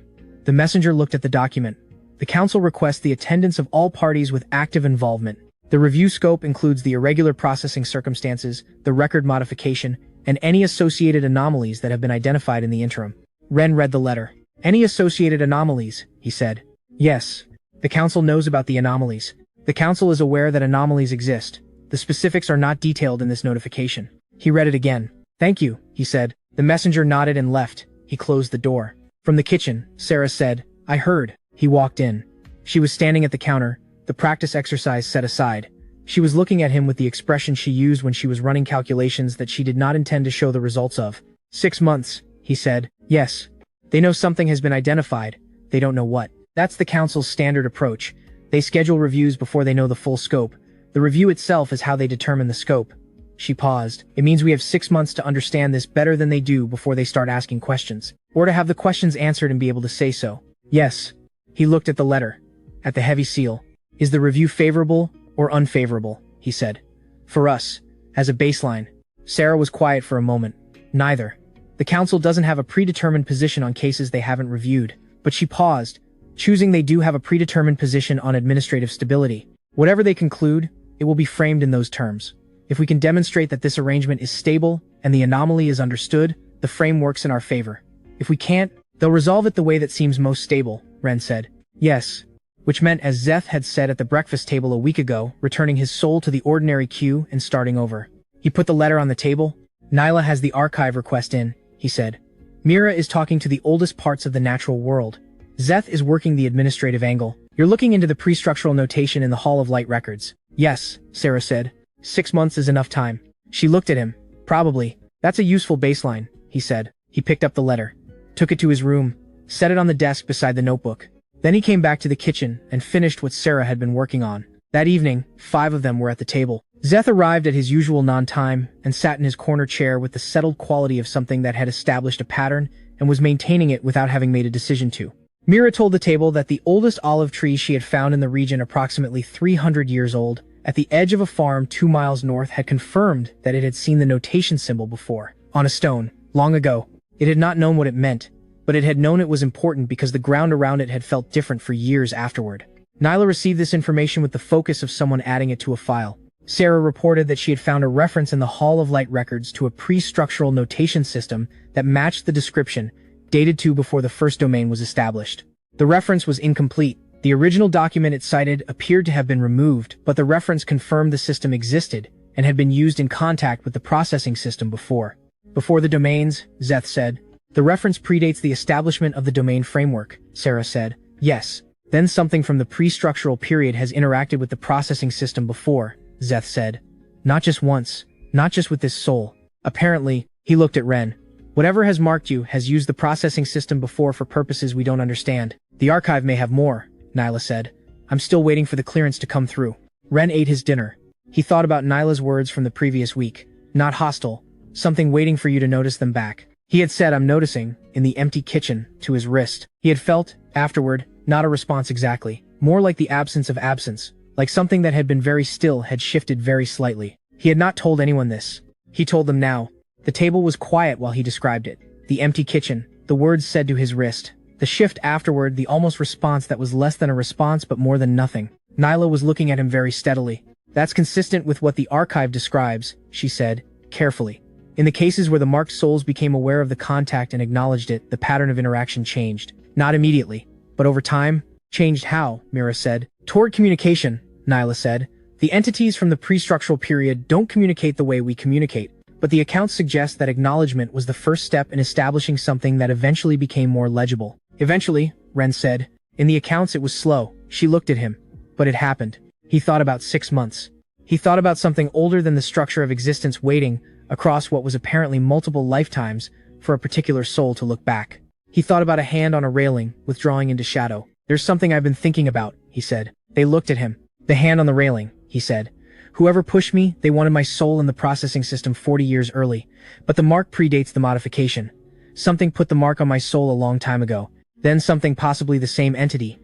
The messenger looked at the document. The council requests the attendance of all parties with active involvement. The review scope includes the irregular processing circumstances, the record modification, and any associated anomalies that have been identified in the interim. Ren read the letter. Any associated anomalies, he said. Yes. The council knows about the anomalies. The council is aware that anomalies exist. The specifics are not detailed in this notification. He read it again. Thank you, he said. The messenger nodded and left. He closed the door. From the kitchen, Sarah said, I heard. He walked in. She was standing at the counter, the practice exercise set aside. She was looking at him with the expression she used when she was running calculations that she did not intend to show the results of. 6 months, he said. Yes. They know something has been identified. They don't know what. That's the council's standard approach. They schedule reviews before they know the full scope. The review itself is how they determine the scope. She paused. It means we have 6 months to understand this better than they do before they start asking questions. Or to have the questions answered and be able to say so. Yes. He looked at the letter. At the heavy seal. Is the review favorable or unfavorable? He said. For us. As a baseline. Sarah was quiet for a moment. Neither. The council doesn't have a predetermined position on cases they haven't reviewed. But she paused, choosing they do have a predetermined position on administrative stability. Whatever they conclude, it will be framed in those terms. If we can demonstrate that this arrangement is stable and the anomaly is understood, the frame works in our favor. If we can't, they'll resolve it the way that seems most stable, Ren said. Yes. Which meant, as Zeth had said at the breakfast table a week ago, returning his soul to the ordinary queue and starting over. He put the letter on the table. Nyla has the archive request in, he said. Mira is talking to the oldest parts of the natural world. Zeth is working the administrative angle. You're looking into the pre-structural notation in the Hall of Light records. Yes, Sarah said. 6 months is enough time. She looked at him. Probably. That's a useful baseline, he said. He picked up the letter, took it to his room, set it on the desk beside the notebook. Then he came back to the kitchen and finished what Sarah had been working on. That evening, 5 of them were at the table. Zeth arrived at his usual non-time and sat in his corner chair with the settled quality of something that had established a pattern and was maintaining it without having made a decision to. Mira told the table that the oldest olive tree she had found in the region, approximately 300 years old, at the edge of a farm 2 miles north, had confirmed that it had seen the notation symbol before, on a stone, long ago. It had not known what it meant, but it had known it was important because the ground around it had felt different for years afterward. Nyla received this information with the focus of someone adding it to a file. Sarah reported that she had found a reference in the Hall of Light records to a pre-structural notation system that matched the description, dated to before the first domain was established. The reference was incomplete. The original document it cited appeared to have been removed, but the reference confirmed the system existed and had been used in contact with the processing system before. Before the domains, Zeth said. The reference predates the establishment of the domain framework, Sarah said. Yes. Then something from the pre-structural period has interacted with the processing system before, Zeth said. Not just once. Not just with this soul. Apparently, he looked at Ren. Whatever has marked you has used the processing system before for purposes we don't understand. The archive may have more, Nyla said. I'm still waiting for the clearance to come through. Ren ate his dinner. He thought about Nyla's words from the previous week. Not hostile. Something waiting for you to notice them back. He had said, I'm noticing, in the empty kitchen, to his wrist. He had felt, afterward, not a response exactly. More like the absence of absence. Like something that had been very still had shifted very slightly. He had not told anyone this. He told them now. The table was quiet while he described it. The empty kitchen, the words said to his wrist. The shift afterward, the almost response that was less than a response but more than nothing. Nyla was looking at him very steadily. That's consistent with what the archive describes, she said, carefully. In the cases where the marked souls became aware of the contact and acknowledged it, the pattern of interaction changed. Not immediately, but over time. Changed how, Mira said. Toward communication, Nyla said. The entities from the pre-structural period don't communicate the way we communicate, but the accounts suggest that acknowledgement was the first step in establishing something that eventually became more legible. Eventually, Ren said. In the accounts it was slow. She looked at him. But it happened. He thought about 6 months. He thought about something older than the structure of existence waiting, across what was apparently multiple lifetimes, for a particular soul to look back. He thought about a hand on a railing, withdrawing into shadow. There's something I've been thinking about, he said. They looked at him. The hand on the railing, he said. Whoever pushed me, they wanted my soul in the processing system 40 years early. But the mark predates the modification. Something put the mark on my soul a long time ago. Then something, possibly the same entity,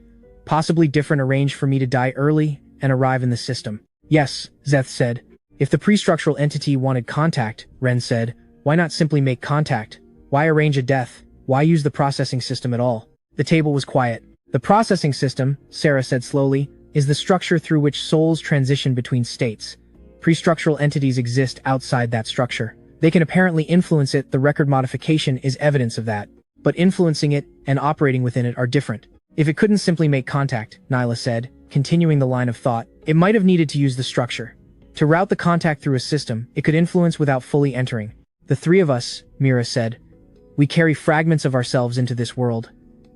possibly different, arranged for me to die early and arrive in the system. Yes, Zeth said. If the pre-structural entity wanted contact, Ren said, why not simply make contact? Why arrange a death? Why use the processing system at all? The table was quiet. The processing system, Sarah said slowly, is the structure through which souls transition between states. Pre-structural entities exist outside that structure. They can apparently influence it. The record modification is evidence of that. But influencing it and operating within it are different. If it couldn't simply make contact, Nyla said, continuing the line of thought, it might have needed to use the structure. To route the contact through a system, it could influence without fully entering. The three of us, Mira said, we carry fragments of ourselves into this world.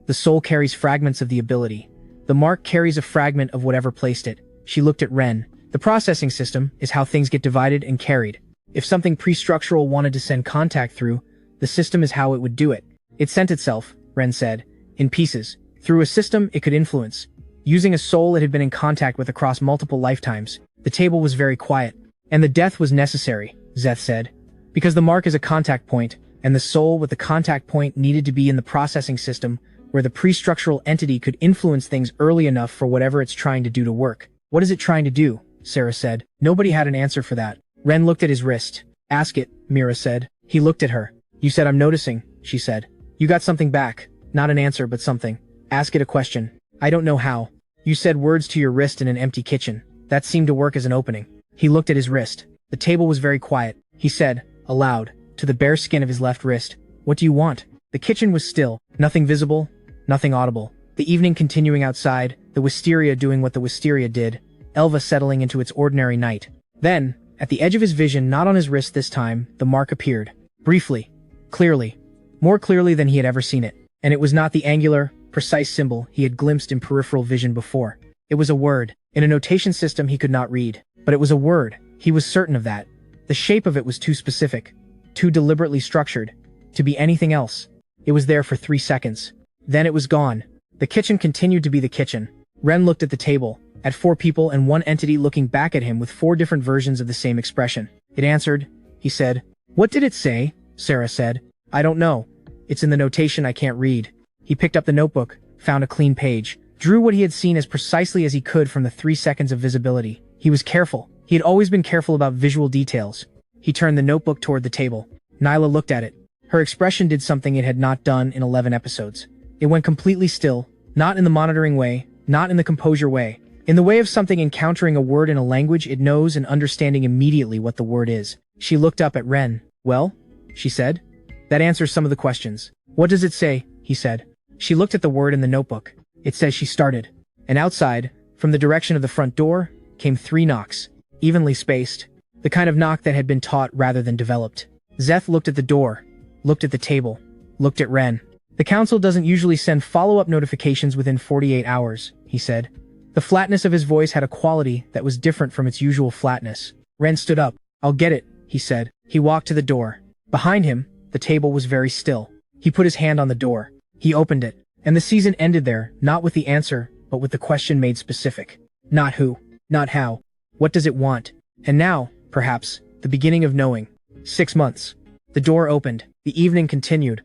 The soul carries fragments of the ability. The mark carries a fragment of whatever placed it. She looked at Ren. The processing system is how things get divided and carried. If something pre-structural wanted to send contact through, the system is how it would do it. It sent itself, Ren said, in pieces. Through a system it could influence. Using a soul it had been in contact with across multiple lifetimes. The table was very quiet. And the death was necessary, Zeth said. Because the mark is a contact point, and the soul with the contact point needed to be in the processing system where the pre-structural entity could influence things early enough for whatever it's trying to do to work. What is it trying to do? Sarah said. Nobody had an answer for that. Ren looked at his wrist. Ask it, Mira said. He looked at her. You said I'm noticing, she said. You got something back. Not an answer, but something. Ask it a question. I don't know how. You said words to your wrist in an empty kitchen. That seemed to work as an opening. He looked at his wrist. The table was very quiet. He said, aloud, to the bare skin of his left wrist, what do you want? The kitchen was still. Nothing visible. Nothing audible. The evening continuing outside, the wisteria doing what the wisteria did, Elva settling into its ordinary night. Then, at the edge of his vision, not on his wrist this time, the mark appeared. Briefly. Clearly. More clearly than he had ever seen it. And it was not the angular, precise symbol he had glimpsed in peripheral vision before. It was a word. In a notation system he could not read. But it was a word. He was certain of that. The shape of it was too specific. Too deliberately structured. To be anything else. It was there for 3 seconds. Then it was gone. The kitchen continued to be the kitchen. Ren looked at the table, at 4 people and 1 entity looking back at him with 4 different versions of the same expression. It answered, he said. What did it say? Sarah said. I don't know. It's in the notation I can't read. He picked up the notebook, found a clean page, drew what he had seen as precisely as he could from the 3 seconds of visibility. He was careful. He had always been careful about visual details. He turned the notebook toward the table. Nyla looked at it. Her expression did something it had not done in 11 episodes. It went completely still, not in the monitoring way, not in the composure way. In the way of something encountering a word in a language it knows and understanding immediately what the word is. She looked up at Ren. Well? She said. That answers some of the questions. What does it say? He said. She looked at the word in the notebook. It says she started. And outside, from the direction of the front door, came 3 knocks, evenly spaced. The kind of knock that had been taught rather than developed. Zeth looked at the door, looked at the table, looked at Ren. The council doesn't usually send follow-up notifications within 48 hours, he said. The flatness of his voice had a quality that was different from its usual flatness. Ren stood up. I'll get it, he said. He walked to the door. Behind him, the table was very still. He put his hand on the door. He opened it. And the season ended there, not with the answer, but with the question made specific. Not who. Not how. What does it want? And now, perhaps, the beginning of knowing. 6 months. The door opened. The evening continued.